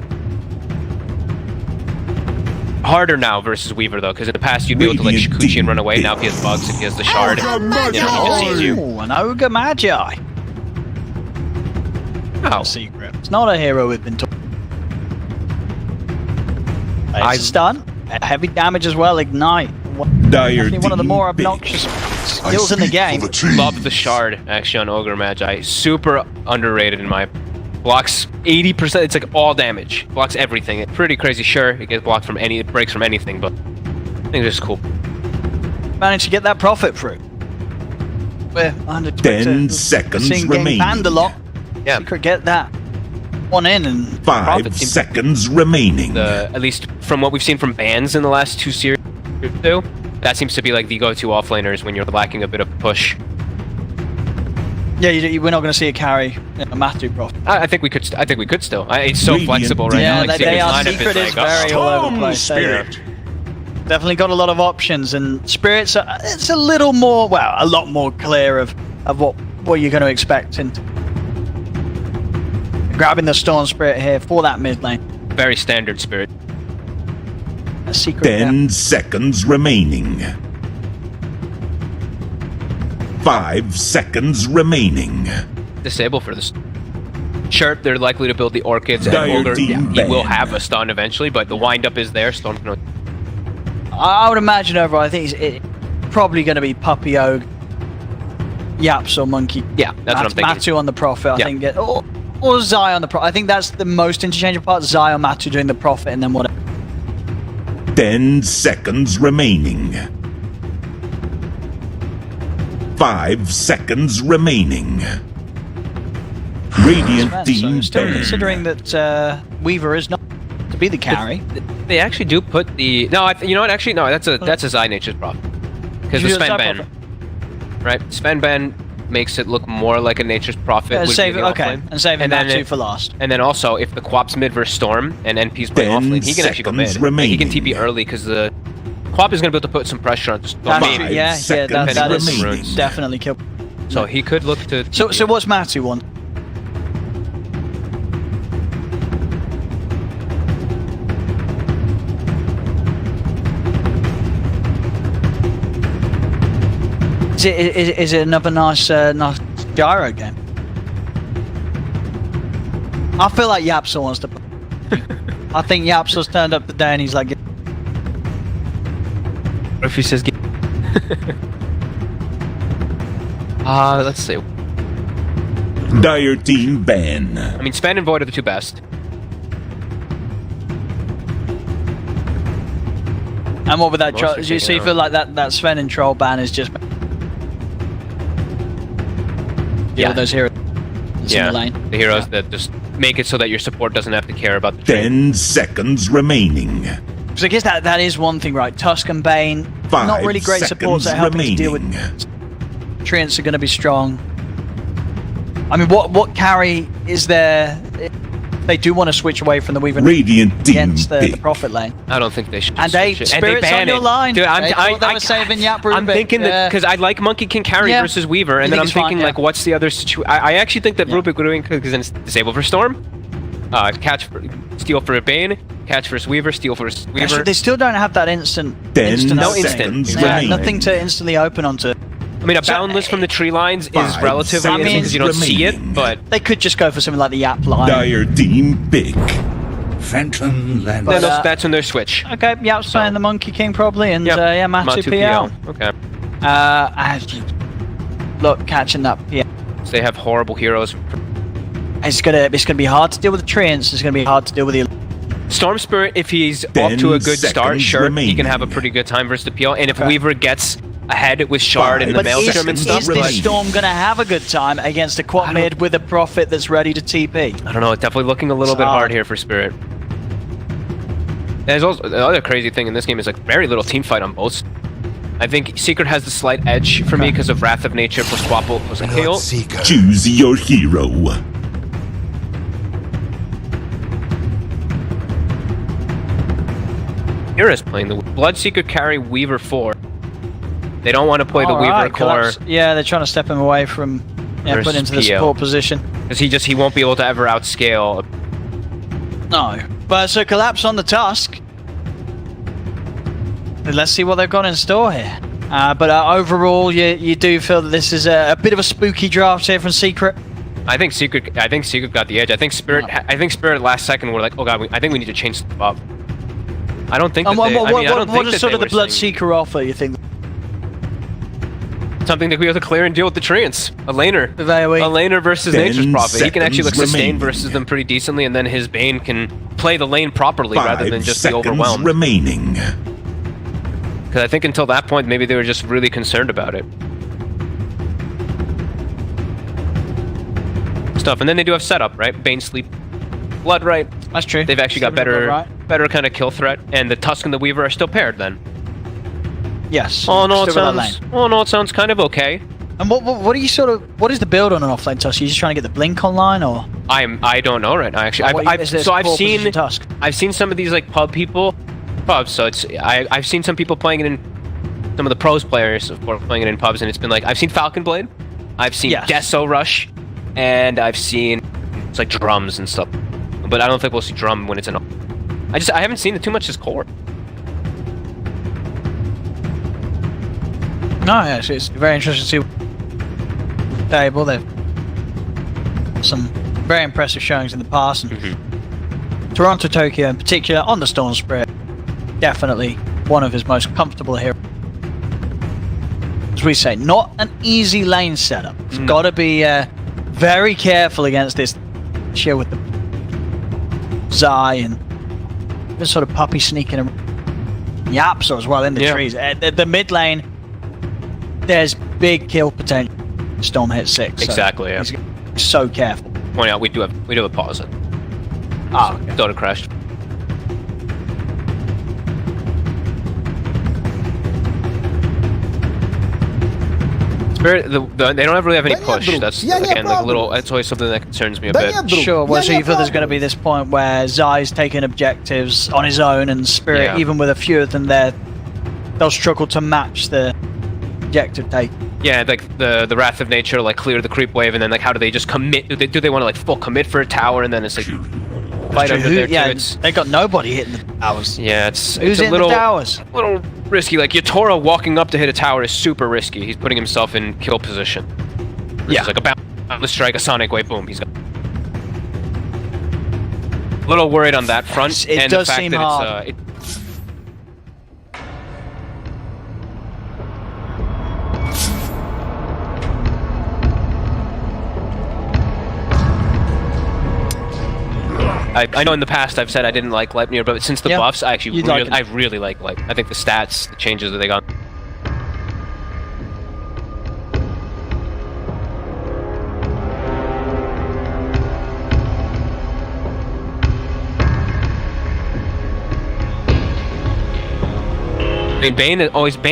H: Harder now versus Weaver though, because in the past you'd be able to like
A: Radiant
H: Shikuchi and run away. Now if he has bugs, if he has the shard, you know, he just sees you.
B: Oh, an Ogre Magi.
H: Wow.
B: Secret. It's not a hero we've been talking. It's a stun. heavy damage as well, Ignite.
A: Dire
B: Definitely one of the
A: Team
B: more
A: big.
B: obnoxious skills in the game.
H: Love the shard actually on Ogre Magi. Super underrated in my blocks 80%. It's like all damage. Blocks everything. It's pretty crazy. Sure, it gets blocked from it breaks from anything, but I think it's just cool.
B: Managed to get that profit through. We're
A: 10 seconds
B: seeing
A: remaining.
B: game banned a lot.
H: Yeah.
B: Secret get that one in and
A: 5 seconds remaining.
H: At least from what we've seen from bans in the last 2 series, that seems to be like the go-to offlaners when you're lacking a bit of push.
B: yeah, we're not going to see a carry a Matu profit.
H: I think we could. I think we could still. It's so
A: Radiant
H: flexible right
B: Yeah,
H: now. Like,
B: they are.
H: lineup
B: Secret is
H: like,
B: very all over the place.
A: Spirit.
B: Definitely got a lot of options, and Spirits are, it's a little more, well, a lot more clear of what you're going to expect. And grabbing the Storm Spirit here for that mid lane.
H: very standard Spirit.
B: A secret
A: 10 seconds remaining. 5 seconds remaining.
H: Disable for this. Sure, they're likely to build the Orchids and
A: Dire
H: Ogre.
A: Team
H: He will
A: banned.
H: have a stun eventually, but the windup is there. Storm can.
B: I would imagine overall, I think it's probably going to be Puppy Ogre, Yaps or Monkey.
H: Yeah, that's what I'm thinking.
B: Matu on the Prophet, I
H: Yeah.
B: think. Or Zai on the Prophet. I think that's the most interchangeable part. Zai or Matu doing the Prophet and then whatever.
A: 10 seconds remaining. 5 seconds remaining. Radiant
B: So
A: Team
B: still
A: banned.
B: considering that Weaver is not to be the carry.
H: They actually do put the you know what? Actually, no. That's a Zai Nature's prop because the
B: You do a
H: Sven
B: Zai
H: ban, right? Sven ban makes it look more like a Nature's Prophet. would be
B: Save it,
H: the
B: okay,
H: offlane.
B: and saving
H: then
B: Matu for last.
H: And then also, if the Quap's mid versus Storm and NP's playing
A: 10
H: offlane, he can actually go mid.
A: seconds
H: Like, he can
A: remaining.
H: TP early because the Quap is going to be able to put some pressure on the Storm.
B: That's
A: Five
B: true, yeah,
A: seconds
B: that is
A: remaining.
B: definitely kill.
H: So he could look to.
B: So what's Matu want? Is it another nice gyro game? I feel like Yapsa wants to. I think Yapsa's turned up today and he's like.
H: If he says. Let's see.
A: Dire Team ban.
H: I mean, Sven and Void are the two best.
B: And what with that
H: Most
B: troll?
H: are
B: So you
H: taken
B: feel like that Sven and troll ban is just. Yeah, those heroes.
H: Yeah,
B: lane.
H: the heroes that just make it so that your support doesn't have to care about the
A: 10 seconds remaining.
B: So I guess that is one thing, right? Tusk and Bane,
A: 5
B: not really great supports
A: seconds
B: that helping to deal with.
A: remaining.
B: Treants are going to be strong. I mean, what carry is there? They do want to switch away from the Weaver
A: Radiant Team
B: against the
A: big.
B: Prophet lane.
H: I don't think they should.
B: And
H: switch it.
B: Spirits
H: ban
B: on your
H: it.
B: line.
H: Dude,
B: They thought they were saving Yap
H: I'm
B: Rubik.
H: thinking that because I like Monkey King carry
B: Yeah.
H: versus Weaver,
B: You
H: and then I'm
B: think it's fine,
H: thinking
B: yeah.
H: like, what's the other situation? I actually think that Rubik would doing because then it's disable for Storm, steal for a Bane, catch for Weaver, steal for Weaver.
B: Actually, they still don't have that instant.
A: 10
H: No
B: open.
H: instant.
A: seconds
B: Yeah,
A: remaining.
B: nothing to instantly open onto.
H: I mean, a boundless from the tree lines is
A: 5
H: relatively easy because you don't see it,
A: remaining.
H: but
B: They could just go for something like the Yap line.
A: Dire Team big.
C: Phantom Land.
B: But,
H: then that's when they switch.
B: Okay, Yap's playing the Monkey King probably, and
H: Yep.
B: Matu PL.
H: Okay.
B: Look, catching that PL.
H: So they have horrible heroes.
B: It's gonna be hard to deal with the Treants. It's gonna be hard to deal with the.
H: Storm Spirit, if he's
A: 10
H: off to a good start,
A: seconds
H: sure, he can have a
A: remaining.
H: pretty good time versus the PL. And if
B: Okay.
H: Weaver gets ahead with Shard and the
A: But
H: Maelstrom and stuff,
B: Is
A: remaining.
B: this Storm gonna have a good time against a quad mid with a Prophet that's ready to TP?
H: I don't know, it's definitely looking a little bit hard here for Spirit. There's also the other crazy thing in this game is like very little team fight on both. I think Secret has the slight edge for me because of Wrath of Nature plus Swapple plus a KO.
C: Seeker.
A: Choose your hero.
H: Hera's playing the Bloodseeker carry Weaver 4. They don't want to play the Weaver
B: Alright,
H: core
B: Collapse. Yeah, they're trying to step him away from put
H: Versus
B: into the
H: PL.
B: support position.
H: because he won't be able to ever outscale.
B: No, but so Collapse on the Tusk. Let's see what they've got in store here. But overall, you do feel that this is a bit of a spooky draft here from Secret.
H: I think Secret got the edge. I think Spirit. I think Spirit last second were like, oh god, I think we need to change stuff up. I don't think that
B: And
H: they, I mean, I don't
B: what
H: think
B: does
H: that
B: sort
H: they
B: of the
H: were saying
B: Bloodseeker offer, you think?
H: something that we have to clear and deal with the treants. A laner.
B: The AoE.
H: A laner versus
A: 10
H: Nature's Prophet. He can actually like
A: seconds
H: sustain
A: remaining.
H: versus them pretty decently, and then his Bane can play the lane properly rather
A: 5
H: than just be
A: seconds
H: overwhelmed.
A: remaining.
H: Because I think until that point, maybe they were just really concerned about it. Stuff, and then they do have setup, right? Bane sleep, blood right.
B: That's true.
H: They've actually got
B: Sleep and
H: better,
B: Blood Right.
H: better kind of kill threat, and the Tusk and the Weaver are still paired then.
B: Yes.
H: Oh no, it
B: Still with that
H: sounds.
B: lane.
H: Oh no, it sounds kind of okay.
B: And what are you sort of? What is the build on an offlane Tusk? Are you just trying to get the blink online, or?
H: I don't know right now actually.
B: Is this
H: I've
B: core
H: seen
B: position Tusk?
H: I've seen some of these like pubs. So it's I've seen some people playing it in some of the pros players of course playing it in pubs, and it's been like I've seen Falcon Blade, I've seen
B: Yes.
H: Deso Rush, and I've seen it's like drums and stuff. But I don't think we'll see drum when it's in. I haven't seen it too much as core.
B: No, actually, it's very interesting to see. Table, they've some very impressive showings in the past, and Toronto, Tokyo in particular, on the Storm Spirit, definitely one of his most comfortable heroes. As we say, not an easy lane setup. It's got to be very careful against this share with the Zai and this sort of puppy sneaking around. Yapso as well in the trees. The mid lane, there's big kill potential. Storm hit 6.
H: Exactly. Yeah.
B: He's so careful.
H: Point out we do have a pause.
B: Okay.
H: Dota crashed. Spirit, they don't really have any push. That's again like a little. That's always something that concerns me a bit.
B: Sure. Well, so you feel there's going to be this point where Zai's taking objectives on his own, and Spirit, even with a few of them there, they'll struggle to match the objective take.
H: Yeah, like the Wrath of Nature, like clear the creep wave, and then like how do they just commit? Do they want to like full commit for a tower, and then it's like fight under there too?
B: They got nobody hitting the towers.
H: Yeah, it's
B: Who's
H: a
B: hitting
H: little
B: the towers?
H: little risky. Like Yatora walking up to hit a tower is super risky. He's putting himself in kill position. Versus like a boundless strike, a sonic wave, boom, he's got. A little worried on that front,
B: It
H: and
B: does
H: the fact
B: seem
H: that
B: hard.
H: it's I know in the past I've said I didn't like Leipnir, but since the buffs, I actually really like Leip. I think the stats, the changes that they got. I mean, Bane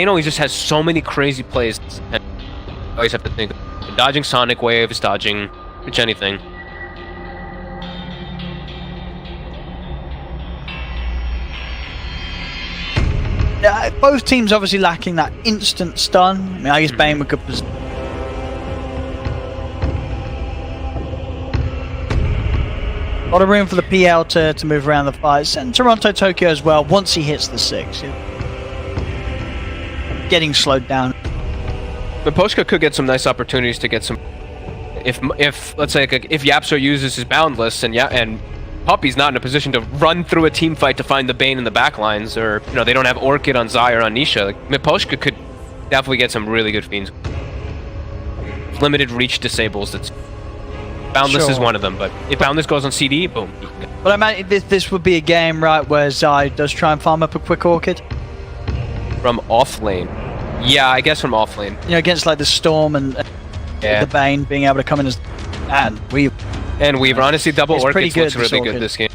H: always just has so many crazy plays. And I always have to think, dodging Sonic Waves, dodging pretty anything.
B: Both teams obviously lacking that instant stun. I mean, I guess Bane would good. A lot of room for the PL to move around the fights, and Toronto, Tokyo as well. Once he hits the 6, getting slowed down.
H: But Poshka could get some nice opportunities to get some. If let's say if Yapso uses his boundless and Puppy's not in a position to run through a team fight to find the Bane in the backlines, or they don't have Orchid on Zai or on Nisha. Like, Miposhka could definitely get some really good fiends. Limited reach disables. That's boundless is one of them, but if boundless goes on CD, boom.
B: But I mean, this would be a game, right, where Zai does try and farm up a quick Orchid
H: from off lane. Yeah, I guess from off lane.
B: Against like the Storm and the Bane being able to come in as
H: Weaver. Honestly, double
B: it's
H: Orchids
B: good,
H: looks really good this game.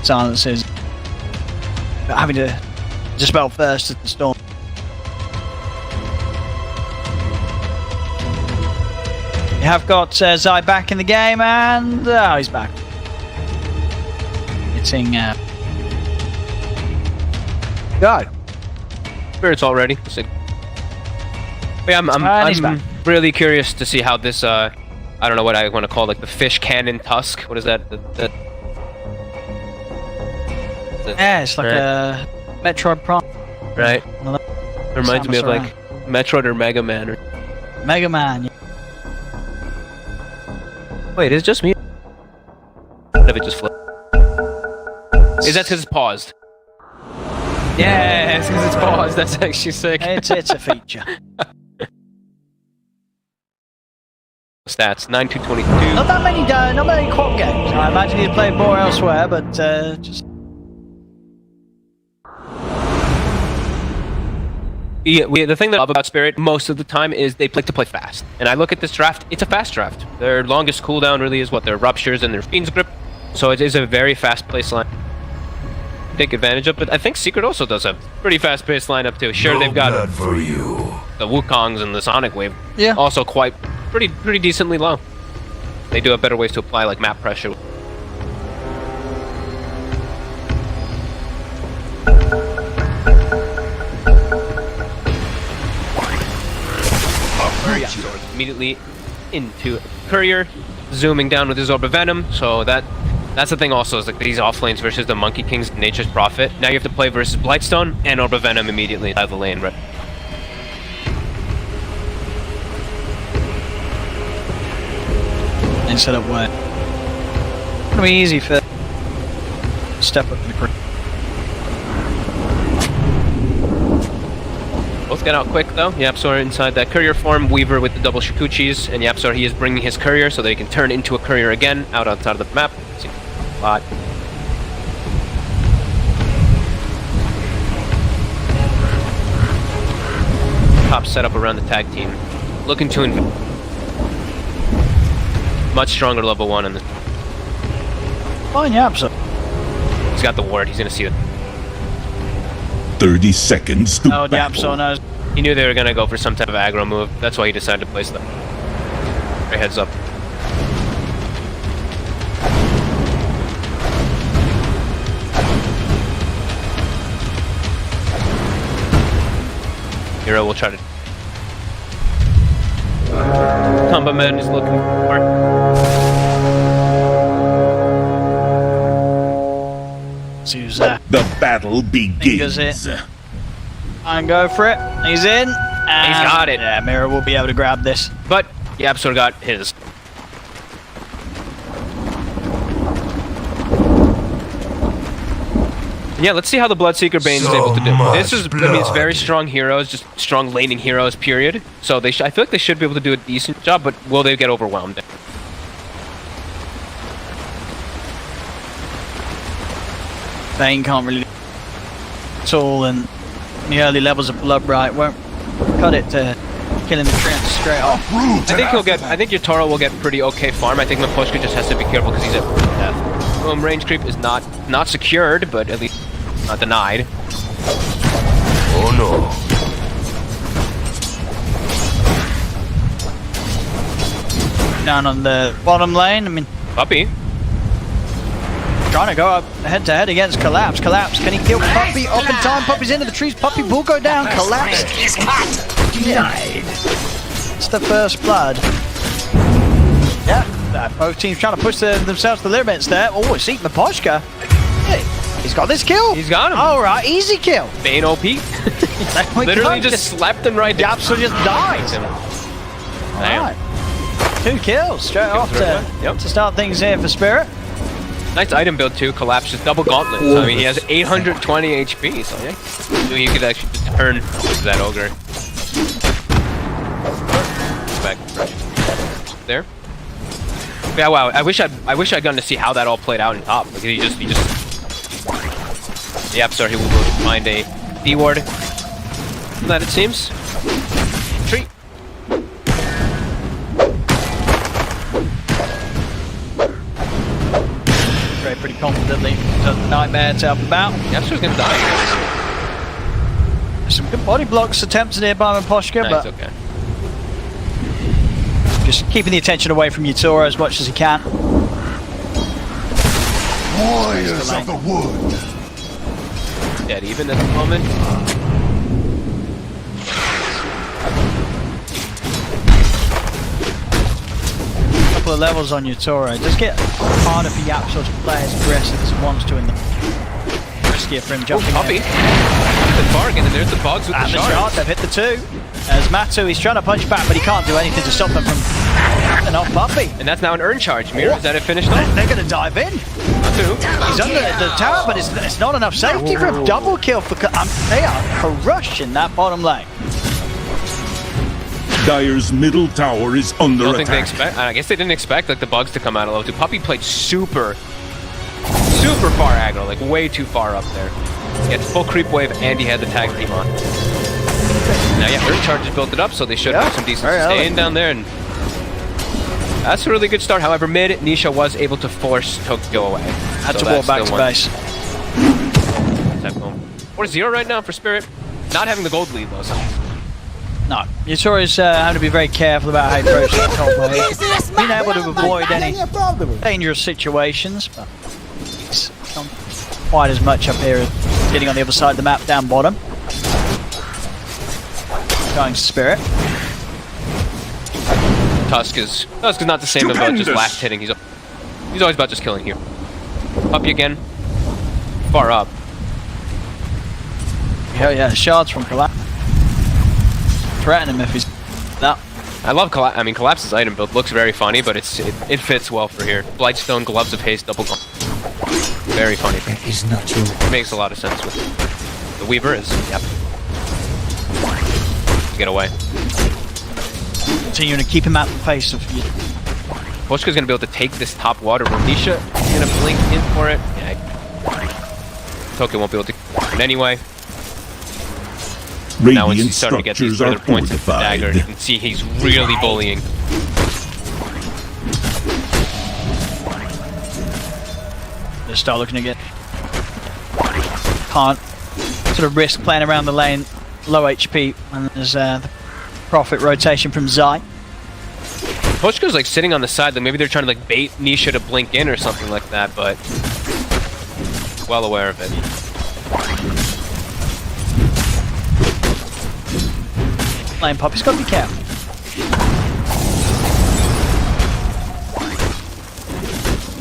B: Silences. But having to dispel first at the Storm. You have got Zai back in the game, and he's back. Hitting God.
H: Spirit's already. But yeah, I'm really curious to see how this, I don't know what I want to call it, like the fish cannon tusk. What is that?
B: Yeah, it's like a Metroid Prime.
H: Right. It reminds me of like Metroid or Mega Man.
B: Mega Man. Yeah.
H: Wait, it's just me. The of it just flipped. Is that because it's paused? Yeah, it's because it's paused. That's actually sick.
B: It's a feature.
H: Stats 9-2-22.
B: Not that many quad games. I imagine he's played more elsewhere, but just.
H: The thing that I love about Spirit most of the time is they like to play fast. And I look at this draft, it's a fast draft. Their longest cooldown really is what, their Ruptures and their Fiend's Grip. So it is a very fast-paced line. Take advantage of, but I think Secret also does a pretty fast-paced lineup too. Sure, they've got
C: for you.
H: the Wukongs and the Sonic Wave.
B: Yeah.
H: Also pretty decently low. They do have better ways to apply like map pressure. Immediately into Courier, zooming down with his Orb of Venom, so that's the thing also, is like these offlanes versus the Monkey Kings, Nature's Prophet. Now you have to play versus Blightstone and Orb of Venom immediately out of the lane, right?
B: Instead of what? It'll be easy for step up in the crew.
H: Both get out quick though. Yapzor inside that courier form, Weaver with the double Shikuchis, and Yapzor, he is bringing his courier so that he can turn into a courier again out outside of the map. See a lot. Top setup around the tag team. Looking to much stronger level 1 on this.
B: Fine, Yapzor.
H: He's got the ward, he's gonna see it.
A: 30 seconds to
B: Oh, Yapzor knows.
H: He knew they were gonna go for some type of aggro move. That's why he decided to place them. Right, heads up. Hero will try to. Combo Man is looking for.
B: Who's
A: The battle begins.
B: And go for it. He's in. And
H: He's got it.
B: Yeah, Mira will be able to grab this.
H: But Yapzor got his. Yeah, let's see how the Bloodseeker Bane is able to do. This is, I mean, it's very strong heroes, just strong laning heroes, period. So I feel like they should be able to do a decent job, but will they get overwhelmed?
B: Bane can't really do at all, and the early levels of Bloodbright won't cut it to killing the Treant straight off.
H: I think your Toro will get pretty okay farm. I think Miposhka just has to be careful because he's at death. Range creep is not secured, but at least not denied.
C: Oh no.
B: Down on the bottom lane, I mean...
H: Puppy.
B: Trying to go up head-to-head against Collapse. Collapse, can he kill Puppy? Up in time, Puppy's into the trees. Puppy will go down. Collapse is denied. It's the first blood. Yeah, both teams trying to push themselves to the limits there. Oh, it's eating Miposhka. He's got this kill.
H: He's got him.
B: All right, easy kill.
H: Bane OP. Literally just slapped him right down.
B: Yapzor just dies. All right. 2 kills straight off to start things here for Spirit.
H: Nice item build too. Collapse just double gauntlet. So, I mean, he has 820 HP. So yeah, you could actually just turn that ogre. Back there. Yeah, wow. I wish I'd gotten to see how that all played out in top. Because he just. The Yapzor, he will go to find a D ward. That it seems. Treat.
B: Pretty confidently does the Nightmare to help him out.
H: Yapzor's gonna die.
B: Some good body blocks attempted here by Miposhka, but
H: okay.
B: Just keeping the attention away from Yutora as much as he can.
C: Warriors of the wood.
H: Dead even at the moment.
B: Couple of levels on Yutora. It does get harder for Yapzor to play as aggressive as he wants to in the riskier for him jumping
H: Puppy. The bargain, and there's the Bogs with the shard.
B: They've hit the 2. As Matu, he's trying to punch back, but he can't do anything to stop them from And off Puppy.
H: And that's now an earn charge. Mira, is that it finished off?
B: They're going to dive in. He's under the tower, but it's not enough safety for a double kill. They are crushing that bottom lane.
A: Dire's middle tower is under
H: I don't think they
A: attack.
H: expect. I guess they didn't expect like the bugs to come out of low 2. Puppy played super far aggro, like way too far up there. He had full creep wave and he had the tag team on. Now yeah, earn charges built it up, so they should have some decent sustain down there, and that's a really good start. However, mid, Nisha was able to force Tokyo away.
B: Had to walk back to base.
H: 4-0 right now for Spirit. Not having the gold lead though, so.
B: No, Yusori's having to be very careful about how he approaches the top lane. Being able to avoid any dangerous situations, but it's not quite as much up here as getting on the other side of the map down bottom. Going Spirit.
H: Tusk is not the same about just last hitting. He's always about just killing here. Puppy again. Far up.
B: Yeah, shards from Collapse. Threaten him if he's that.
H: I love Collapse's item build. Looks very funny, but it fits well for here. Blightstone, Gloves of Haste, double gun. Very funny.
B: It is not true.
H: Makes a lot of sense with it. The Weaver is, yep. Get away.
B: So you're going to keep him out the face of you.
H: Poshka's going to be able to take this top water. Ronisha is going to blink in for it. Yeah. Tokyo won't be able to in anyway. Now once he's starting to get these further points with the dagger, you can see he's really bullying.
B: They start looking again. Can't sort of risk playing around the lane, low HP, and there's the profit rotation from Zai.
H: Poshka's like sitting on the side, like maybe they're trying to like bait Nisha to blink in or something like that, but well aware of it.
B: Lane Puppy's got to be careful.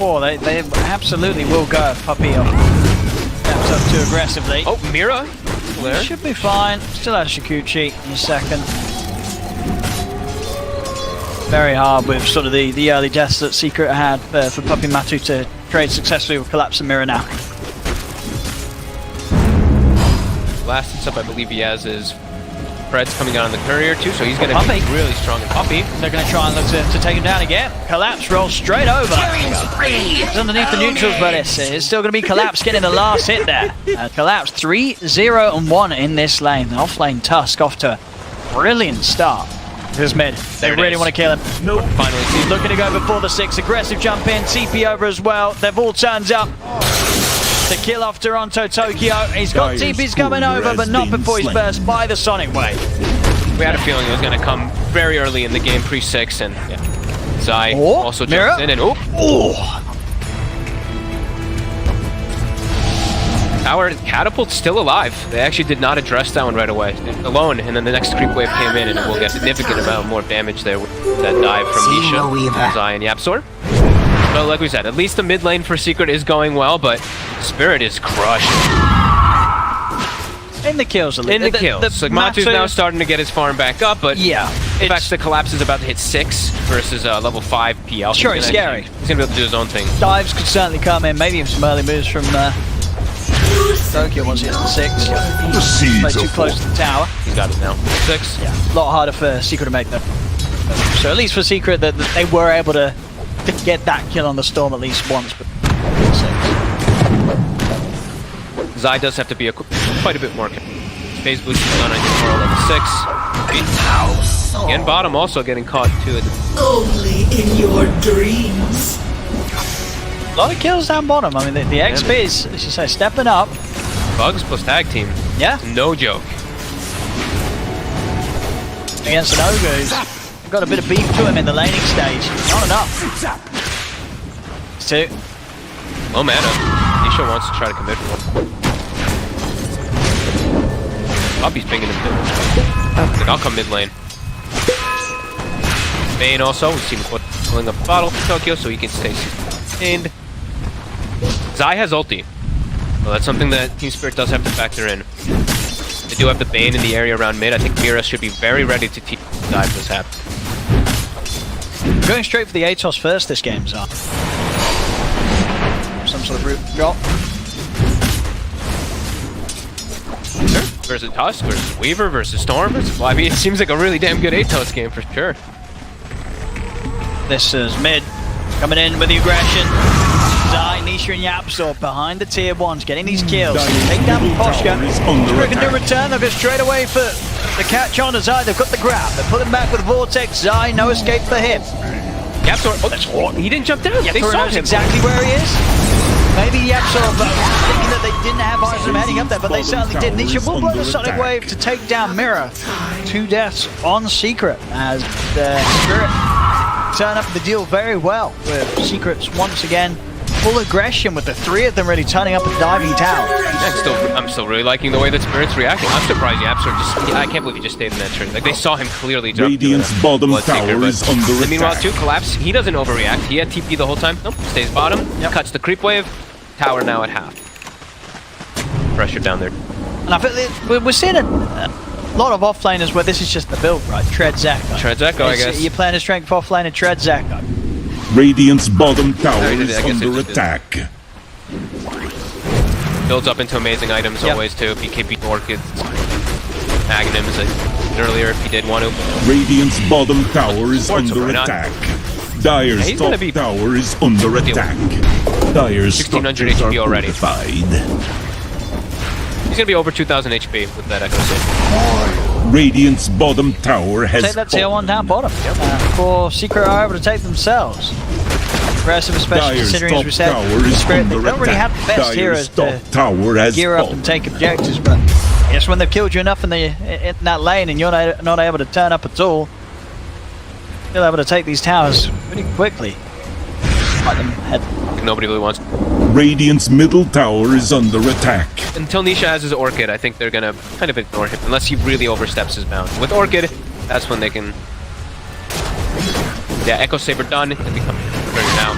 B: Oh, they absolutely will go if Puppy steps up too aggressively.
H: Oh, Mira.
B: Should be fine. Still has Shikuchi in a second. Very hard with sort of the early deaths that Secret had for Puppy Matu to trade successfully with Collapse and Mira now.
H: Last hits up I believe he has is Fred's coming out on the courier too, so he's going to be really strong in Puppy.
B: They're going to try and look to take him down again. Collapse rolls straight over. It's underneath the neutrals, but it's still going to be Collapse getting the last hit there. Collapse 3-0-1 in this lane. The off lane Tusk off to a brilliant start. This mid. They really want to kill him.
H: Nope. Finally,
B: he's looking to go before the 6. Aggressive jump in. TP over as well. They've all turned up. The kill off Toronto Tokyo. He's got TPs coming over, but not before he's burst by the Sonic Wave.
H: We had a feeling it was going to come very early in the game, pre-6, and yeah. Zai also jumps in and Tower Catapult's still alive. They actually did not address that one right away. Alone, and then the next creep wave came in, and it will get a significant amount more damage there with that dive from Nisha, Zai, and Yapsor. But like we said, at least the mid lane for Secret is going well, but Spirit is crushed.
B: In the kills, at least.
H: In the kills. So Matu's now starting to get his farm back up, but
B: yeah,
H: the fact that Collapse is about to hit 6 versus level 5 PL.
B: Sure, it's scary.
H: He's going to be able to do his own thing.
B: Dives could certainly come in, maybe even some early moves from Tokyo once he hits the 6. Play too close to the tower.
H: He's got it now. 6.
B: Yeah, a lot harder for Secret to make that. So at least for Secret, that they were able to get that kill on the Storm at least once. But
H: Zai does have to be quite a bit more careful. Phase boost is on for level 6. Again, bottom also getting caught too.
E: Only in your dreams.
B: A lot of kills down bottom. I mean, the XP is, as you say, stepping up.
H: Bugs plus tag team.
B: Yeah.
H: No joke.
B: Against an ogre who's got a bit of beef to him in the laning stage. Not enough. 2.
H: Low mana. Nisha wants to try to commit one. Puppy's pinging him too. Like, I'll come mid lane. Bane also, we've seen him pulling up a bottle for Tokyo so he can stay sustained. Zai has ulti. Well, that's something that Team Spirit does have to factor in. They do have the Bane in the area around mid. I think Mira should be very ready to teach Zai if this happens.
B: Going straight for the Atos first this game, so. Some sort of root drop.
H: Versus Tusk, versus Weaver, versus Storm, versus... Well, I mean, it seems like a really damn good Atos game for sure.
B: This is mid. Coming in with the aggression. Zai, Nisha, and Yapsor behind the tier 1s, getting these kills. Take down Poshka. We're going to return. They'll go straight away for the catch on to Zai. They've got the grab. They're pulling back with Vortex. Zai, no escape for him.
H: Yapsor, oh, he didn't jump down.
B: Yapsor
H: They saw
B: knows
H: him.
B: exactly where he is. Maybe Yapsor thinking that they didn't have eyes on him heading up there, but they certainly did. Nisha will blow the Sonic Wave to take down Mirror. 2 deaths on Secret as the Spirit turn up the deal very well with Secrets once again. Full aggression with the 3 of them really turning up and diving down.
H: I'm still really liking the way that Spirit's reacting. I'm surprised Yapsor I can't believe he just stayed in that tree. Like, they saw him clearly jump.
A: Radiant's bottom tower is under attack.
H: Meanwhile, 2 collapse. He doesn't overreact. He had TP the whole time. Nope, stays bottom. Cuts the creep wave. Tower now at half. Pressure down there.
B: And I feel we're seeing a lot of offlaners where this is just the build, right? Tread Zako.
H: Tread Zako, I guess.
B: You're playing a strength offlane and Tread Zako.
A: Radiant's bottom tower is under attack.
H: Builds up into amazing items always too. BKB Orchids, Magnums earlier if he did want to.
A: Radiant's bottom tower is under attack. Dire's top tower is under attack. Dire's
H: 1600
A: structures
H: HP
A: are
H: already.
A: fortified.
H: He's gonna be over 2000 HP with that Echo Save.
A: Radiant's bottom tower has
B: Take that tier 1 down bottom. For Secret are able to take themselves. Aggressive, especially
A: Dire's
B: considering, as
A: top
B: we said,
A: tower is
B: Spirit, they
A: under
B: don't really
A: attack.
B: have the best
A: Dire's
B: heroes
A: top
B: to
A: tower has
B: gear up
A: fallen.
B: and take objectives, but I guess when they've killed you enough in that lane and you're not able to turn up at all, you're able to take these towers pretty quickly. Let them head.
H: Nobody really wants.
A: Radiant's middle tower is under attack.
H: Until Nisha has his Orchid, I think they're gonna kind of ignore him unless he really oversteps his bound. With Orchid, that's when they can. Yeah, Echo Saber done and become now.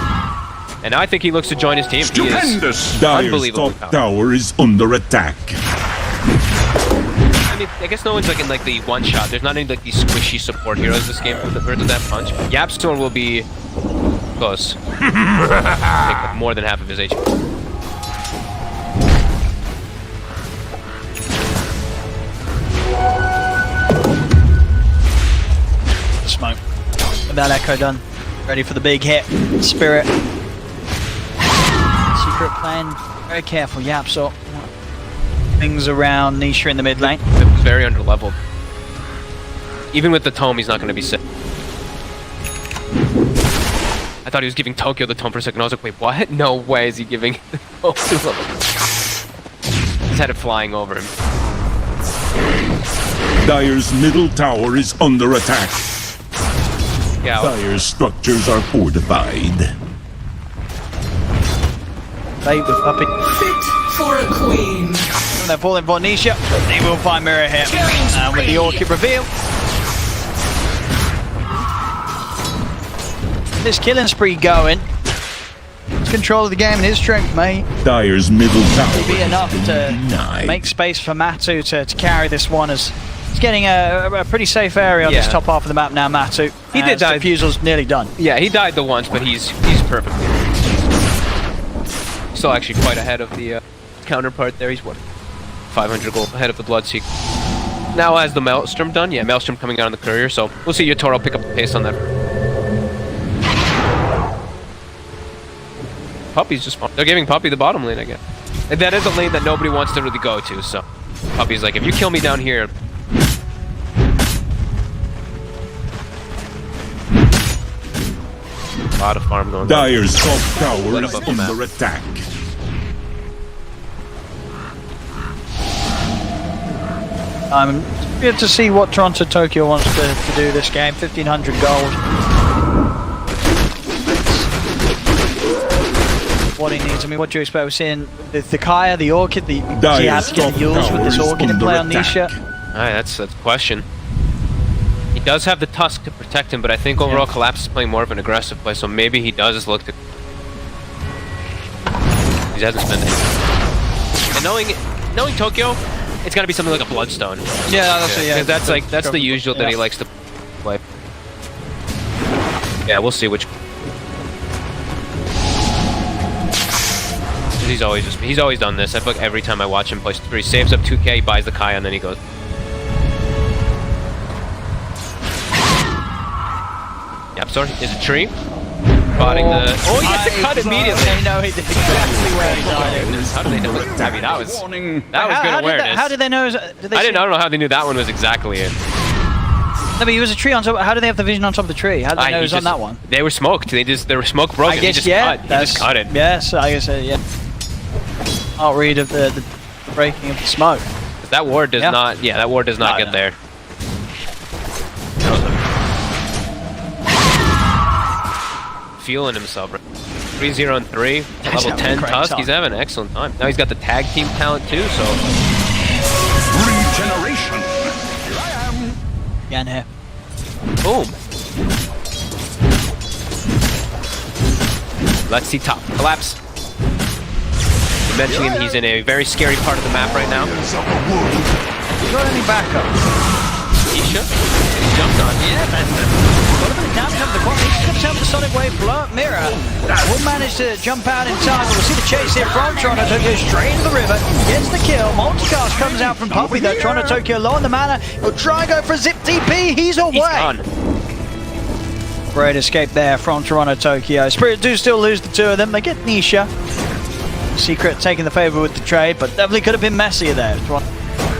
H: And now I think he looks to join his team. He is
A: Dire's
H: unbelievable.
A: top tower is under attack.
H: I mean, I guess no one's like in like the one shot. There's not any like these squishy support heroes this game compared to that punch. Yapstor will be close. Take like more than half of his HP.
B: Smoke. With that Echo done. Ready for the big hit. Spirit. Secret playing very careful. Yapsor. Things around Nisha in the mid lane.
H: Very underleveled. Even with the tome, he's not going to be sick. I thought he was giving Tokyo the tome for a second. I was like, wait, what? No way is he giving the tome to him. He's had it flying over him.
A: Dire's middle tower is under attack.
H: Yeah.
A: Dire's structures are fortified.
B: Bait with Puppy.
E: Fit for a queen.
B: And they're pulling for Nisha. They will find Mirror here. And with the Orchid reveal. This killing spree going. He's control of the game and his strength, mate.
A: Dire's middle tower
B: Will be enough
A: has been
B: to
A: denied.
B: make space for Matu to carry this one as he's getting a pretty safe area on this top half of the map now, Matu.
H: He did die.
B: The fusel's nearly done.
H: Yeah, he died the once, but he's perfect. Still actually quite ahead of the counterpart there. He's what? 500 gold ahead of the Bloodseek. Now has the Maelstrom done? Yeah, Maelstrom coming out on the courier, so we'll see Yotaro pick up the pace on that. Puppy's just fun. They're giving Puppy the bottom lane, I guess. And that is a lane that nobody wants to really go to, so Puppy's like, if you kill me down here... A lot of farm going on.
A: Dire's top tower is under attack.
B: I'm good to see what Toronto Tokyo wants to do this game. 1,500 gold. What he needs. I mean, what do you expect? We're seeing the Kaya, the Orchid, he has to get the Yules with this Orchid in play on Nisha.
H: Alright, that's a question. He does have the Tusk to protect him, but I think overall Collapse is playing more of an aggressive play, so maybe he does look to... He hasn't spent it. And knowing Tokyo, it's gotta be something like a Bloodstone.
B: Yeah, that's
H: that's like, that's the usual that he likes to play. Yeah, we'll see which. He's always done this. I feel like every time I watch him play, he saves up 2k, he buys the Kaya, and then he goes. Yep, sorry, is a tree. Spotting the. Oh, he gets the cut immediately.
B: I know he did exactly where he died.
H: How do they know? I mean, that was good awareness.
B: How did they know?
H: I don't know how they knew that one was exactly it.
B: No, but he was a tree on top. How do they have the vision on top of the tree? How did they know it was on that one?
H: They were smoked. They were smoke broken.
B: I guess,
H: he just cut it.
B: Yes, I guess, yeah. I'll read of the breaking of the smoke.
H: That ward does not. Yeah, that ward does not get there. Feeling himself. 3-0 and 3. Level 10 Tusk. He's having an excellent time. Now he's got the tag team talent too. So.
C: Regeneration. Here I am.
B: Again here.
H: Boom. Let's see top. Collapse. Mentioning he's in a very scary part of the map right now.
B: Got any backup?
H: Isha? He jumped on.
B: Yeah, got a bit of damage on the corner. He's going to tell the Sonic Wave blow up Mira. Will manage to jump out in time. We'll see the chase here from Toronto Tokyo straight into the river. Gets the kill. Multicast comes out from Puppy though. Toronto Tokyo low on the mana. He'll try and go for a zip TP. He's away.
H: He's gone.
B: Great escape there from Toronto Tokyo. Spirit do still lose the two of them. They get Nisha. Secret taking the favor with the trade, but definitely could have been messier there.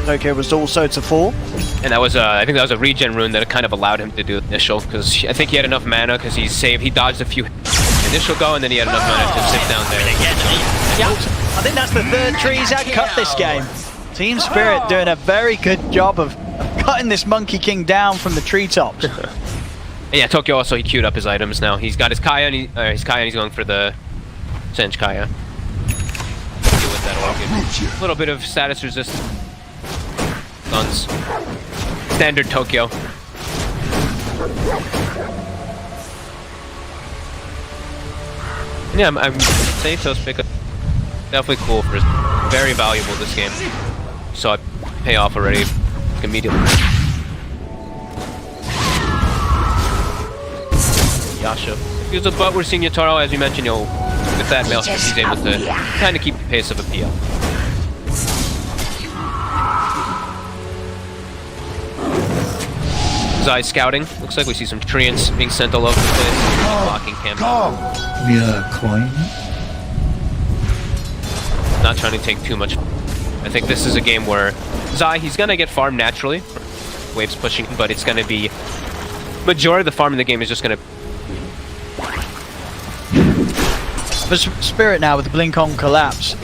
B: Tokyo was also to fall.
H: And that was, I think that was a regen rune that kind of allowed him to do initial, because I think he had enough mana, because he dodged a few initial go, and then he had enough mana to sit down there.
B: Yeah, I think that's the third tree he's had cut this game. Team Spirit doing a very good job of cutting this Monkey King down from the treetops.
H: Yeah, Tokyo also, he queued up his items now. He's got his Kaya, and he's going for the Senj Kaya. Deal with that organ. A little bit of status resistance. Guns. Standard Tokyo. And yeah, I'm saying Toast pickup. Definitely cool for his very valuable this game. Saw it pay off already immediately. Yasha. If he was a butt, we're seeing Yataro, as you mentioned, with that maelstrom, he's able to kind of keep the pace of a PL. Zai scouting. Looks like we see some treants being sent all over the place. Blocking camp.
C: We are coin.
H: Not trying to take too much. I think this is a game where Zai, he's gonna get farmed naturally. Waves pushing, but it's gonna be majority of the farm in the game is just gonna.
B: For Spirit now with the blink on collapse,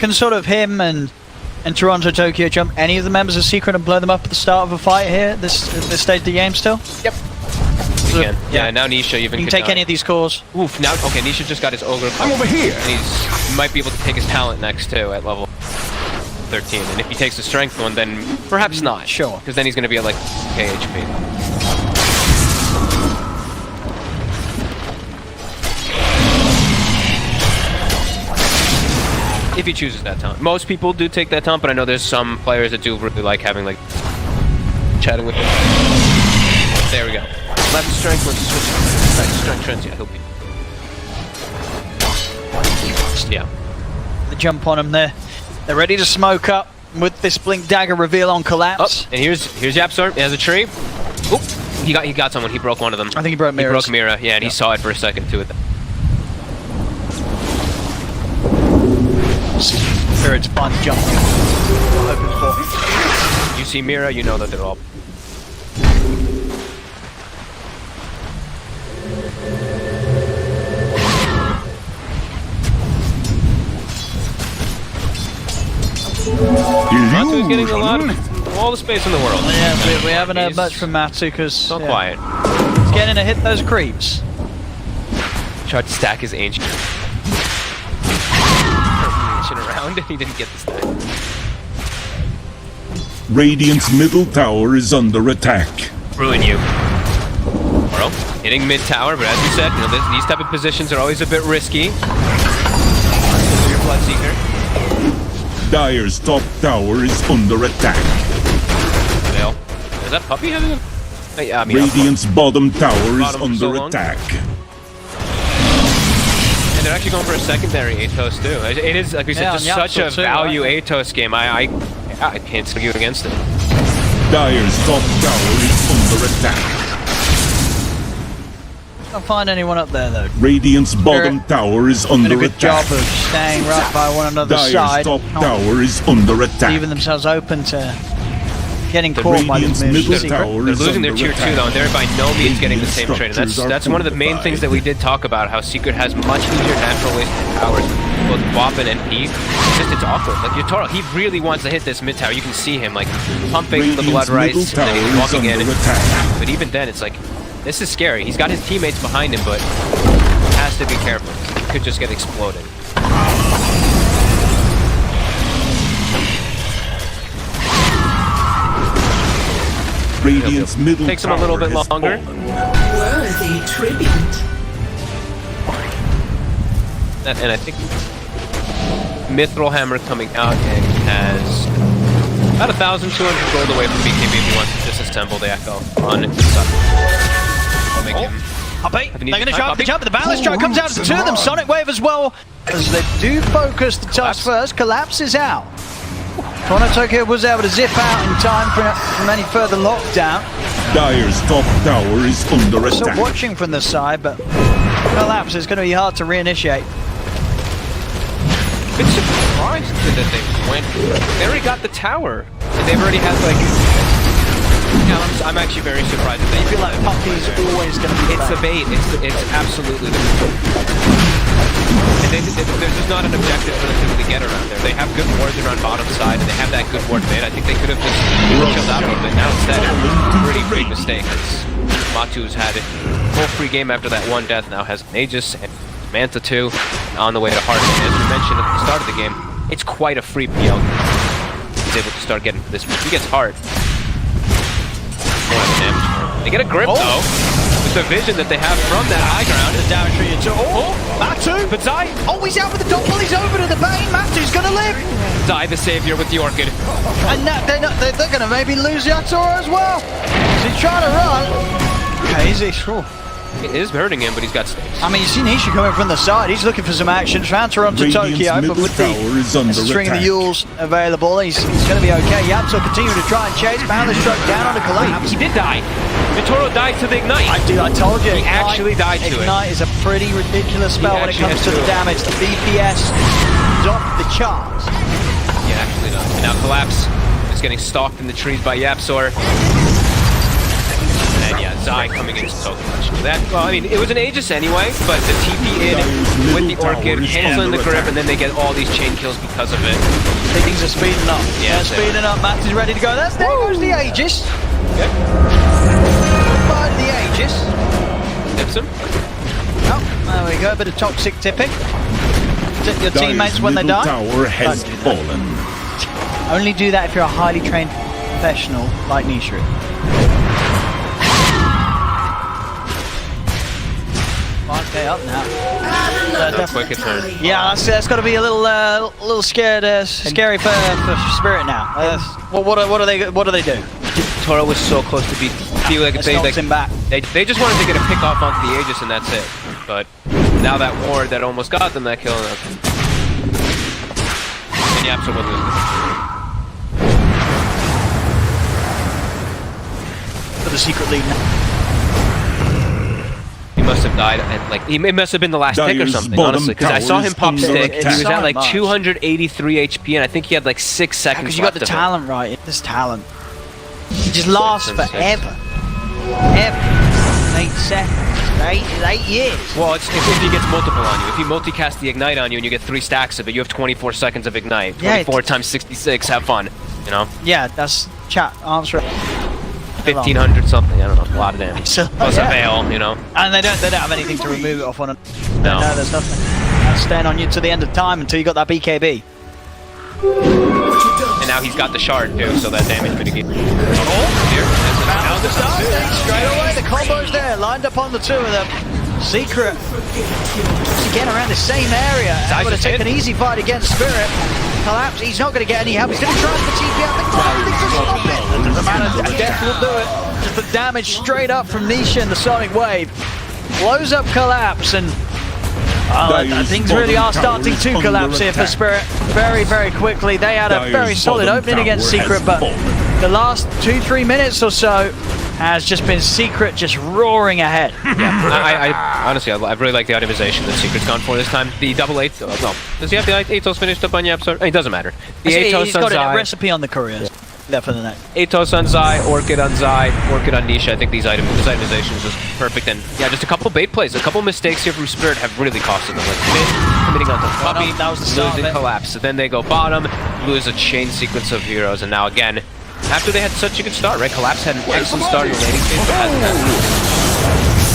B: can sort of him and Toronto Tokyo jump any of the members of Secret and blow them up at the start of a fight here at this stage of the game still?
H: Yep.
B: So,
H: yeah, now Nisha even
B: can take any of these cores.
H: Oof, now okay, Nisha just got his ogre.
C: I'm over here.
H: And he might be able to take his talent next too at level 13. And if he takes the strength one, then perhaps not.
B: Sure.
H: Because then he's gonna be at like KHP. If he chooses that talent. Most people do take that talent, but I know there's some players that do really like having like chatting with him. There we go. Left strength, let's switch. Right, strength trends, yeah, he'll be. Yeah.
B: The jump on him there. They're ready to smoke up with this blink dagger reveal on collapse.
H: Oh, and here's Yapsor. He has a tree. Oop, he got someone. He broke one of them.
B: I think he broke Mira.
H: He broke Mira, yeah, and he saw it for a second too.
B: Spirit's fun jump.
H: You see Mira, you know that they're all. Matu's getting a lot of all the space in the world.
B: Yeah, we haven't heard much from Matu because
H: so quiet.
B: He's getting to hit those creeps.
H: Tried to stack his ancient around and he didn't get the stack.
A: Radiant's middle tower is under attack.
H: Ruin you. Bro, hitting mid tower, but as you said, you know, these type of positions are always a bit risky. Your Bloodseeker.
A: Dire's top tower is under attack.
H: Is that Puppy having a Yeah, I mean,
A: Radiant's bottom tower is
H: Bottom for so
A: under
H: long.
A: attack.
H: and they're actually going for a secondary Atos too. It is, like we said,
B: Yeah,
H: just
B: and
H: such a
B: Yapso too,
H: value
B: right?
H: Atos game. I can't argue against it.
A: Dire's top tower is under attack.
B: Can't find anyone up there though.
A: Radiant's bottom tower is
B: Did a
A: under
B: good
A: attack.
B: job of staying right by one another's
A: Dire's
B: side,
A: top
B: not
A: tower is under attack.
B: leaving themselves open to getting
A: The
B: caught by these
A: Radiant's
B: moves.
A: middle
B: Secret.
A: tower
H: They're
A: is
H: losing their
A: under
H: tier 2
A: attack.
H: though, and they're by no means getting the
A: Radiant
H: same trade. And
A: structures are
H: that's one of the main things that we did talk about, how Secret has much easier natural ways to towers, both Whoppin and P. It's awkward. Like Yotaro, he really wants to hit this mid tower. You can see him like pumping the blood
A: Radiant's
H: rights,
A: middle
H: and then he's
A: tower
H: walking
A: is
H: in.
A: under attack.
H: But even then, it's like, this is scary. He's got his teammates behind him, but he has to be careful. He could just get exploded.
A: Radiant's middle
H: Takes him a little
A: tower
H: bit
A: has
H: longer.
A: fallen.
E: Worthy tribute.
H: And I think Mithril Hammer coming out and he has about 1,200 gold away from BKB if he wants to disassemble the Echo on the side. Make him
B: Puppy,
H: Have
B: they're
H: an
B: going to
H: easy
B: try
H: time,
B: the jump, but the balance strike comes out to two of them. Sonic Wave as well, as they do focus the task first. Collapses out. Tokyo was able to zip out in time from any further lockdown.
A: Dire's top tower is under
B: Still
A: attack.
B: watching from the side, but collapse is going to be hard to reinitiate.
H: bit surprised that they went. They already got the tower, and they've already had like. Yeah, I'm actually very surprised. That
B: I feel like Puppy's always going to be
H: It's the bait. It's absolutely the bait. And there's just not an objective for them to really get around there. They have good wards around bottom side, and they have that good ward mid. I think they could have just chilled out a little bit. Now instead, pretty big mistake. Matu's had a full free game after that one death. Now has Magus and Manta 2 on the way to Heart. And as we mentioned at the start of the game, it's quite a free PL. He's able to start getting this. He gets Heart. They get a grip though, with the vision that they have from that high ground.
B: The damage for you too. Matu!
H: But Zai!
B: Oh, he's out with the double, he's over to the bane. Matu's gonna live!
H: Zai the savior with the Orchid.
B: And that, they're gonna maybe lose Yatoro as well. He's trying to run. Okay, is he?
H: It is hurting him, but he's got stakes.
B: I mean, you've seen Nisha coming from the side. He's looking for some action. Transfer onto Tokyo, but with the string of the Yules available, he's going to be okay. Yapso continuing to try and chase. Boundless struck down on the collapse.
H: He did die. Vitoro died to the Ignite.
B: I told you.
H: He actually died to it.
B: Ignite is a pretty ridiculous spell when it
H: actually
B: comes
H: had
B: to the
H: to.
B: damage. The BPS is off the charts.
H: Yeah, actually not. And now Collapse is getting stalked in the trees by Yapsor. And yeah, Zai coming in so clutch. That, well, I mean, it was an Aegis anyway, but the TP in with the Orchid, canceling the grip, and then they get all these chain kills because of it.
B: Things are speeding up.
H: Yeah,
B: they're speeding up. Max is ready to go. There goes the Aegis.
H: Okay.
B: By the Aegis.
H: Tips him.
B: Oh, there we go. A bit of toxic tipping. Tip your teammates when they die.
A: Tower has fallen.
B: Only do that if you're a highly trained professional like Nisha. 5k up now.
H: Quick turn.
B: Yeah, that's got to be a little scared, scary for Spirit now. What do they do?
H: Toro was so close to beat. Feel like
B: Knocks him back.
H: They just wanted to get a pick off onto the Aegis and that's it. But now that ward that almost got them that kill. And Yapso will lose.
B: For the secret lead now.
H: He must have died, and like it must have been the last tick or something, honestly. Because I saw him pop stick. He was at like 283 HP, and I think he had like 6 seconds.
B: Because you got the talent right. This talent. It just lasts forever. Ever. 8 seconds. 8 years.
H: Well, it's if he gets multiple on you. If he multicast the Ignite on you and you get 3 stacks of it, you have 24 seconds of Ignite. 24 times 66. Have fun. You know.
B: Yeah, that's chat. Answer.
H: 1,500 something. I don't know. A lot of damage. Plus a veil, you know.
B: And they don't have anything to remove it off on.
H: No,
B: there's nothing. That's staying on you to the end of time until you got that BKB.
H: And now he's got the shard too, so that damage mitigation.
B: Found the start. Straight away, the combo's there, lined up on the two of them. Secret. Again around the same area. I'm going to take an easy fight against Spirit. Collapse. He's not going to get any help. He's going to try for TP. I think to stop it. Doesn't matter. Death will do it. Just the damage straight up from Nisha and the Sonic Wave. Blows up Collapse, and things really are starting to collapse here for Spirit very, very quickly. They had a very solid opening against Secret, but the last 2-3 minutes or so has just been Secret just roaring ahead.
H: I honestly, I really like the itemization that Secret's gone for this time. The double Atos, well, does he have the Atos finished up on Yap? It doesn't matter. The Atos
B: he's
H: on
B: got
H: Zai.
B: a recipe on the couriers. There for the next.
H: Atos on Zai, Orchid on Zai, Orchid on Nisha. I think this itemization is just perfect. And yeah, just a couple bait plays, a couple mistakes here from Spirit have really costed them. Like mid, committing onto Puppy,
B: that was the start
H: losing Collapse. So then they go bottom, lose a chain sequence of heroes, and now again, after they had such a good start, right? Collapse had an excellent start in the laning phase, but hasn't had.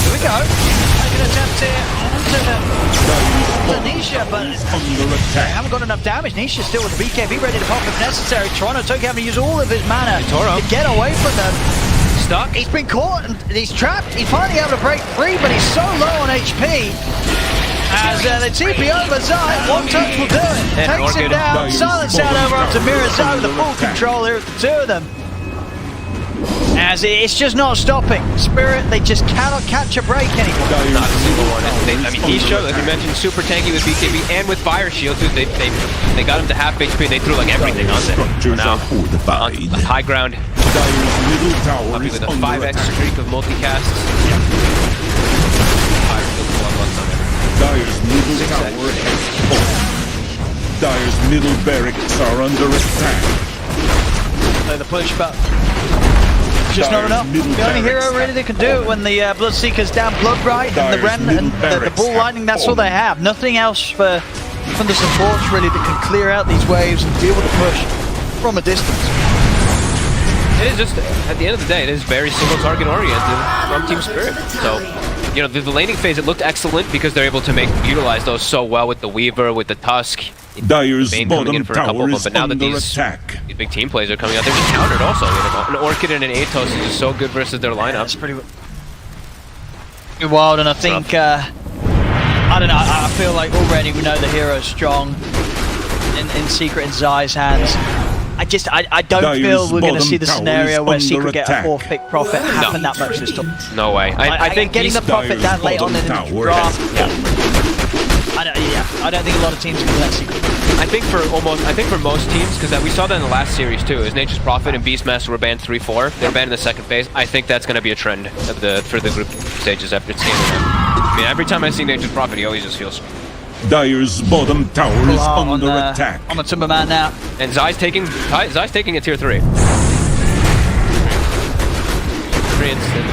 B: Here we go. Make an attempt here onto Nisha, but they haven't got enough damage. Nisha still with the BKB ready to pop if necessary. Toronto Tokyo having to use all of his mana to get away from them.
H: Stuck.
B: He's been caught and he's trapped. He's finally able to break free, but he's so low on HP. As the TP over Zai, one touch will do it.
H: And
B: Takes him down, silence out over onto Mirazai with the full control here of the two of them. As it's just not stopping. Spirit, they just cannot catch a break anymore.
H: Not a single one. I mean, he showed, like you mentioned, super tanky with BKB and with Fire Shield, too. They got him to half HP. They threw like everything on them. Now, on the high ground, Puppy with a 5x streak of multicasts. Fire Shield,
A: Dire's middle tower has fallen. Dire's middle barracks are under attack.
B: Play the push, but just not enough. The only hero really that can do it when the Bloodseeker's down Bloodbright and the Ren and the Bull Lightning, that's all they have. Nothing else from the supports really that can clear out these waves and deal with the push from a distance.
H: It is just, at the end of the day, it is very single target oriented from Team Spirit. So, you know, the laning phase, it looked excellent because they're able to utilize those so well with the Weaver, with the Tusk.
A: Dire's
H: coming in for a couple of them, but now that these big team plays are coming out, they're just countered also. An Orchid and an Atos is just so good versus their lineup.
B: It's pretty wild, and I think, I don't know, I feel like already we know the hero's strong in Secret in Zai's hands. I don't feel we're going to see the scenario where Secret get a 4th pick profit happen that much this time.
H: No way. I think
B: getting the profit that late on in the draft. I don't think a lot of teams can let Secret.
H: I think for most teams, because we saw that in the last series too, is Nature's Prophet and Beastmaster were banned 3-4. They were banned in the second phase. I think that's going to be a trend of for the group stages after it's game. I mean, every time I see Nature's Prophet, he always just feels.
A: Dire's bottom tower is under attack.
B: I'm a Timberman now.
H: And Zai's taking a tier 3. 3 instant.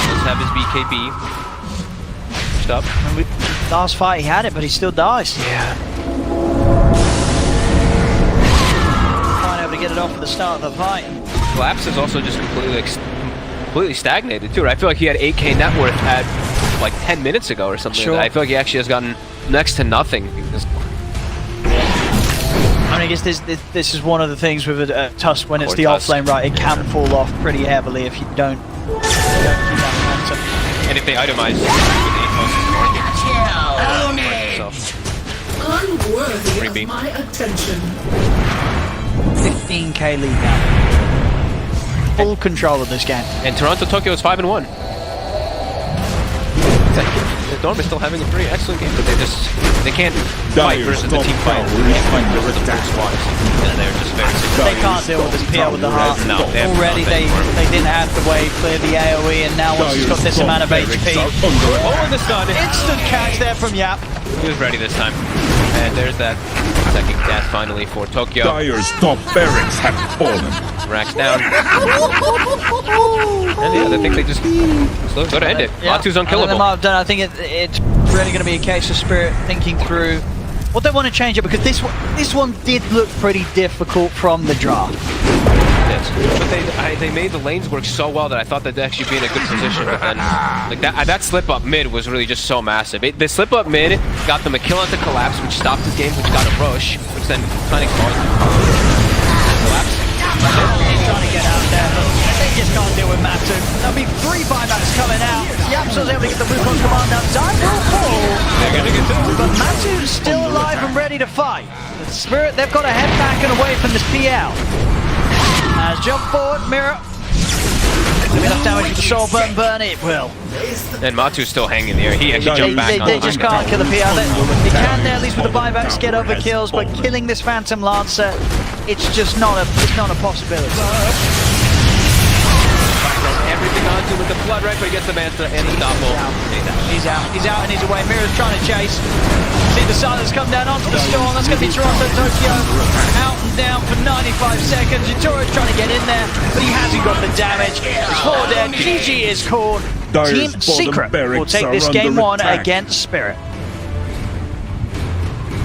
H: Let's have his BKB. Stop.
B: Last fight he had it, but he still dies.
H: Yeah.
B: Not able to get it off at the start of the fight.
H: Collapse is also just completely stagnated too. Right? I feel like he had 8k net worth at like 10 minutes ago or something.
B: Sure.
H: I feel like he actually has gotten next to nothing.
B: I mean, I guess this is one of the things with a Tusk when it's the off lane, right? It can fall off pretty heavily if you don't keep that momentum.
H: And if they itemize
E: Unworthy of my attention.
B: 15k lead now. Full control of this game.
H: And Toronto Tokyo is 5-1. Dorm is still having a pretty excellent game, but they can't fight versus the team fight. They can't fight versus the full squads. And they're just very
B: They can't deal with this PL with the heart.
H: No,
B: already they didn't have the wave clear the AoE, and now once he's got this amount of HP.
H: Oh, and the stun.
B: Instant catch there from Yap.
H: He was ready this time. And there's that second gas finally for Tokyo.
A: Dire's top barracks have fallen.
H: Racks down. And yeah, I think they just go to end it. Latu's unkillable.
B: I think it's really going to be a case of Spirit thinking through what they want to change it, because this one did look pretty difficult from the draft.
H: Yes. But they made the lanes work so well that I thought that they'd actually be in a good position. But then, like that slip up mid was really just so massive. The slip up mid got them a kill onto Collapse, which stopped the game, which got a rush, which then kind of caused Collapse.
B: He's trying to get out there, but they just can't deal with Matu. There'll be 3 buybacks coming out. Yapso's able to get the Wukong command down. Zai will fall. But Matu's still alive and ready to fight. The Spirit, they've got to head back and away from this PL. As jump forward, Mirror. Enough damage with the Soul Burn, it will.
H: And Matu's still hanging there. He actually jumped back on.
B: They just can't kill the PL. They can there, at least with the buybacks, get over kills, but killing this Phantom Lancer, it's just not a possibility.
H: Everything onto with the Blood Right, but he gets the man unstoppable.
B: He's out and he's away. Mirror's trying to chase. See the silence come down onto the storm. That's going to be Toronto, Tokyo. Out and down for 95 seconds. Yatoro's trying to get in there, but he hasn't got the damage. It's 4 dead. GG is called. Team Secret will take this game 1 against Spirit.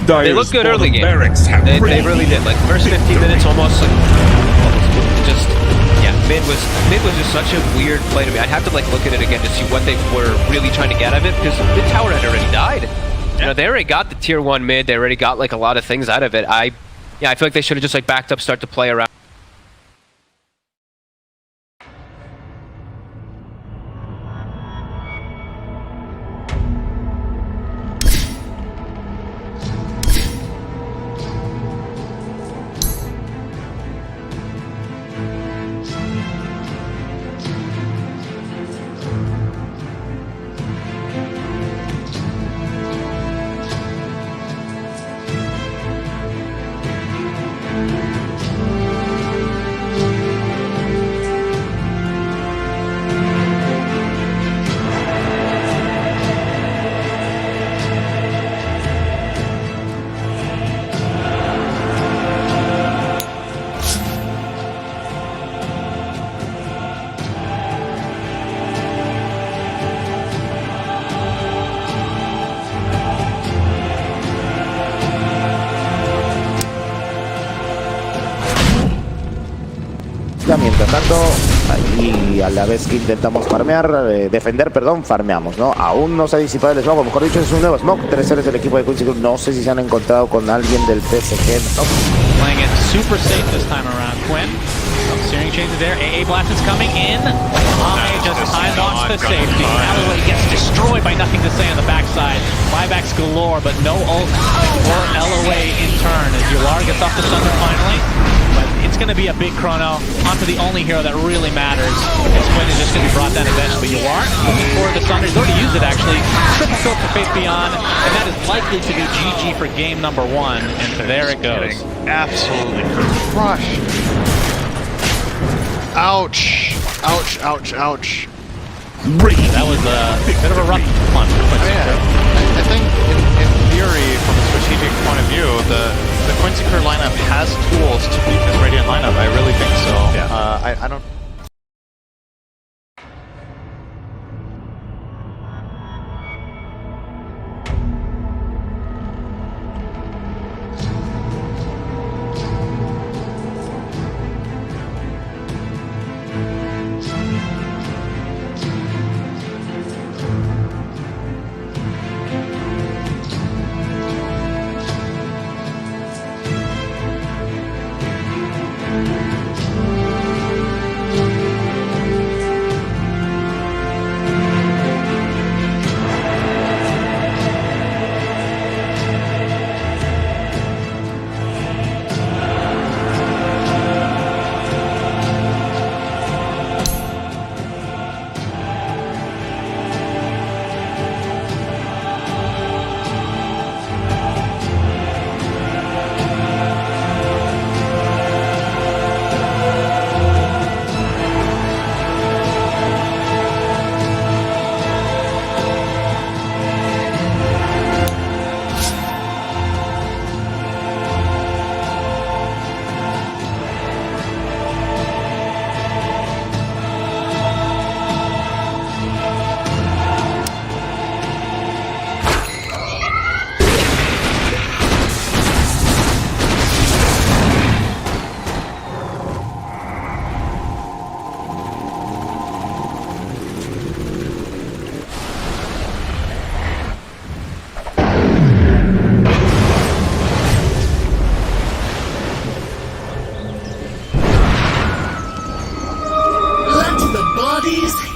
H: They look good early game. They really did. Like first 15 minutes, almost like just. Yeah, mid was just such a weird play to me. I'd have to like look at it again to see what they were really trying to get out of it, because mid tower had already died. You know, they already got the tier 1 mid. They already got like a lot of things out of it. I feel like they should have just like backed up, start to play around.
L: Mientras tanto, y a la vez que intentamos farmear, defender, perdón, farmeamos, ¿no? Aún no se ha disipado el smoke, o mejor dicho, es un nuevo smoke. 3 seres del equipo de Quincy Crew. No sé si se han encontrado con alguien del PSG. No.
M: Playing it super safe this time around. Quinn, steering changes there. AA Blast is coming in. Ame just time launch the safety. Alleyway gets destroyed by nothing to say on the backside. Buybacks galore, but no ult or LOA in turn as Yular gets off the thunder finally. But it's going to be a big chrono onto the only hero that really matters. As Quinn is just going to be brought down eventually. Yular looking for the thunder. He's already used it actually. Triple kill for Faith Beyond, and that is likely to be GG for game number 1. And there it goes.
N: Absolutely crushed. Ouch. Ouch, ouch, ouch.
M: That was a bit of a rough one.
N: I think in theory, from a strategic point of view, the Quincy Crew lineup has tools to beat this Radiant lineup. I really think so. Yeah. I don't...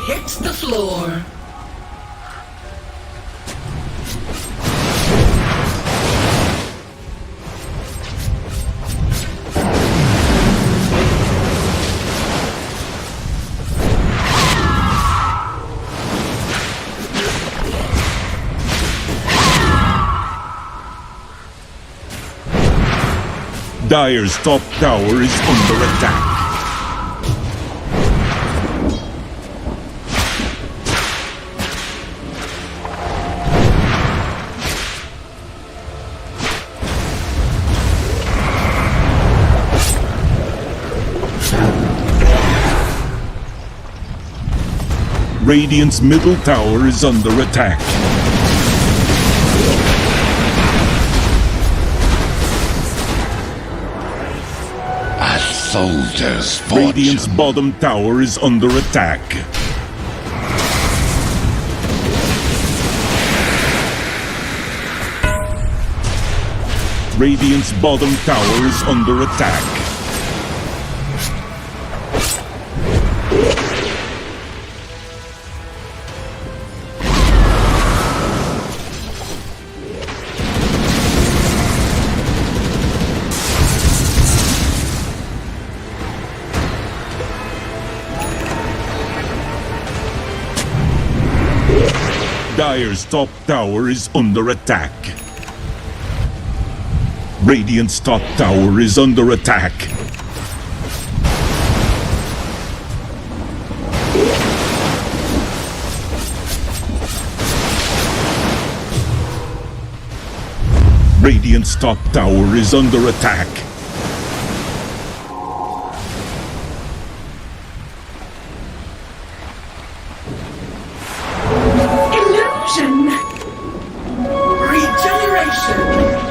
E: hits the floor.
A: Dire's top tower is under attack. Radiant's middle tower is under attack. A soldier's fortune. Radiant's bottom tower is under attack. Radiant's bottom tower is under attack. Dire's top tower is under attack. Radiant's top tower is under attack. Radiant's top tower is under attack.
E: Illusion. Regeneration.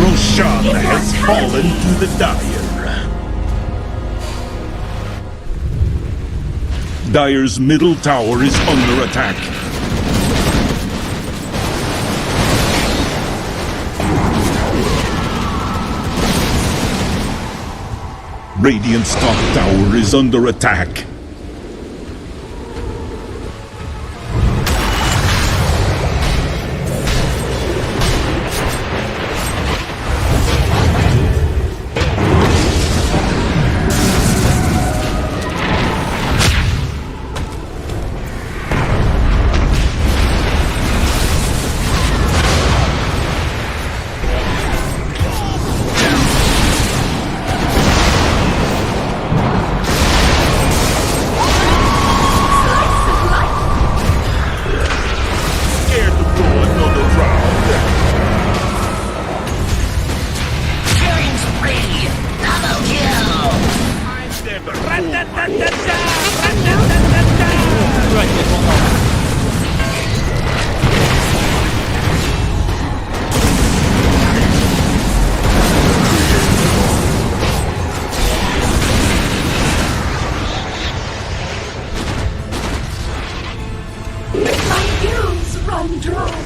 A: Roshan has fallen to the Dire. Dire's middle tower is under attack. Radiant's top tower is under attack.
E: My gills run dry.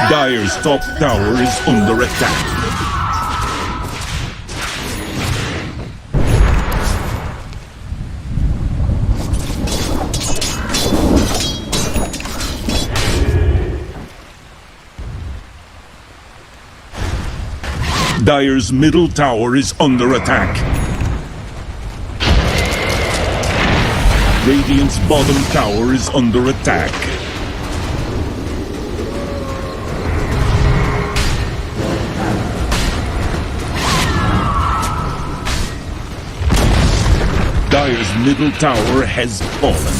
A: Dire's top tower is under attack. Dire's middle tower is under attack. Radiant's bottom tower is under attack. middle tower has fallen.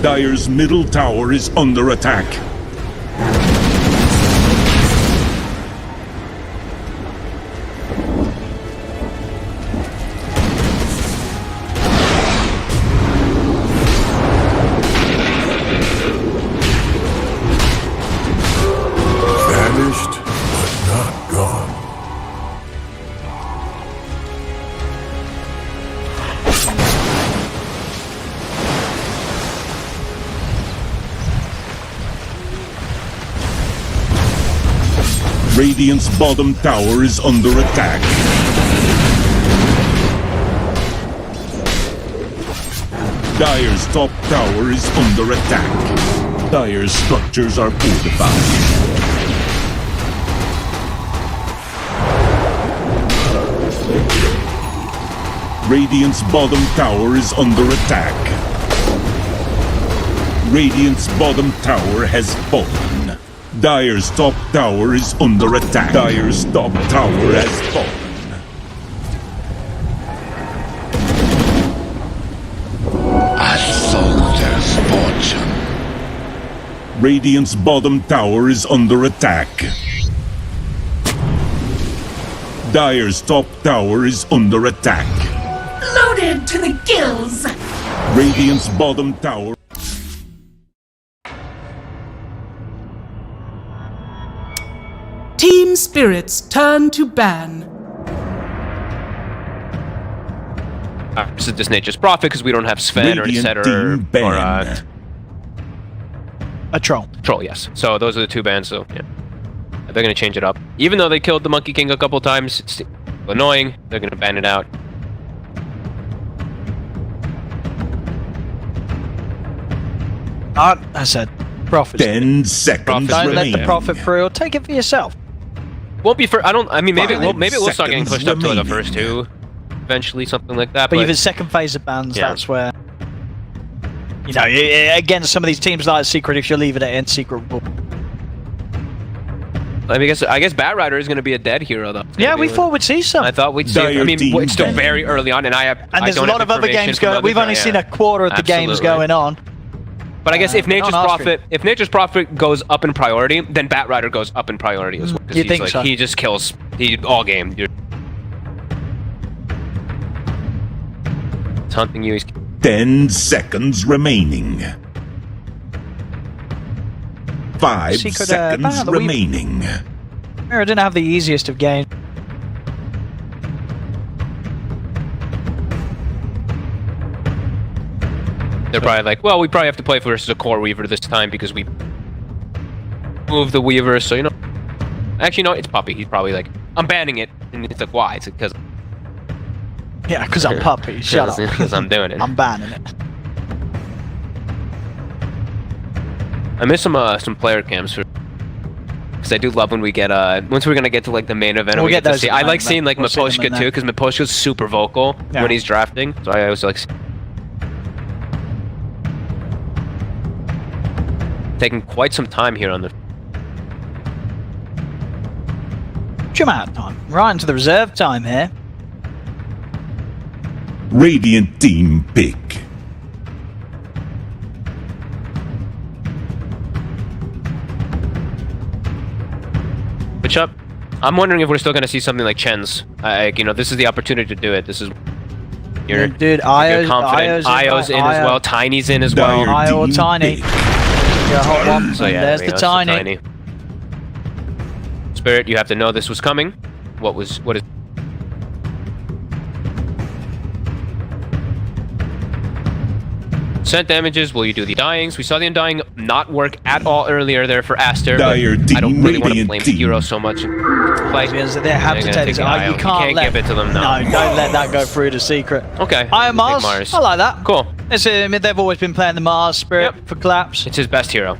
A: Dire's middle tower is under attack.
C: Vanished, but not gone.
A: Radiant's bottom tower is under attack. Dire's top tower is under attack. Dire's structures are fortified. Radiant's bottom tower is under attack. Radiant's bottom tower has fallen. Dire's top tower is under attack. Dire's top tower has fallen.
C: A soldier's fortune.
A: Radiant's bottom tower is under attack. Dire's top tower is under attack.
E: Loaded to the gills.
A: Radiant's bottom tower.
O: Team Spirit's turn to ban.
H: This is just Nature's Prophet because we don't have Sven or etc. or
B: a troll.
H: Troll, yes. So those are the two bans. So yeah, they're gonna change it up. Even though they killed the Monkey King a couple times, it's annoying. They're gonna ban it out.
B: I said, Prophet.
A: 10 seconds
B: Don't
A: remain.
B: let the Prophet through, or take it for yourself.
H: Won't be for. I don't. I mean, maybe we'll start getting
A: seconds
H: pushed up to like the
A: remaining.
H: first two, eventually, something like that.
B: But even second phase of bans,
H: Yeah.
B: that's where, you know, against some of these teams like Secret, if you're leaving it in Secret.
H: I mean, I guess Bat Rider is going to be a dead hero, though.
B: Yeah, we thought we'd see some.
H: I thought we'd see. I mean, it's still very early on, and
B: there's a lot of other games going. We've only seen a quarter of the games going on.
H: But I guess if Nature's
B: not
H: Prophet, if Nature's Prophet goes up in priority, then Bat Rider goes up in priority as well. 'cause
B: You
H: he's
B: think
H: like,
B: so?
H: He just kills. He all game. He's hunting you. He's
A: 10 seconds remaining. 5
B: Secret,
A: seconds
B: ban, we-
A: remaining.
B: Mirror didn't have the easiest of games.
H: They're probably like, well, we probably have to play versus a core Weaver this time because we moved the Weaver, so you know. Actually, no, it's Puppy. He's probably like, I'm banning it, and it's like, why? It's because.
B: Yeah, because I'm Puppy. Shut up.
H: Because I'm doing it.
B: I'm banning it.
H: I miss some player cams for. Because I do love when we get once we're gonna get to like the main event,
B: We'll
H: we
B: get
H: get to
B: those
H: see.
B: in
H: I
B: the
H: like
B: main
H: seeing like
B: event. We'll see them in
H: Miposhka
B: there.
H: too, because Miposhka's super vocal
B: Yeah.
H: when he's drafting. So I always like taking quite some time here on the.
B: Huge amount of time. Right into the reserve time here.
A: Radiant team pick.
H: Which up? I'm wondering if we're still gonna see something like Chen's. You know, this is the opportunity to do it. This is. You're,
B: Dude,
H: you're confident. Io's in as well. Tiny's in as well.
B: Io or Tiny. Yeah, hot one.
H: So yeah,
B: There's
H: there we
B: the
H: go, it's
B: Tiny.
H: Spirit, you have to know this was coming. What is? percent damages. Will you do the Undyings? We saw the Undying not work at all earlier there for Aster.
A: Dire
H: I don't really want to
A: Radiant
H: blame the
A: team.
H: hero so much.
B: Like, they have to take this. You can't
H: give it to them.
B: No, don't let that go through the secret.
H: Okay.
B: Iron
H: I'll
B: Mars.
H: take Mars.
B: I like that.
H: Cool.
B: They've always been playing the Mars Spirit for collapse.
H: It's his best hero.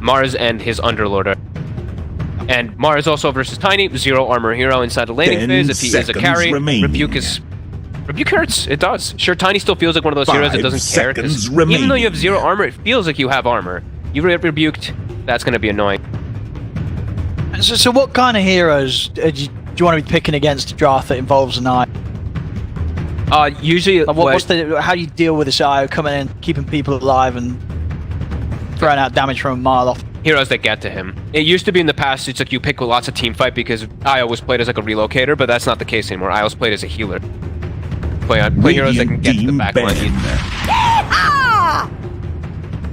H: Mars and his Underlord. And Mars also versus Tiny, 0 armor hero inside the laning
A: 10
H: phase. If he is a
A: seconds
H: carry,
A: remaining.
H: Rebuke hurts. It does. Sure, Tiny still feels like one of those heroes that
A: 5
H: doesn't care. 'Cause
A: seconds
H: even though you have
A: remaining.
H: 0 armor, it feels like you have armor. You get rebuked, that's going to be annoying.
B: So what kind of heroes do you want to be picking against a draft that involves an eye?
H: Usually,
B: how do you deal with this eye coming in, keeping people alive, and throwing out damage from a mile off?
H: Heroes that get to him. It used to be in the past, it's like you pick lots of team fight because Io was played as like a relocator, but that's not the case anymore. Io's played as a healer. Play heroes that can get to the back line.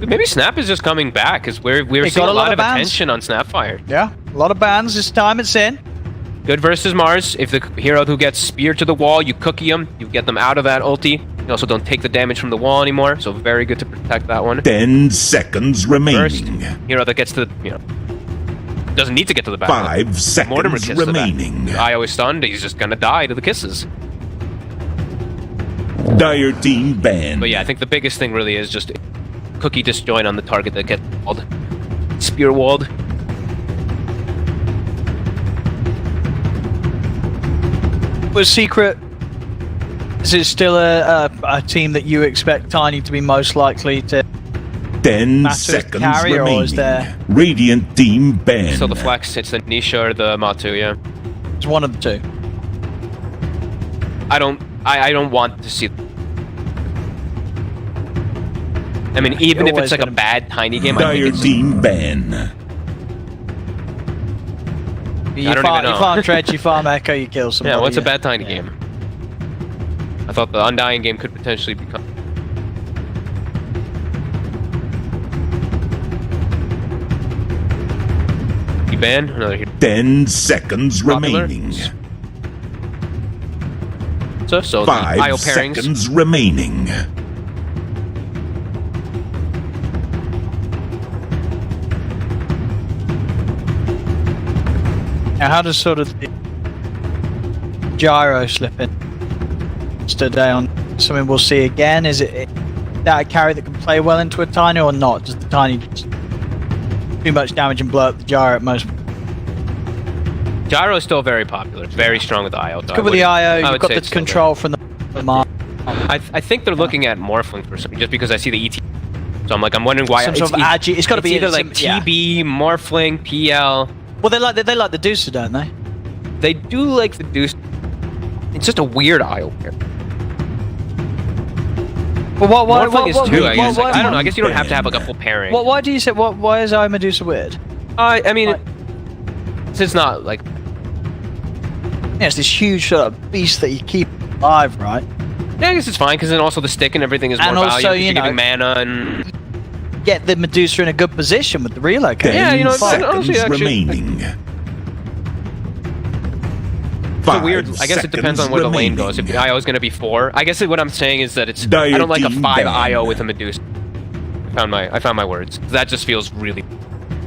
H: Maybe Snap is just coming back because we're seeing a lot of attention on Snapfire.
B: Yeah, a lot of bans this time. It's in.
H: Good versus Mars. If the hero who gets speared to the wall, you cookie them, you get them out of that ulti. You also don't take the damage from the wall anymore, so very good to protect that one.
A: 10 seconds remaining.
H: First hero that gets to the, doesn't need to get to the back.
A: 5 seconds
H: Mortimer gets
A: remaining.
H: To the back. Io is stunned, he's just gonna die to the kisses.
A: Dire team banned.
H: But yeah, I think the biggest thing really is just cookie disjoint on the target that gets walled. Spear walled.
B: Was Secret, is it still a team that you expect Tiny to be most likely to
A: 10
B: Matters
A: seconds
B: carry, or
A: remaining.
B: is there-
A: Radiant team banned.
H: So the flex, it's the Nisha or the Matu, yeah.
B: It's one of the two.
H: I don't want to see. I mean, even if it's like a bad Tiny game, I
A: Dire
H: think it's
A: team ban.
B: You
H: I don't even know.
B: You farm Dredge, you farm Echo, you kill somebody.
H: Yeah, what's a bad Tiny game? I thought the Undying game could potentially become. You ban another hero.
A: 10 seconds
H: Popular.
A: remaining.
H: So the
A: 5
H: IO pairings.
A: seconds remaining.
B: Now, how does sort of the gyro slip in today on something we'll see again? Is it that a carry that can play well into a Tiny or not? Does the Tiny just too much damage and blow up the gyro at most?
H: Gyro is still very popular. It's very strong with the IO.
B: Good with the IO, you've got the control from the mark.
H: I think they're looking at Morphling for something, just because I see the ET. So I'm wondering why.
B: Some sort of agi. It's got to be
H: either like TB, Morphling, PL.
B: Well, they like the Deucer, don't they?
H: They do like the Deuce. It's just a weird IO pair.
B: Well,
H: Morphling is too, I guess. I don't know. I guess you don't have to have like a full pairing.
B: Why do you say? Why is I Medusa weird?
H: I mean, it's not like.
B: Yeah, it's this huge sort of beast that you keep alive, right?
H: Yeah, I guess it's fine because then also the stick and everything is more
B: And also,
H: valuable.
B: you
H: You're giving
B: know,
H: mana and
B: get the Medusa in a good position with the relocate.
H: Yeah, you know,
A: seconds
H: honestly,
A: remaining.
H: It's a weird. I guess it depends on where the lane goes. If the IO is going to be 4, I guess what I'm saying is that it's. I don't like a 5 IO with a Medusa. I found my words. That just feels really.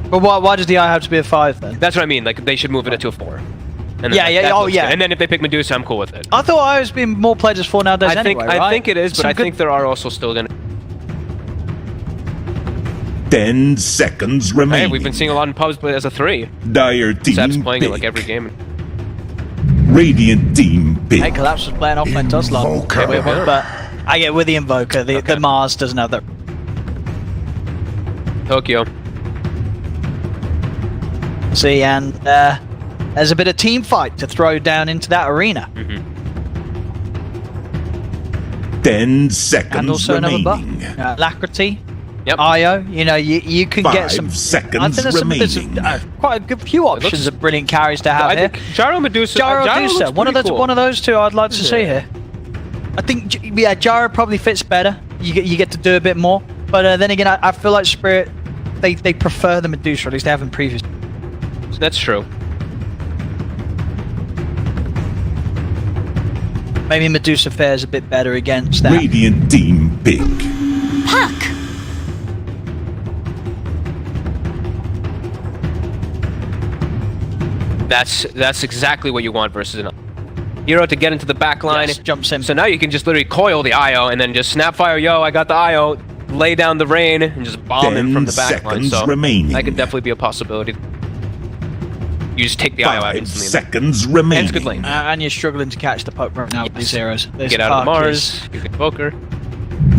B: But why does the eye have to be a 5 then?
H: That's what I mean. Like they should move it to a 4. And
B: Yeah, yeah,
H: that
B: oh,
H: looks
B: yeah.
H: good. And then if they pick Medusa, I'm cool with it.
B: I thought I was being more played as 4 nowadays anyway, right?
H: I think it is, but
B: Some
H: I think there are also still going to.
A: 10 seconds remaining.
H: Hey, we've been seeing a lot in pubs, but as a 3.
A: Dire team
H: Zap's playing
A: pick.
H: it like every game.
A: Radiant team pick.
B: Hey, Collapse was playing off my Tuslon. But I get with the Invoker. The Mars doesn't have that.
H: Tokyo.
B: See, and there's a bit of team fight to throw down into that arena.
A: 10 seconds
B: And also another buff.
A: remaining.
B: Alacrity.
H: Yep.
B: IO, you know, you can get
A: 5
B: some.
A: seconds
B: I think there's
A: remaining.
B: quite a good few options of brilliant carries to have
H: I
B: here.
H: think Gyro Medusa.
B: Gyro
H: Gyro
B: Medusa,
H: looks
B: one of
H: pretty
B: those,
H: cool.
B: one of those two I'd like to see here. I think, yeah, Gyro probably fits better. You get to do a bit more, but then again, I feel like Spirit, they prefer the Medusa, or at least they have in previous.
H: That's true.
B: Maybe Medusa fares a bit better against that.
A: Radiant team pick.
H: That's exactly what you want versus an hero to get into the back line.
B: Yes, jumps in.
H: So now you can just literally coil the IO and then just snapfire. Yo, I got the IO. Lay down the rain and just bomb him from the back line. So
A: remaining.
H: that could definitely be a possibility. You just take the IO out
A: 5
H: instantly.
A: seconds remaining.
H: And it's good lane.
B: And you're struggling to catch the puck right now with these heroes. This
H: Get out of the
B: puck
H: Mars. You can Evoker.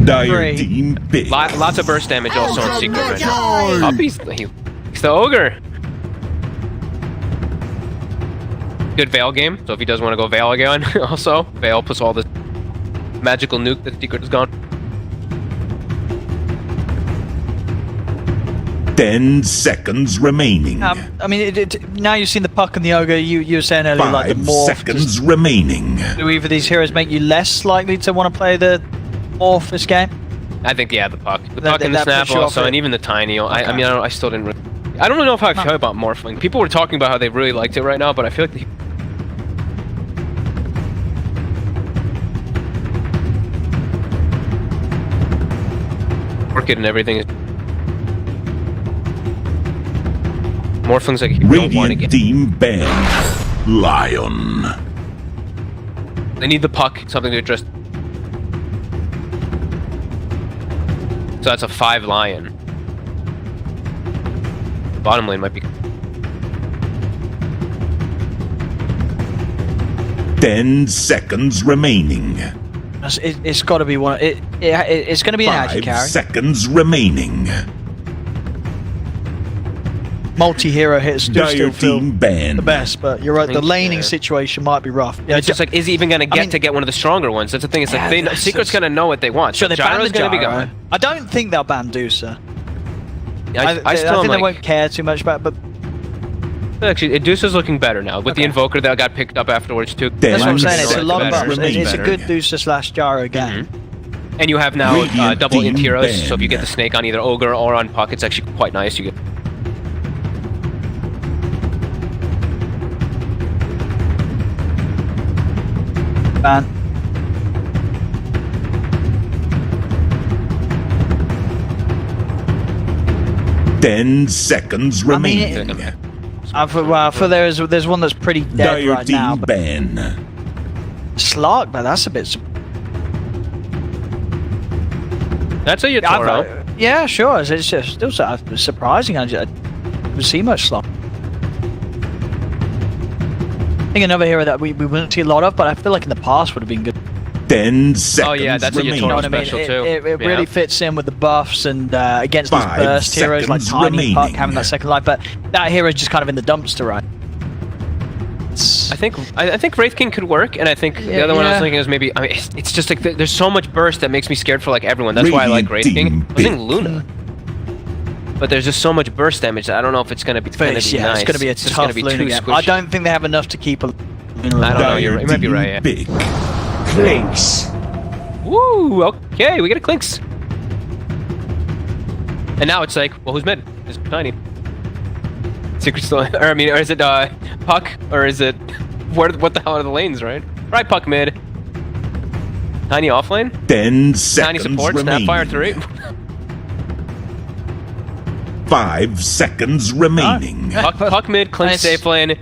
A: Dire team big.
H: Lots of burst damage also on Secret right now. He's the Ogre. Good Veil game. So if he does want to go Veil again, also Veil plus all this magical nuke that Secret is gone.
A: 10 seconds remaining.
B: I mean, now you've seen the puck and the ogre. You were saying earlier, like the
A: 5
B: morph.
A: seconds remaining.
B: Do either of these heroes make you less likely to want to play the morph this game?
H: I think the puck, and the snap also, and even the tiny. I mean, I still didn't. I don't know if I feel about morphling. People were talking about how they really liked it right now, but I feel like work it and everything is. Morphling's like you don't want to get.
A: Team ban. Lion.
H: They need the puck, something to address. So that's a 5 Lion. Bottom lane might be.
A: 10 seconds remaining.
B: It's got to be one. It's going to be an edgy
A: 5
B: carry.
A: seconds remaining.
B: Multi-hero hits do still feel
A: ban.
B: the best, but you're right. The laning situation might be rough.
H: Yeah, it's just like, is he even going to get one of the stronger ones? That's the thing. It's like Secret's going to know what they want.
B: Sure,
H: so Gyro's going to be gone.
B: I don't think they'll ban DOTA.
H: I still
B: think they won't care too much about it, but
H: actually, Deuce's looking better now with the Invoker that got picked up afterwards too.
B: That's what I'm saying. It's a lot of buffs. It's a good DOTA / Gyro game.
H: And you have now double int heroes, so if you get the snake on either Ogre or on Puck, it's actually quite nice. You get.
B: Ban.
A: Ten seconds remaining.
B: There's one that's pretty dead
A: Dire
B: right now.
A: ban.
B: Slark, but that's a bit.
H: That's a Yatoro.
B: Yeah, sure. It's just still surprising. I didn't see much Slark. I think another hero that we wouldn't see a lot of, but I feel like in the past would have been good.
A: 10 seconds.
H: Oh yeah, that's
A: remaining.
H: a
B: You know
H: Yatoro
B: what I mean?
H: special too.
B: It really fits in with the buffs and against these
A: 5
B: burst heroes like
A: seconds
B: Tiny
A: remaining.
B: Puck having that second life, but that hero is just kind of in the dumpster, right?
H: I think Wraith King could work, and I think the other one I was thinking is maybe. I mean, it's just like there's so much burst that makes me scared for like everyone. That's why I like Wraith King. I was thinking Luna, but there's just so much burst damage that I don't know if it's gonna be. Nice.
B: It's gonna be a tough Luna game. I don't think they have enough to keep.
H: I don't know. You might be right. Yeah.
A: Big. Clinks.
H: Woo! Okay, we get a Clinks. And now it's like, well, who's mid? It's Tiny. Secret still, or I mean, or is it Puck, or is it what the hell are the lanes, right? Right, Puck mid. Tiny off lane.
A: 10 seconds
H: Tiny support.
A: remaining.
H: Snapfire 3.
A: 5 seconds remaining.
H: Puck mid, Clint safe lane,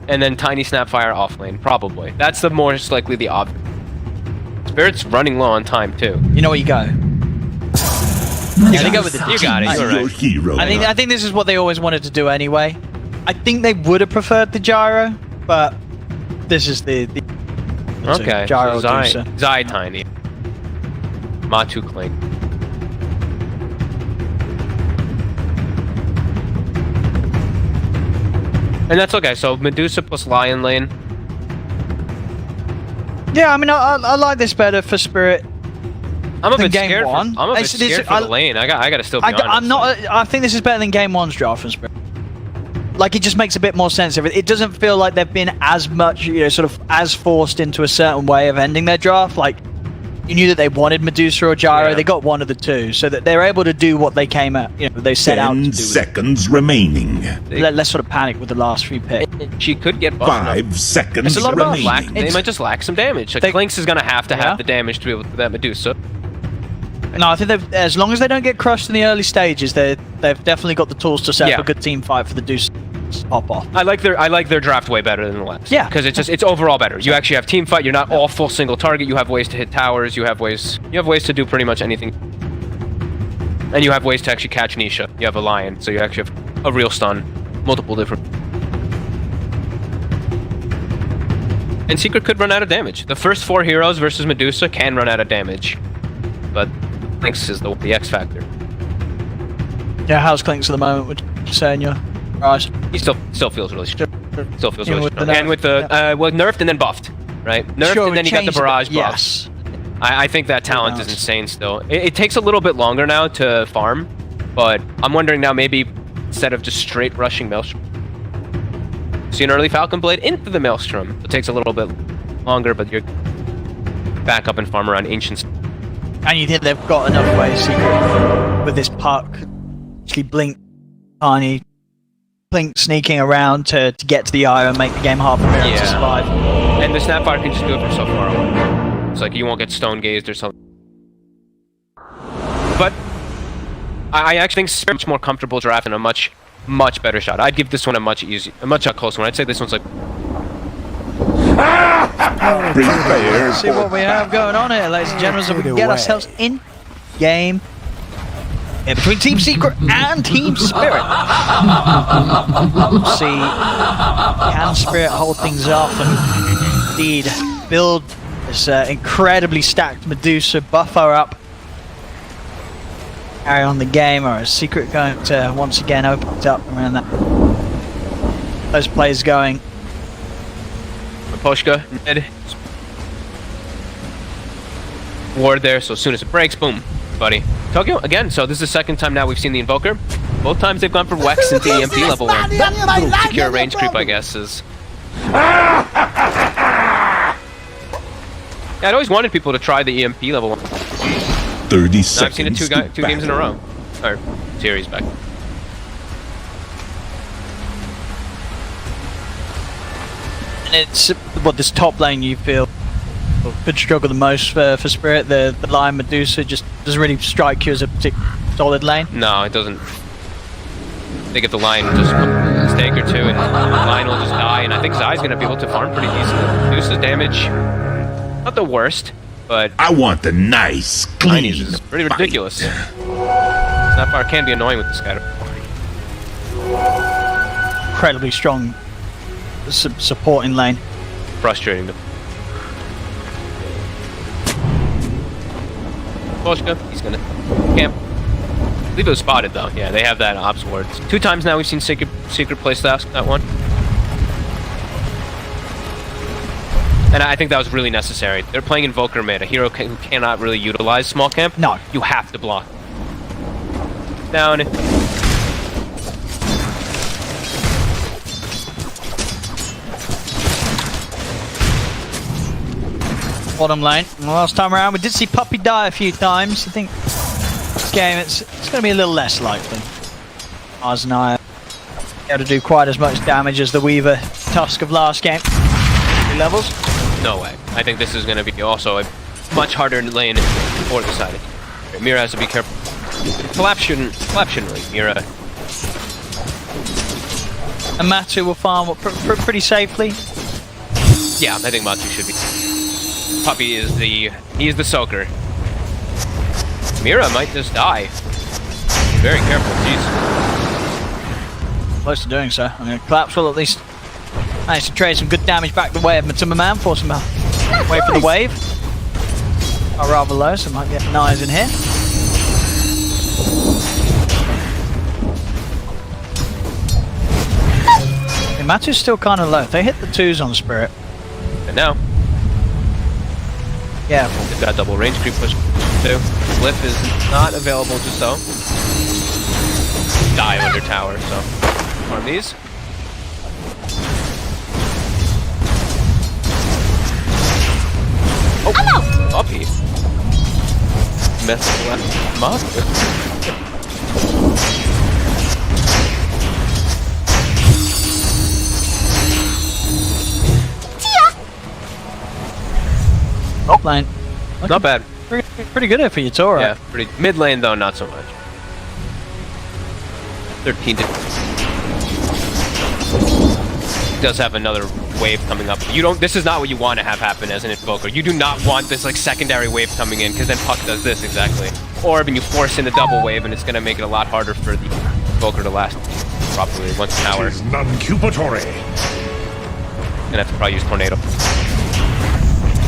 H: and then Tiny Snapfire off lane. Probably. That's the most likely the obvious. Spirit's running low on time too.
B: You know where you go. Yeah, they go with the.
H: You got it. You're right.
A: Hero.
B: I think this is what they always wanted to do anyway. I think they would have preferred the gyro, but this is the
H: okay.
B: gyro.
H: So Zai Tiny. Matu Clink. And that's okay. So Medusa plus Lion lane.
B: Yeah, I mean, I like this better for Spirit.
H: I'm a bit
B: game
H: scared.
B: one.
H: I'm a bit scared for the lane. I gotta still be honest.
B: I'm not. I think this is better than game one's draft from Spirit. Like, it just makes a bit more sense. It doesn't feel like they've been as much, sort of as forced into a certain way of ending their draft. Like, you knew that they wanted Medusa or Gyro. Yeah. They got one of the two, so that they're able to do what they came at. They set out to do.
A: 10 seconds remaining.
B: Let's sort of panic with the last few picks.
H: She could get buffed.
A: 5 seconds
H: it's a lot
A: remaining.
H: They might just lack some damage. Like, Clinks is gonna have to have the damage to be able to that Medusa.
B: No, I think as long as they don't get crushed in the early stages, they've definitely got the tools to set up a good team fight for the Deuce. pop off.
H: I like their draft way better than the last.
B: Yeah.
H: Because it's overall better. You actually have team fight. You're not all full single target. You have ways to hit towers. You have ways to do pretty much anything. And you have ways to actually catch Nisha. You have a lion, so you actually have a real stun. Multiple different. And Secret could run out of damage. The first 4 heroes versus Medusa can run out of damage. But Clinks is the X factor.
B: Yeah, how's Clinks at the moment, would you say, in your eyes?
H: He still feels really strong. Still feels really strong. And with the, well, nerfed and then buffed, right? Nerfed and then you got the barrage buff.
B: Yes.
H: I think that talent is insane still. It takes a little bit longer now to farm, but I'm wondering now maybe instead of just straight rushing Maelstrom, see an early Falcon Blade into the Maelstrom. It takes a little bit longer, but you're back up and farm around Ancients.
B: And you think they've got enough ways, Secret, with this puck, actually Blink, tiny, Blink sneaking around to get to the eye and make the game hard for Mira to survive.
H: And the Snapfire can just do it from so far away. It's like you won't get stone gazed or something. But I actually think Spirit's much more comfortable draft and a much better shot. I'd give this one a much closer one. I'd say this one's like.
B: Let's see what we have going on here, ladies and gentlemen, so we can get ourselves in game between Team Secret and Team Spirit. We'll see, can Spirit hold things off and indeed build this incredibly stacked Medusa, buff her up, carry on the game, or is Secret going to once again open it up around that? Those plays going.
H: Poshka, dead. Ward there, so as soon as it breaks, boom, buddy. Tokyo, again, so this is the second time now we've seen the Invoker. Both times they've gone for Wex into EMP level 1. Secure range creep, I guess, is... Yeah, I'd always wanted people to try the EMP level 1.
A: 30 seconds.
H: Now I've seen it two games in a row. Or series back.
B: And it's what this top lane you feel could struggle the most for Spirit. The Lion Medusa just doesn't really strike you as a particular solid lane.
H: No, it doesn't. I think if the Lion just a stake or two and the Lion will just die, and I think Zai's going to be able to farm pretty decently. Medusa's damage, not the worst, but
A: I want the nice, clean.
H: Is pretty ridiculous. Snapfire can be annoying with this guy.
B: Incredibly strong supporting lane.
H: Frustrating them. Poshka, he's gonna camp. I believe it was spotted though. Yeah, they have that ops wards. 2 times now we've seen Secret play that one. And I think that was really necessary. They're playing Invoker mid, a hero who cannot really utilize small camp.
B: No.
H: You have to block. Down.
B: Bottom lane. And last time around, we did see Puppy die a few times. I think this game it's going to be a little less likely. Mars and I are able to do quite as much damage as the Weaver Tusk of last game. 3 levels?
H: No way. I think this is going to be also a much harder lane for the side. Mira has to be careful. Collapse shouldn't really. Mira.
B: And Matu will farm pretty safely.
H: Yeah, I think Matu should be. Puppy is the soaker. Mira might just die. Very careful, jeez.
B: Close to doing so. I mean, Collapse will at least manage to trade some good damage back the way of Matuma Man, force him away for the wave. Are rather low, so might get knives in here. Okay, Matu's still kind of low. They hit the 2s on Spirit.
H: And now.
B: Yeah.
H: They've got double range creep push too. Glyph is not available just so. Die under tower, so. Farm these. Oh, Puppy. Mess with Moth.
B: Top lane.
H: Not bad.
B: Pretty good here for Yatora.
H: Yeah, pretty. Mid lane though, not so much. 13 to he does have another wave coming up. You don't. This is not what you want to have happen as an Invoker. You do not want this like secondary wave coming in, because then Puck does this exactly. Or when you force in a double wave, and it's going to make it a lot harder for the Invoker to last properly once an hour.
A: Non-cupatory.
H: Gonna have to probably use Tornado.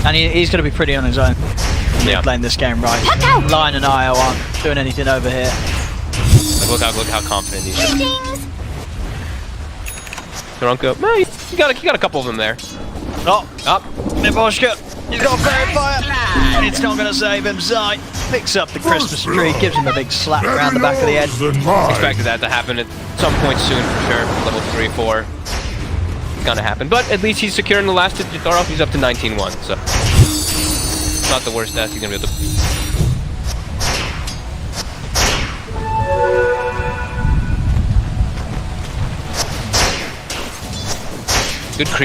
B: And he's going to be pretty on his own.
H: Yeah.
B: Playing this game right. Lion and IO aren't doing anything over here.
H: Like, look how confident he's. Toronko. No, you got a couple of them there.
B: Oh, up. Miboshka. He's got a fairy fire. And it's not going to save him. Zai picks up the Christmas tree, gives him a big slap around the back of the head.
H: Expected that to happen at some point soon for sure. Level 3, 4. It's gonna happen. But at least he's securing the last Jitaro. He's up to 19-1, so it's not the worst stats he's gonna be able to.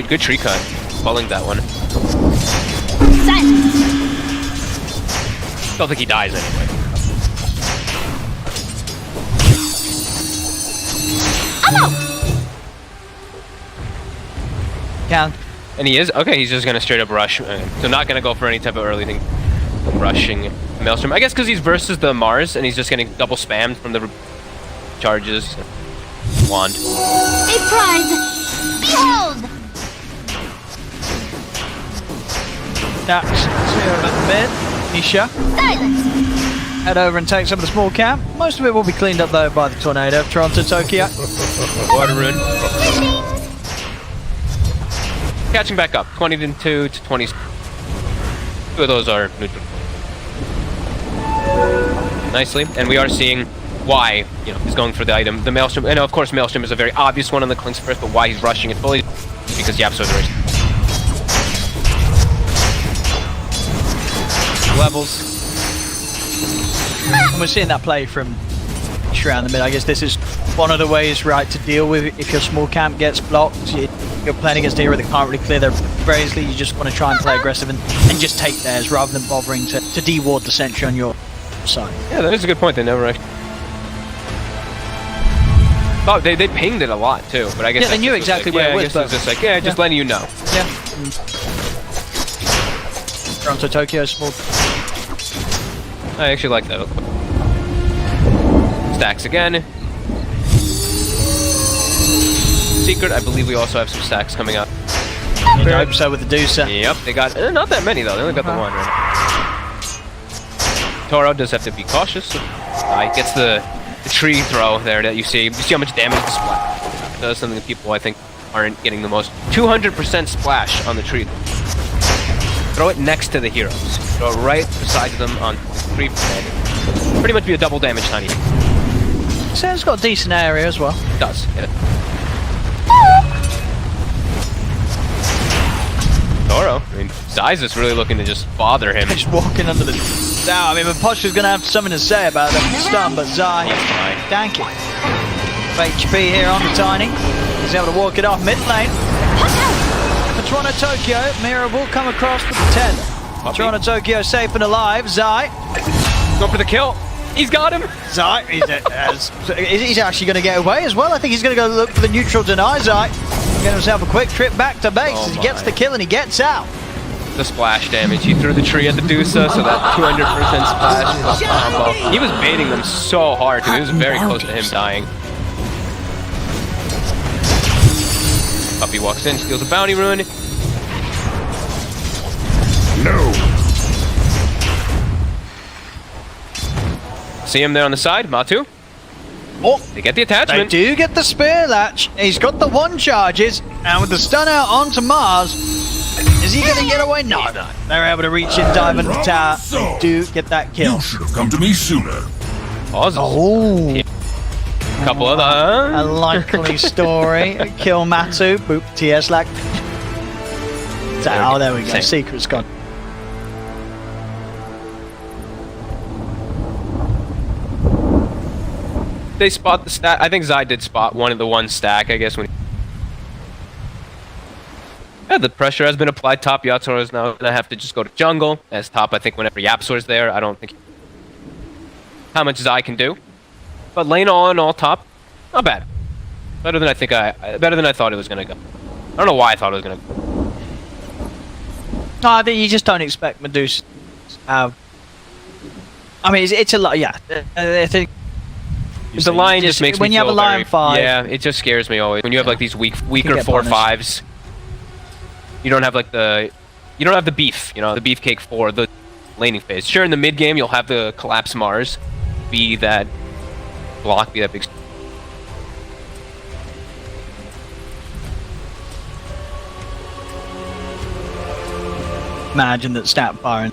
H: Good tree cut. Falling that one. Don't think he dies anyway.
B: Count.
H: And he is? Okay, he's just gonna straight up rush. So not gonna go for any type of early thing. Rushing Maelstrom. I guess because he's versus the Mars and he's just getting double spammed from the charges. Wand.
G: A prize! Behold!
B: Dax, here at mid. Nisha.
G: Silence!
B: Head over and take some of the small camp. Most of it will be cleaned up though by the tornado. Toronto, Tokyo.
H: Water Rune. Catching back up. 22 to 20. Two of those are neutral. Nicely. And we are seeing why, he's going for the item. The Maelstrom, and of course Maelstrom is a very obvious one on the Clinks first, but why he's rushing it fully because Yapso's race.
B: Levels. And we're seeing that play from around the mid. I guess this is one of the ways, right, to deal with if your small camp gets blocked. You're playing against a hero that can't really clear their very easily. You just want to try and play aggressive and just take theirs rather than bothering to de-ward the sentry on your side.
H: Yeah, that is a good point. They never actually... Oh, they pinged it a lot too, but I guess
B: they knew exactly where it was.
H: But just like just letting you know.
B: Yeah. Toronto, Tokyo, small.
H: I actually like that. Stacks again. Secret, I believe we also have some stacks coming up.
B: You'd hope so with the DOTA.
H: Yep, they got not that many though. They only got the one. Right? Toro does have to be cautious. He gets the tree throw there that you see. You see how much damage the splash does. Something that people I think aren't getting the most. 200% splash on the tree. Throw it next to the heroes. Throw it right beside them on the tree. Pretty much be a double damage tiny.
B: So it's got a decent area as well.
H: It does. Yeah. Toro, I mean, Zai's is really looking to just bother him.
B: Just walking under the... Now, I mean, Poshka's going to have something to say about that stun, but Zai, thank you. HP here on the Tiny. He's able to walk it off mid lane. For Toronto, Tokyo, Mira will come across with the 10. Toronto, Tokyo safe and alive. Zai.
H: Go for the kill. He's got him.
B: Zai, he's actually going to get away as well. I think he's going to go look for the neutral deny. Zai. Get himself a quick trip back to base as he gets the kill and he gets out.
H: The splash damage. He threw the tree at the DOTA, so that 200% splash plus combo. He was baiting them so hard because it was very close to him dying. Puppy walks in, steals a bounty rune.
A: No.
H: See him there on the side, Matu.
B: Oh,
H: they get the attachment.
B: They do get the spear latch. He's got the one charges, and with the stun out onto Mars, is he going to get away? No. They're able to reach in, dive into the tower, and do get that kill.
A: You should have come to me sooner.
H: Pauses.
B: Oh.
H: Couple of
B: A likely story. Kill Matu, boop, TS lag. Oh, there we go. Secret's gone.
H: They spot the stack. I think Zai did spot one stack, I guess. When the pressure has been applied. Top Yapsor is now gonna have to just go to jungle as top. I think whenever Yapsor's there, I don't think how much Zai can do. But lane all top, not bad. Better than I thought it was gonna go. I don't know why I thought it was gonna.
B: No, I think you just don't expect Medusa. I mean, it's a lot. Yeah, I think
H: The lion just makes
B: when
H: me
B: you have
H: feel
B: a lion
H: very,
B: 5.
H: Yeah, it just scares me always. When you have like these weaker
B: get
H: 4/5s, you don't have like the beef. You know, the beefcake for the laning phase. Sure, in the mid game you'll have the collapse Mars, be that block, be that big.
B: Imagine that stat firing.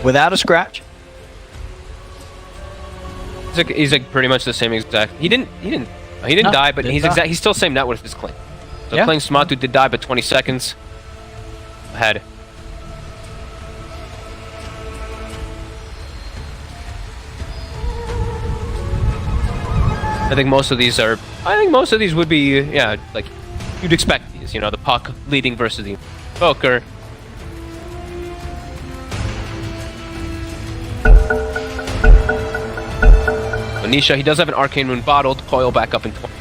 B: Without a scratch.
H: He's like pretty much the same exact. He didn't
B: No,
H: die, but
B: didn't die.
H: he's still same net worth as Kling. So
B: Yeah.
H: Kling Smatu did die, but 20 seconds ahead. I think most of these would be, yeah, like you'd expect these. You know, the puck leading versus the poker. Nisha, he does have an Arcane Rune bottled. Coil back up in 20.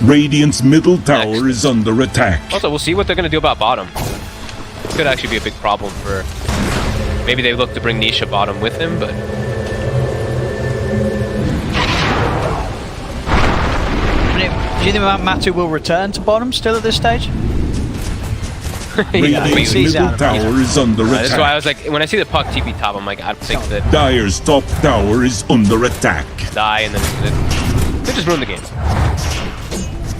A: Radiant's middle tower is under attack.
H: Also, we'll see what they're going to do about bottom. Could actually be a big problem for... Maybe they look to bring Nisha bottom with him, but...
B: Do you think Matu will return to bottom still at this stage?
A: Radiant's middle tower is under attack.
H: That's why I was like, when I see the puck TP top, I'm like, I don't think that...
A: Dire's top tower is under attack.
H: Die, and then... They just ruin the game.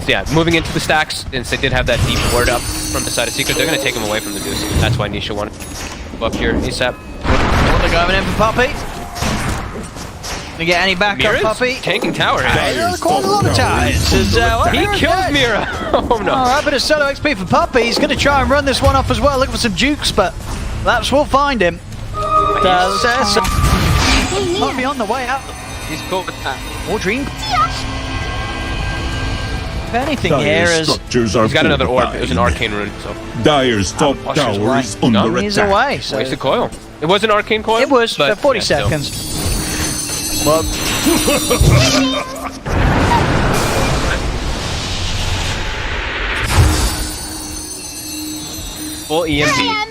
H: So yeah, moving into the stacks, since they did have that deep ward up from the side of Secret, they're going to take him away from the Deuce. That's why Nisha wanted to go up here ASAP.
B: They're going in for Puppy. Gonna get any backup,
H: Mira's
B: Puppy?
H: tanking tower.
B: Quite a lot of times.
H: He killed Mira. Oh no.
B: Alright, bit of solo XP for Puppy. He's gonna try and run this one off as well, looking for some jukes, but Laps will find him. Might be on the way out.
H: He's cool with that.
B: More dream. If anything
A: Dire's
B: here is...
A: structures are
H: He's got another orb. It was an
A: fortified.
H: arcane rune, so...
A: Dire's top tower is under
B: He's
A: attack.
B: away, so...
H: Wasted coil. It was an arcane coil?
B: It was,
H: but,
B: for 40
H: yeah, still.
B: seconds. Well...
H: Full EMP.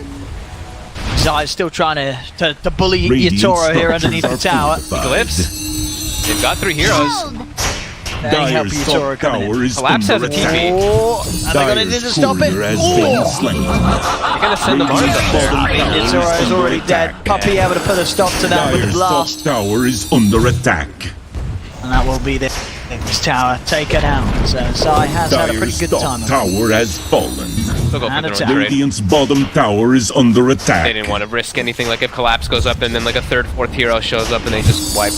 B: Zai's still trying to bully
A: Radiant
B: Yatoro here underneath the
A: structures
B: tower.
A: are fortified.
H: Glyphs. They've got 3 heroes.
A: Dire's top tower is
H: Collapse
A: under
H: has a
A: attack.
H: TP.
B: Oh, are they going to need to
A: Dire's
B: stop it?
A: courier has been slain.
H: You're going to send the Mars up there.
B: Yatoro is already dead. Puppy able to put a stop to that with the
A: Dire's top
B: blast.
A: tower is under attack.
B: And that will be the next tower taken out. So Zai has had a pretty
A: Dire's
B: good
A: top
B: time.
A: tower has fallen.
H: Still go for
B: And
H: the
B: attack.
H: trade.
A: Radiant's bottom tower is under attack.
H: They didn't want to risk anything, like if Collapse goes up and then like a 3rd, 4th hero shows up and they just wipe.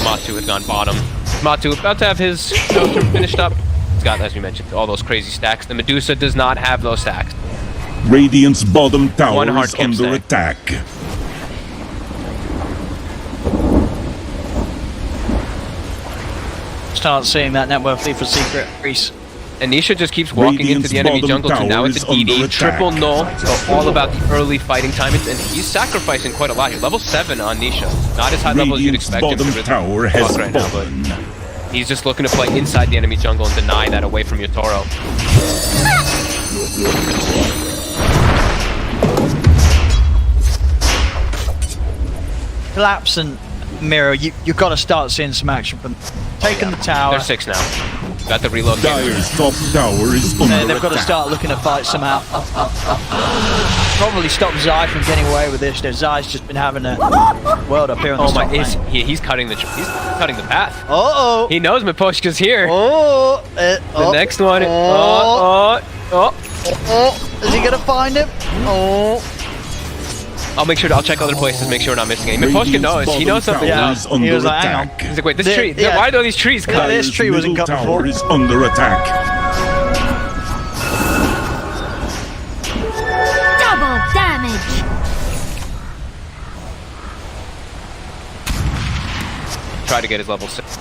H: Matu had gone bottom. Matu about to have his Nostrum finished up. He's got, as we mentioned, all those crazy stacks. The Medusa does not have those stacks.
A: Radiant's bottom tower
H: One hard
A: is
H: camp
A: under
H: stack.
A: attack.
B: Start seeing that net worth lead for Secret increase.
H: And Nisha just keeps walking into
A: Radiant's
H: the enemy
A: bottom
H: jungle, so now
A: tower
H: it's
A: is
H: a DD,
A: under attack.
H: triple null, so all about the early fighting time, and he's sacrificing quite a lot here. Level 7 on Nisha. Not as high level as you'd
A: Radiant's
H: expect him to
A: bottom
H: really
A: tower has
H: walk right now, but
A: fallen.
H: he's just looking to play inside the enemy jungle and deny that away from Yatoro.
B: Collapse and Mirror, you've got to start seeing some action from taking the tower.
H: They're 6 now. Got the reload.
A: Dire's top tower is under
B: They've got to
A: attack.
B: start looking to fight some out. Probably stop Zai from getting away with this. Zai's just been having a world up here on the
H: Oh my!
B: top lane.
H: He's cutting the path.
B: Uh-oh.
H: He knows Miposhka's here.
B: Oh,
H: The next one.
B: Is he gonna find him? Oh.
H: I'll check other places, make sure we're not missing any. Miposhka knows. He knows something.
A: Tower is under
B: He was like, hang on.
A: attack.
H: He's like, wait, this
B: The-
H: tree.
B: yeah.
H: Why are these trees cut?
B: Yeah, this tree wasn't
A: Middle
B: cut
A: tower
B: before.
A: is under attack.
G: Double damage.
H: Try to get his level 6.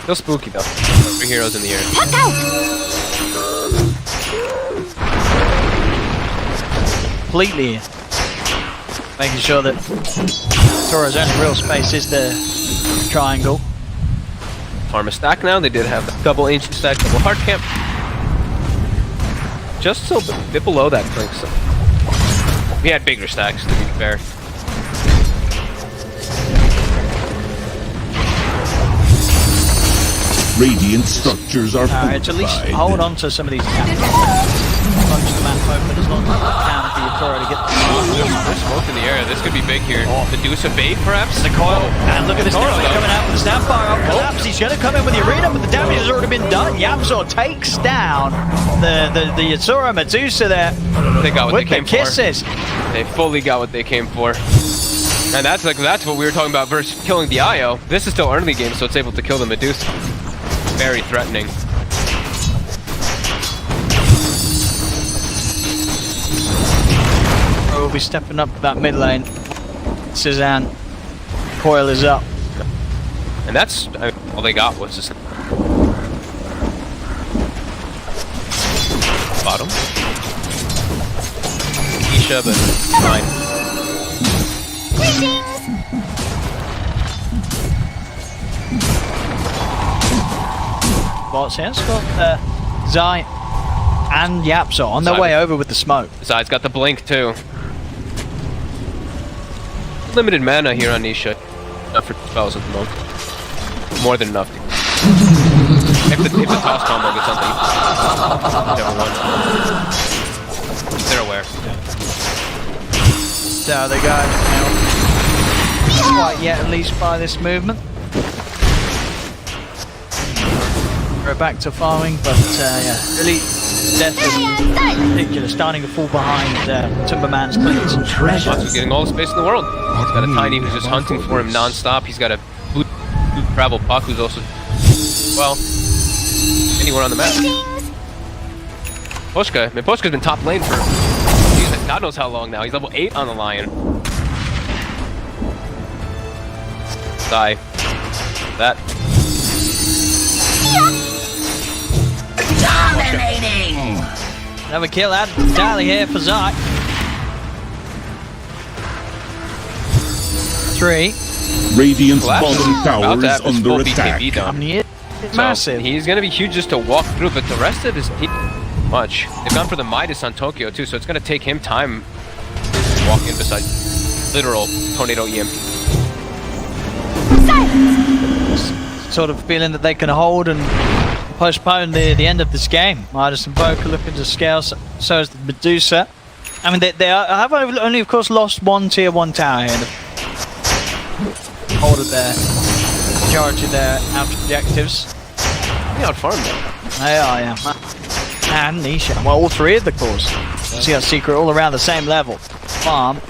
H: Still spooky though. 3 heroes in the air.
G: Look out.
B: Completely Making sure that Toro's only real space is the triangle.
H: Farm a stack now. They did have the double ancient stack, double hard camp. Just a bit below that Clink. So we had bigger stacks, to be fair.
A: Radiant structures are
B: Alright, to at least hold on to some of these taps. Bunch the map open as long as you can for your Toro to get the
H: There's smoke in the area. This could be big here. Medusa bait, perhaps?
B: The coil. And look at this damage coming out with the Snapfire up collapse. He's going to come in with the arena, but the damage has already been done. Yapzor takes down the Yasura Medusa there.
H: They got what they came
B: kisses.
H: for. They fully got what they came for. And that's what we were talking about versus killing the IO. This is still early game, so it's able to kill the Medusa. Very threatening.
B: We'll be stepping up that mid lane. Cezanne. Coil is up.
H: And that's all they got was just bottom. Isha, but fine.
B: What's here? Got Zai and Yapzor on their way over with the smoke.
H: Zai's got the blink too. Limited mana here on Nisha. Enough for spells at the moment. More than enough. If the toss combo gets on the they're aware.
B: So they go. Not quite yet, at least by this movement. We're back to farming, but yeah, really Death is ridiculous, starting to fall behind Timberman's cleans.
H: Matsu's getting all the space in the world. He's got a Tiny who's just hunting for him non-stop. He's got a blue travel Puck who's also, well, anywhere on the map. Poshka, I mean, Poshka's been top lane for geez, God knows how long now. He's level 8 on the Lion. Die. That.
E: Dominating!
B: Another kill out entirely here for Zai. 3.
A: Radiant's bottom tower is under attack.
B: Massive.
H: He's going to be huge just to walk through, but the rest of his team, much. They've gone for the Midas on Tokyo too, so it's going to take him time to walk in beside literal tornado EMP.
B: Sort of feeling that they can hold and postpone the end of this game. Midas and Boca looking to scale, so is the Medusa. I mean, they have only, of course, lost one tier 1 tower here. Hold of their majority of their out objectives.
H: They outfarmed them.
B: They are, yeah. And Nisha. Well, all 3 of the cores. See our secret all around the same level. Farm.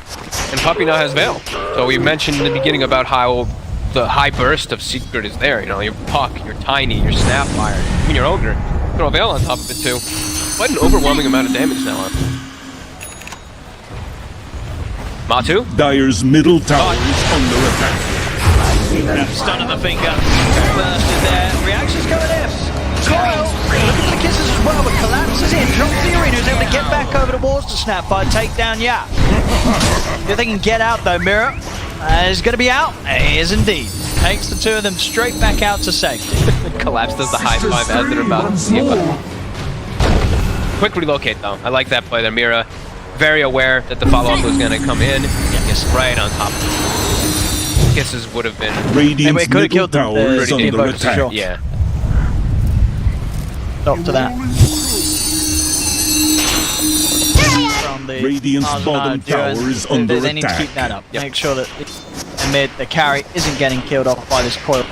H: And Puppy now has Veil. So we mentioned in the beginning about how the high burst of secret is there. You know, your Puck, your Tiny, your Snapfire, even your Ogre. Throw a Veil on top of it too. Quite an overwhelming amount of damage now on Matu?
A: Dire's middle tower is under attack.
B: Stun of the finger. Bursted there. Reactions coming in. Coil. Look at the kisses as well, but collapses in. Drops the arena. Is able to get back over towards the Snapfire. Take down Yap. If they can get out though, Mirror is going to be out. He is indeed. Takes the 2 of them straight back out to safety.
H: Collapse does the high five as they're about to see it. Quick relocate though. I like that play there. Mira very aware that the follow-up was going to come in. Yes, right on top. Kisses would have been.
A: Radiant's
B: could have killed the
A: is under attack.
B: Sure.
H: Yeah.
B: Stop to that. From the
A: Radiant's bottom tower is under
B: they need to
A: attack.
B: keep that up. Yep. Make sure that the carry isn't getting killed off by this coil.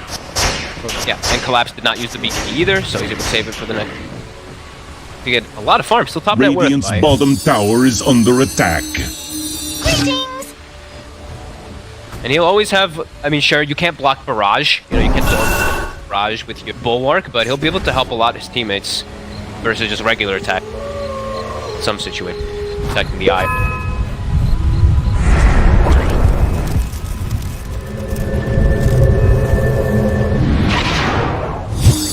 H: Yeah, and Collapse did not use the beacon either, so he's able to save it for the next. You get a lot of farms, still top net worth.
A: Radiant's bottom tower is under attack.
H: And he'll always have, I mean, sure, you can't block Barrage. You know, you can't block Barrage with your Bulwark, but he'll be able to help a lot his teammates versus just regular attack. In some situation, attacking the eye.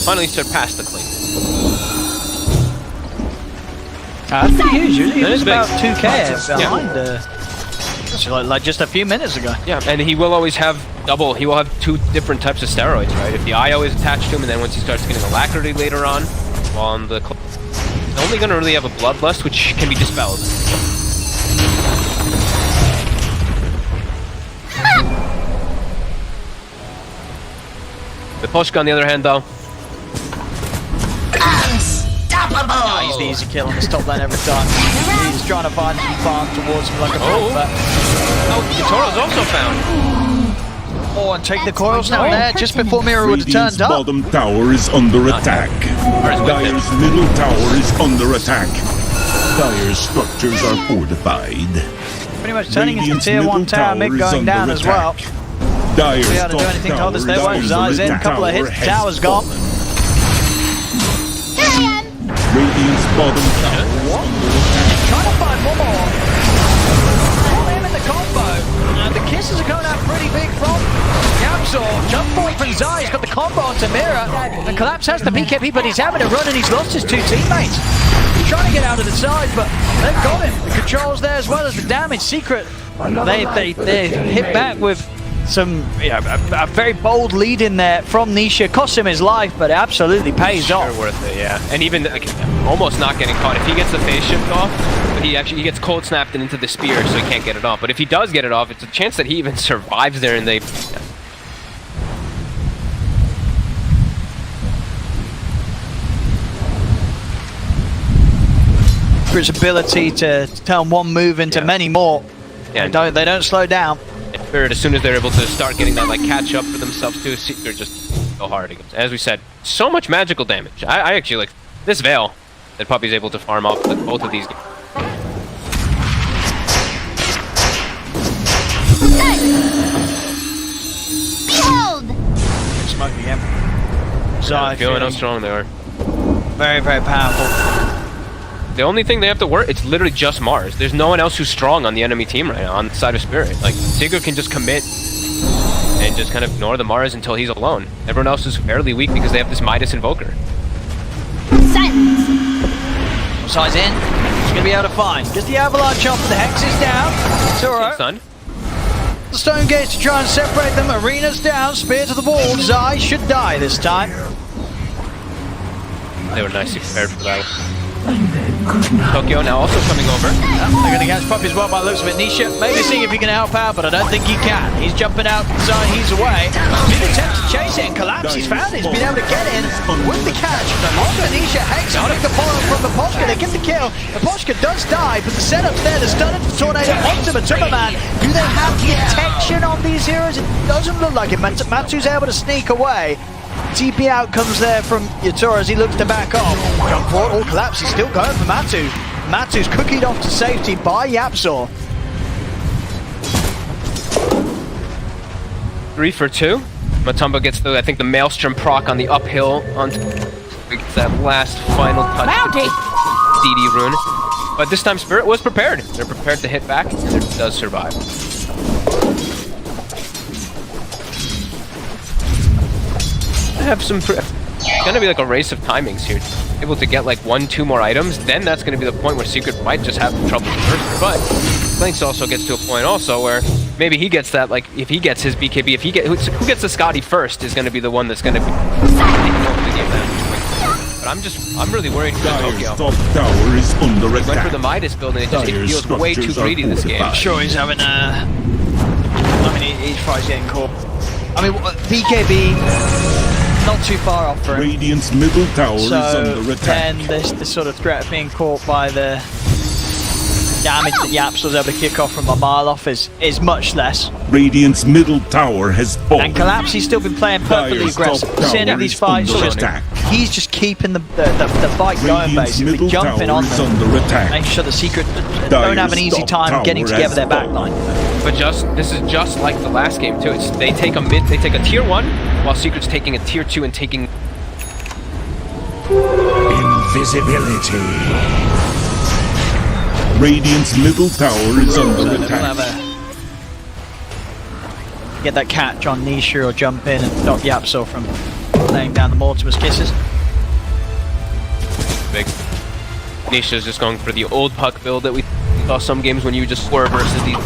H: Finally surpassed the clean.
B: That's pretty huge. Usually
H: That
B: it's
H: is big.
B: about 2k behind It's like just a few minutes ago.
H: Yeah, and he will always have double. He will have two different types of steroids, right? If the IO is attached to him, and then once he starts getting alacrity later on the he's only going to really have a bloodlust, which can be dispelled. The Poshka, on the other hand, though.
E: Unstoppable!
B: Oh, he's the easy kill on the top lane every time. He's trying to find the farm towards him like a frog, but...
H: Oh, Yatoro's also found.
B: Oh, and take the coils now there, just before Mira would have
A: Radiant's
B: turned up.
A: bottom tower is under attack. Dire's middle tower is under attack. Dire's structures are fortified.
B: Pretty much turning into
A: Radiant's
B: tier 1
A: middle
B: tower mid
A: is
B: going
A: under
B: down as well.
A: attack. Dire's
B: Be able to do
A: top
B: anything to
A: tower
B: hold us there.
A: is
B: Won't Zai's in,
A: under
B: couple of hits,
A: attack.
B: tower's gone.
A: Radiant's bottom tower is under attack.
B: Trying to find one more. Pull him in the combo. And the kisses are going out pretty big from Yapsor. Jump forward from Zai. He's got the combo onto Mira. And Collapse has the BKB, but he's having a run and he's lost his two teammates. He's trying to get out of the side, but they've got him. The controls there as well as the damage. Secret. They hit back with some a very bold lead in there from Nisha. Cost him his life, but it absolutely pays off.
H: Worth it, yeah. And even almost not getting caught. If he gets the phase shift off, but he gets cold snapped into the spear, so he can't get it off. But if he does get it off, it's a chance that he even survives there, and they.
B: His ability to turn one move into many more.
H: Yeah,
B: they don't slow down.
H: Spirit, as soon as they're able to start getting that catch up for themselves too, Secret just go hard against. As we said, so much magical damage. I actually like this Veil that Puppy's able to farm off both of these games.
G: Behold!
B: Smoke again.
H: Zai feeling how strong they are.
B: Very, very powerful.
H: The only thing they have to work, it's literally just Mars. There's no one else who's strong on the enemy team right now, on the side of Spirit. Like, Sigurd can just commit and just kind of ignore the Mars until he's alone. Everyone else is fairly weak because they have this Midas Invoker.
G: Silence!
B: Zai's in. He's going to be able to find. Gets the Avalanche off, the Hex is down. It's alright. The Stone Gates to try and separate them. Arena's down, Spear to the wall. Zai should die this time.
H: They were nicely prepared for that. Tokyo now also coming over.
B: They're going to catch Puppy as well by the looks of it. Nisha maybe seeing if he can help out, but I don't think he can. He's jumping out, Zai, he's away. He's attempts to chase it and Collapse. He's found it. He's been able to get in with the catch. Onto Nisha. Hex on the follow from the Poshka. They get the kill. The Poshka does die, but the setup's there. The stun of the Tornado onto the Timberman. Do they have the protection on these heroes? It doesn't look like it. Matsu's able to sneak away. TP out comes there from Yatoro as he looks to back off. Jump forward, all Collapse, he's still going for Matsu. Matsu's cookied off to safety by Yapsor.
H: 3 for 2. Matumba gets I think the Maelstrom proc on the uphill onto that last final touch. DD rune. But this time Spirit was prepared. They're prepared to hit back, and it does survive. Have some it's gonna be like a race of timings here. Able to get like 1-2 more items, then that's gonna be the point where Secret might just have trouble first. But Lynx also gets to a point also where maybe he gets that, like if he gets his BKB, if he who gets the Scotty first is gonna be the one that's gonna be taking over the game then. But I'm really worried for Tokyo.
A: Top tower is under
H: Went
A: attack.
H: for the Midas building, it just feels way too greedy this game.
B: I'm sure he's having I mean he's probably getting caught. I mean BKB not too far off for him.
A: Radiant's middle tower is under attack.
B: And this sort of threat of being caught by the damage that Yaps was able to kick off from a mile off is much less.
A: Radiant's middle tower has fallen.
B: And Collapse, he's still been playing perfectly aggressive. Seeing of these fights, he's just keeping the fight going, basically jumping on them, making sure the Secret don't have an easy time getting together their backline.
H: But this is just like the last game too. They take a tier 1, while Secret's taking a tier 2 and taking
C: Invisibility.
A: Radiant's middle tower is under attack.
B: Get that catch on Nisha or jump in and stop Yapsor from laying down the Mortimer's kisses.
H: Big. Nisha's just going for the old puck build that we saw some games when you just swerve versus these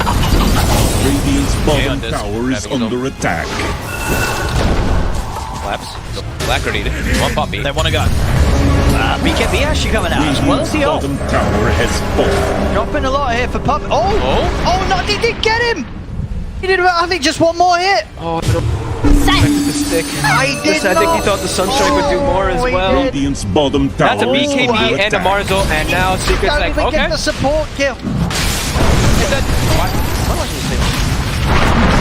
A: Radiant's bottom tower is under attack.
H: Collapse. Black already. One puppy.
B: They want to go. BKB actually coming out as well as the ult.
A: Bottom tower has fallen.
B: Dropping a lot here for Pup. Oh no, he did get him! He did, I think, just one more hit.
H: Oh,
G: Sun.
H: the stick.
B: I did
H: I think he thought the Sunstrike would do more as well.
A: Radiant's bottom tower
H: That's a
A: is
H: BKB
A: under
H: and a
A: attack.
H: Marzel, and now Secret's
B: Don't
H: like,
B: even
H: okay.
B: get the support kill.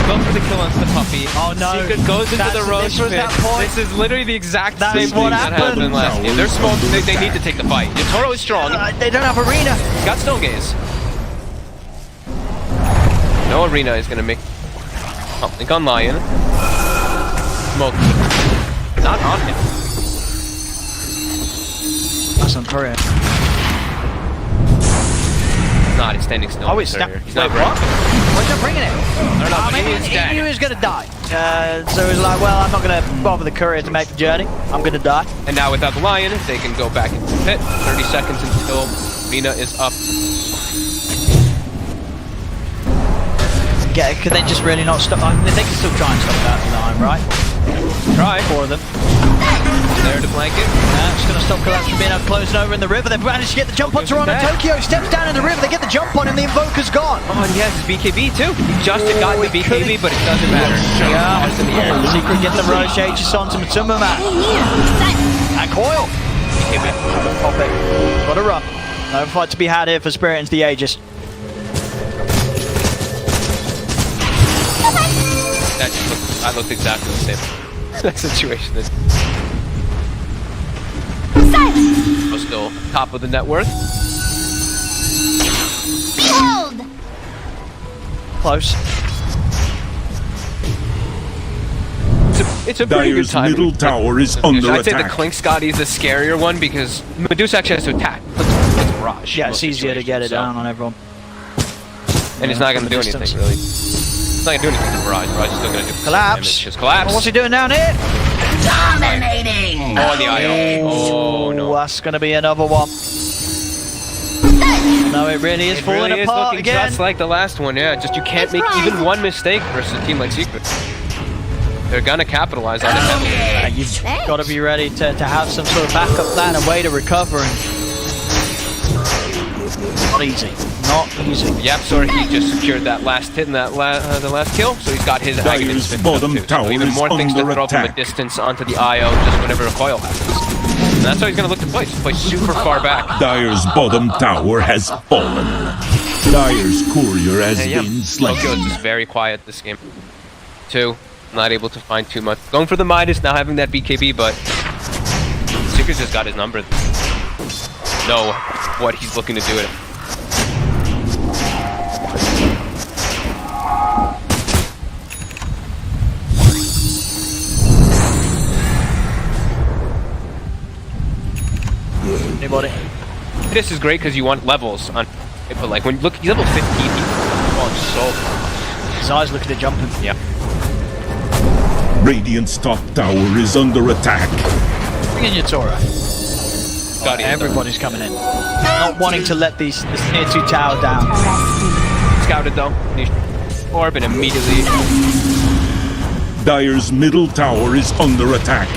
H: Go for the kill on the puppy.
B: Oh no.
H: Secret goes into the roach
B: This was
H: pit.
B: that point.
H: This is literally the exact
B: That's
H: same thing
B: what
H: that
B: happened.
H: happened last game. They're small. They need to take the fight. Toro is strong.
B: They don't have arena.
H: He's got Stone Gaze. No arena is gonna make. Oh, think on Lion. Smoke. Not on him.
B: That's on Korea.
H: Not extending Stone.
B: Oh, it's not.
H: He's not
B: What? Where's he bringing it?
H: I don't know, but he is
B: He
H: dead.
B: knew he was gonna die. So he's like, well, I'm not gonna bother the courier to make the journey. I'm gonna die.
H: And now without the Lion, they can go back into the pit. 30 seconds until arena is up.
B: Can they just really not stop? I mean, they can still try and stop that line, right?
H: Try.
B: Four of them.
H: There to blanket.
B: It's going to stop Collapse from being able to close over in the river. They've managed to get the jump on Toronto. Tokyo steps down in the river. They get the jump on him. The Invoker's gone.
H: Oh, and he has his BKB too. He just got the BKB, but it doesn't matter.
B: Yeah.
H: Just in the air.
B: Secret get the Roche Aegis onto Matsuma man. And Coil.
H: BKB.
B: Pop it. Gotta run. No fight to be had here for Spirit into the Aegis.
H: That just looked, I looked exactly the same. That situation is still top of the net worth.
G: Behold.
B: Close.
H: It's a pretty good
A: Dyer's
H: time.
A: middle tower is under
H: I'd say the
A: attack.
H: Clink Scotty is the scarier one because Medusa actually has to attack. It's Barrage.
B: Yeah,
H: in
B: it's
H: most
B: easier to get it
H: situations,
B: down on everyone.
H: And it's not going to do
B: From a
H: anything, really. It's not going to do anything to Barrage. Barrage is still going to do
B: Collapse.
H: damage. Just collapse.
B: What's he doing down here?
E: Dominating.
H: Oh, the IO. Oh, no.
B: That's going to be another one. No, it really is falling
H: really
B: apart
H: is looking
B: again.
H: just like the last one, yeah. Just you can't make even one mistake versus a team like Secret. They're gonna capitalize on it heavily.
B: You've got to be ready to have some sort of backup plan, a way to recover. And not easy. Not easy.
H: Yapsor, he just secured that last hit and that the last kill, so he's got his
A: Dyer's
H: Aghanim
A: bottom
H: too. So
A: tower
H: even
A: is
H: more things to
A: under
H: throw from a
A: attack.
H: distance onto the IO just whenever a coil happens. And that's how he's gonna look to play. Just play super far back.
A: Dyer's bottom tower has fallen. Dyer's courier has been slain.
H: Tokyo is just very quiet this game. 2, not able to find too much. Going for the Midas, now having that BKB, but Secret just got his number. Know what he's looking to do with it.
B: Anybody?
H: This is great because you want levels on it, but like when you look, he's level 15, he's going so far.
B: His eyes looking at jumping.
H: Yeah.
A: Radiant's top tower is under attack.
B: Bring in your Tora.
H: Got it.
B: Everybody's coming in. Not wanting to let this tier 2 tower down.
H: Scouted though. Orb and immediately.
A: Dyer's middle tower is under attack.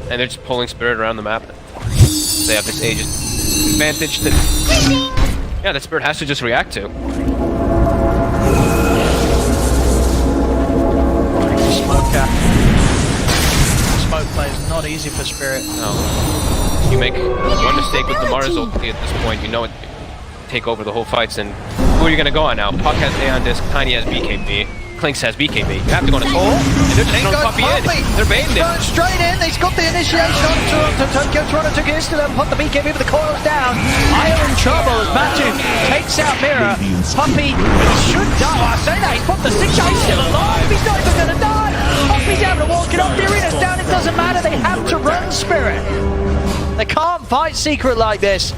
H: And they're just pulling Spirit around the map. They have this Aegis advantage that. Yeah, that Spirit has to just react to.
B: Smoke play is not easy for Spirit.
H: No. You make one mistake with the Mars ulti at this point, you know it take over the whole fights. And who are you gonna go on now? Puck has Aeon Disc, Tiny has BKB, Clinks has BKB. You have to go on a solo. And they're just throwing Puppy in. They're baiting
B: He's
H: him.
B: going straight in. He's got the initiation on Toronto. Tokyo. Toronto took it to them. Put the BKB, but the coil's down. Io in trouble as Matu takes out Mirror. Puppy, he should die. Oh, I say that. He's put the 6 shot. He's still alive. He's not even going to die. Puppy's able to walk it up. The arena's down. It doesn't matter. They have to run Spirit. They can't fight Secret like this.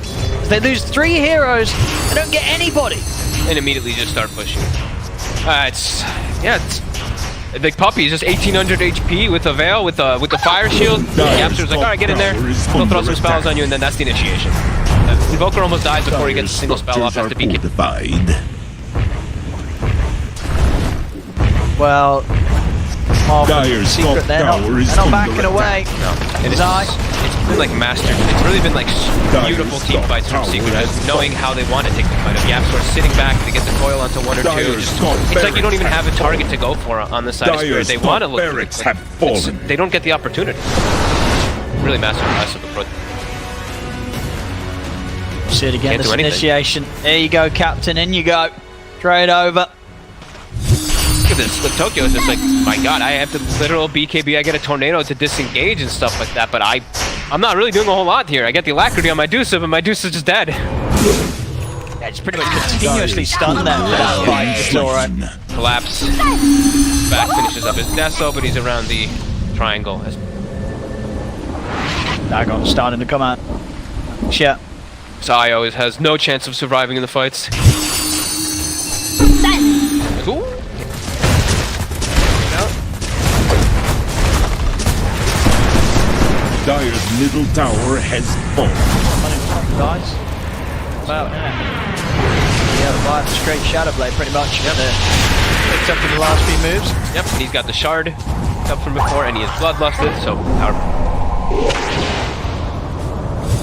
B: They lose 3 heroes. They don't get anybody.
H: And immediately just start pushing. The Puppy is just 1800 HP with a Veil, with the Fire Shield. Yapster's like, alright, get in there. He'll throw some spells on you, and then that's the initiation. Invoker almost dies before he gets a single spell off after BK.
B: Well,
A: Dyer's top
B: secret, they're not,
A: tower is
B: they're not
A: under
B: backing away.
H: No, and it's been like mastered. It's really been like beautiful team fights from Secret, just knowing how they want to take the fight. If Yapsor sort of sitting back to get the coil onto one or two, it's like you don't even have a target to go for on the side of Spirit. They want to look for it,
A: have fallen.
H: They don't get the opportunity. Really massive approach.
B: See it again,
H: Can't
B: this
H: do anything.
B: initiation. There you go, Captain, in you go. Trade over.
H: Look at this. Look, Tokyo's just like, my god, I have to literal BKB, I get a tornado to disengage and stuff like that, but I'm not really doing a whole lot here. I get the alacrity on my Dusa, but my Dusa's just dead.
B: Yeah, it's pretty much continuously stunned there for that fight. It's alright.
H: Collapse. Back finishes up his Deso, but he's around the triangle.
B: Dagon starting to come out. Shit.
H: Sayo has no chance of surviving in the fights. Ooh.
A: Dyer's middle tower has fallen.
B: Guys. Well, yeah, the vibe, straight Shadow Blade pretty much. Yep. Except for the last few moves.
H: Yep, and he's got the shard up from before, and he is bloodlusted, so power.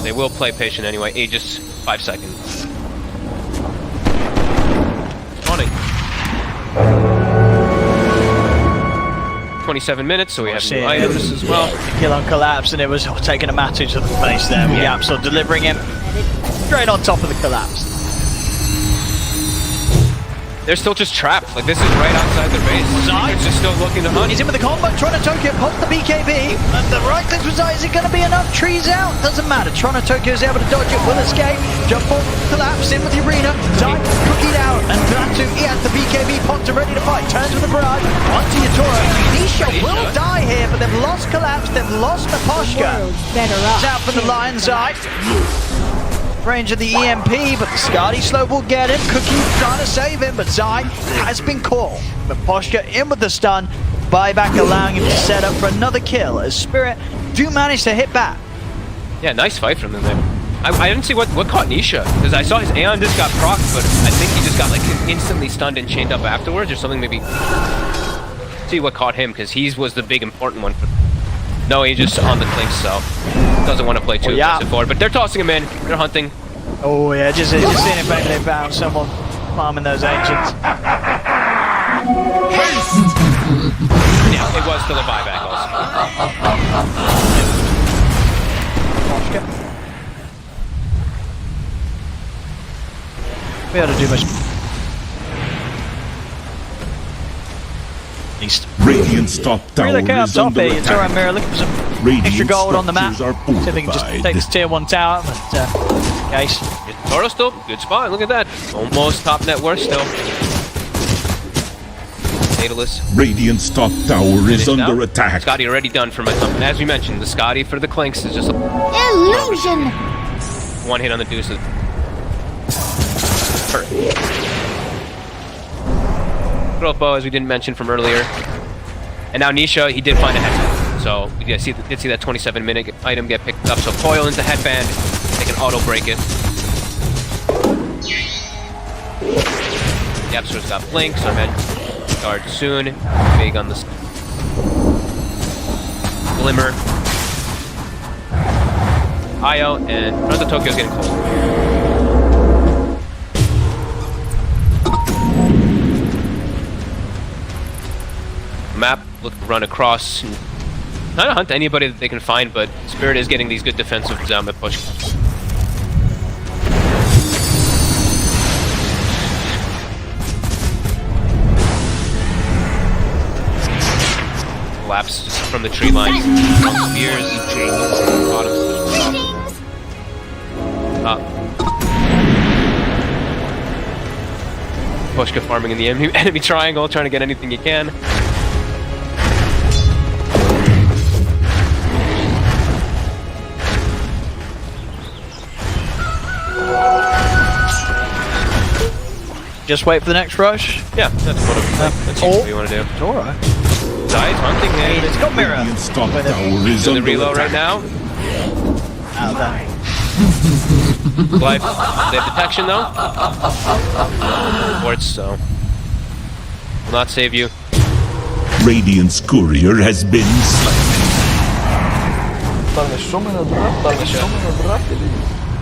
H: They will play patient anyway. Aegis, 5 seconds. Spawning. 27 minutes, so we have new items as well.
B: Kill on Collapse, and it was taking a matter to the face there with Yapsor delivering him straight on top of the Collapse.
H: They're still just trapped. Like, this is right outside the base. It's just still looking to hunt.
B: He's in with the combo, Toronto Tokyo pops the BKB, and the right click was is it going to be enough? Trees out, doesn't matter. Toronto Tokyo is able to dodge it, will escape. Jump on, Collapse in with the arena. Zai cookied out, and Dratsu, he has the BKB popped and ready to fight. Turns with the barrage, onto Yatoro. Nisha will die here, but they've lost Collapse, they've lost Naposhka. He's out for the Lion Zai. Range of the EMP, but the Skadi slope will get him. Cookie trying to save him, but Zai has been caught. But Poshka in with the stun. Buyback allowing him to set up for another kill as Spirit do manage to hit back.
H: Yeah, nice fight from him there. I didn't see what caught Nisha, because I saw his Aeon just got procced, but I think he just got like instantly stunned and chained up afterwards or something maybe. See what caught him, because he was the big important one. No Aegis on the Clinks, so doesn't want to play too aggressive forward, but they're tossing him in, they're hunting.
B: Oh yeah, just seeing if maybe they found someone farming those ancients.
H: Yeah, it was still a buyback also.
B: We ought to do much.
A: Radiant's top tower
B: Really okay up
A: is
B: top
A: under
B: here. It's alright,
A: attack.
B: Mirror. Looking for some
A: Radiant
B: extra gold on the map. See
A: structures are
B: if we can just
A: fortified.
B: take this tier 1 tower. But case.
H: Toro still, good spot, look at that. Almost top net worth still. Natalist.
A: Radiant's top tower is under attack.
H: Skadi already done for my company. As we mentioned, the Skadi for the Clinks is just a
G: Illusion!
H: one hit on the deuces. Perfect. Throw up bow, as we didn't mention from earlier. And now Nisha, he did find a headband. So we did see that 27-minute item get picked up. So coil into headband, they can auto break it. Yapsor's got blink, so I'm at guard soon. Big on the glimmer. Io and Toronto Tokyo's getting close. Map, look to run across. Trying to hunt anybody that they can find, but Spirit is getting these good defensive Zama push. Collapse from the tree line. Spears. Up. Pushka farming in the enemy triangle, trying to get anything he can.
B: Just wait for the next rush?
H: Yeah, that's what you want to do.
B: It's alright.
H: Zai's hunting, man.
B: It's got Mirror.
H: He's in the reload right now.
B: Out of that.
H: Glide. They have detection though. Wards, so will not save you.
A: Radiant's courier has been slain.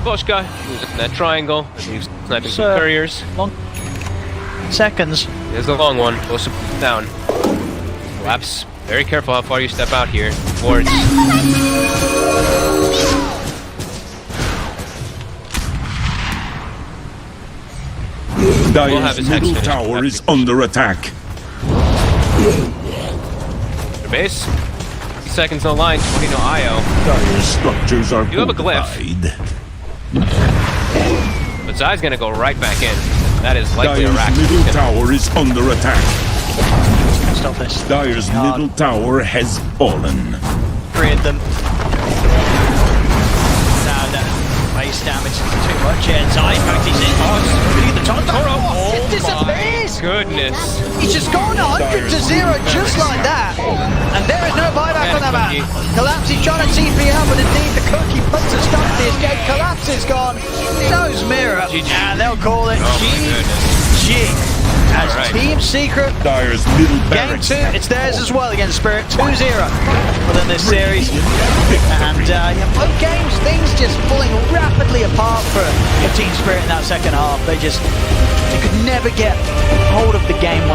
H: Boschka, who's in that triangle, he's sniping some couriers.
B: Seconds.
H: Here's the long one. Bosch down. Collapse. Very careful how far you step out here. Wards.
A: Dire's middle tower is under attack.
H: Your base. 50 seconds no line, 20 no IO.
A: Dire's structures are
H: You have a glyph.
A: fortified.
H: But Zai's gonna go right back in. That is likely a
A: Dire's
H: rack.
A: middle tower is under attack.
B: Stop this.
A: Dire's middle tower has fallen.
B: Three of them. Now the base damage is too much here. Zai practicing. Look at the top.
H: Oh,
B: It disappears!
H: Goodness.
B: He's just gone 100 to 0 just like that. And there is no buyback on that man. Collapse is trying to TP out, but indeed the cookie puts a stop to the escape. Collapse is gone. Nose mirror. And they'll call it GG. As Team Secret.
A: Dire's middle
B: Game
A: barracks.
B: 2, it's theirs as well against Spirit. 2-0 within this series. And both games, things just falling rapidly apart for Team Spirit in that second half. They could never get hold of the game.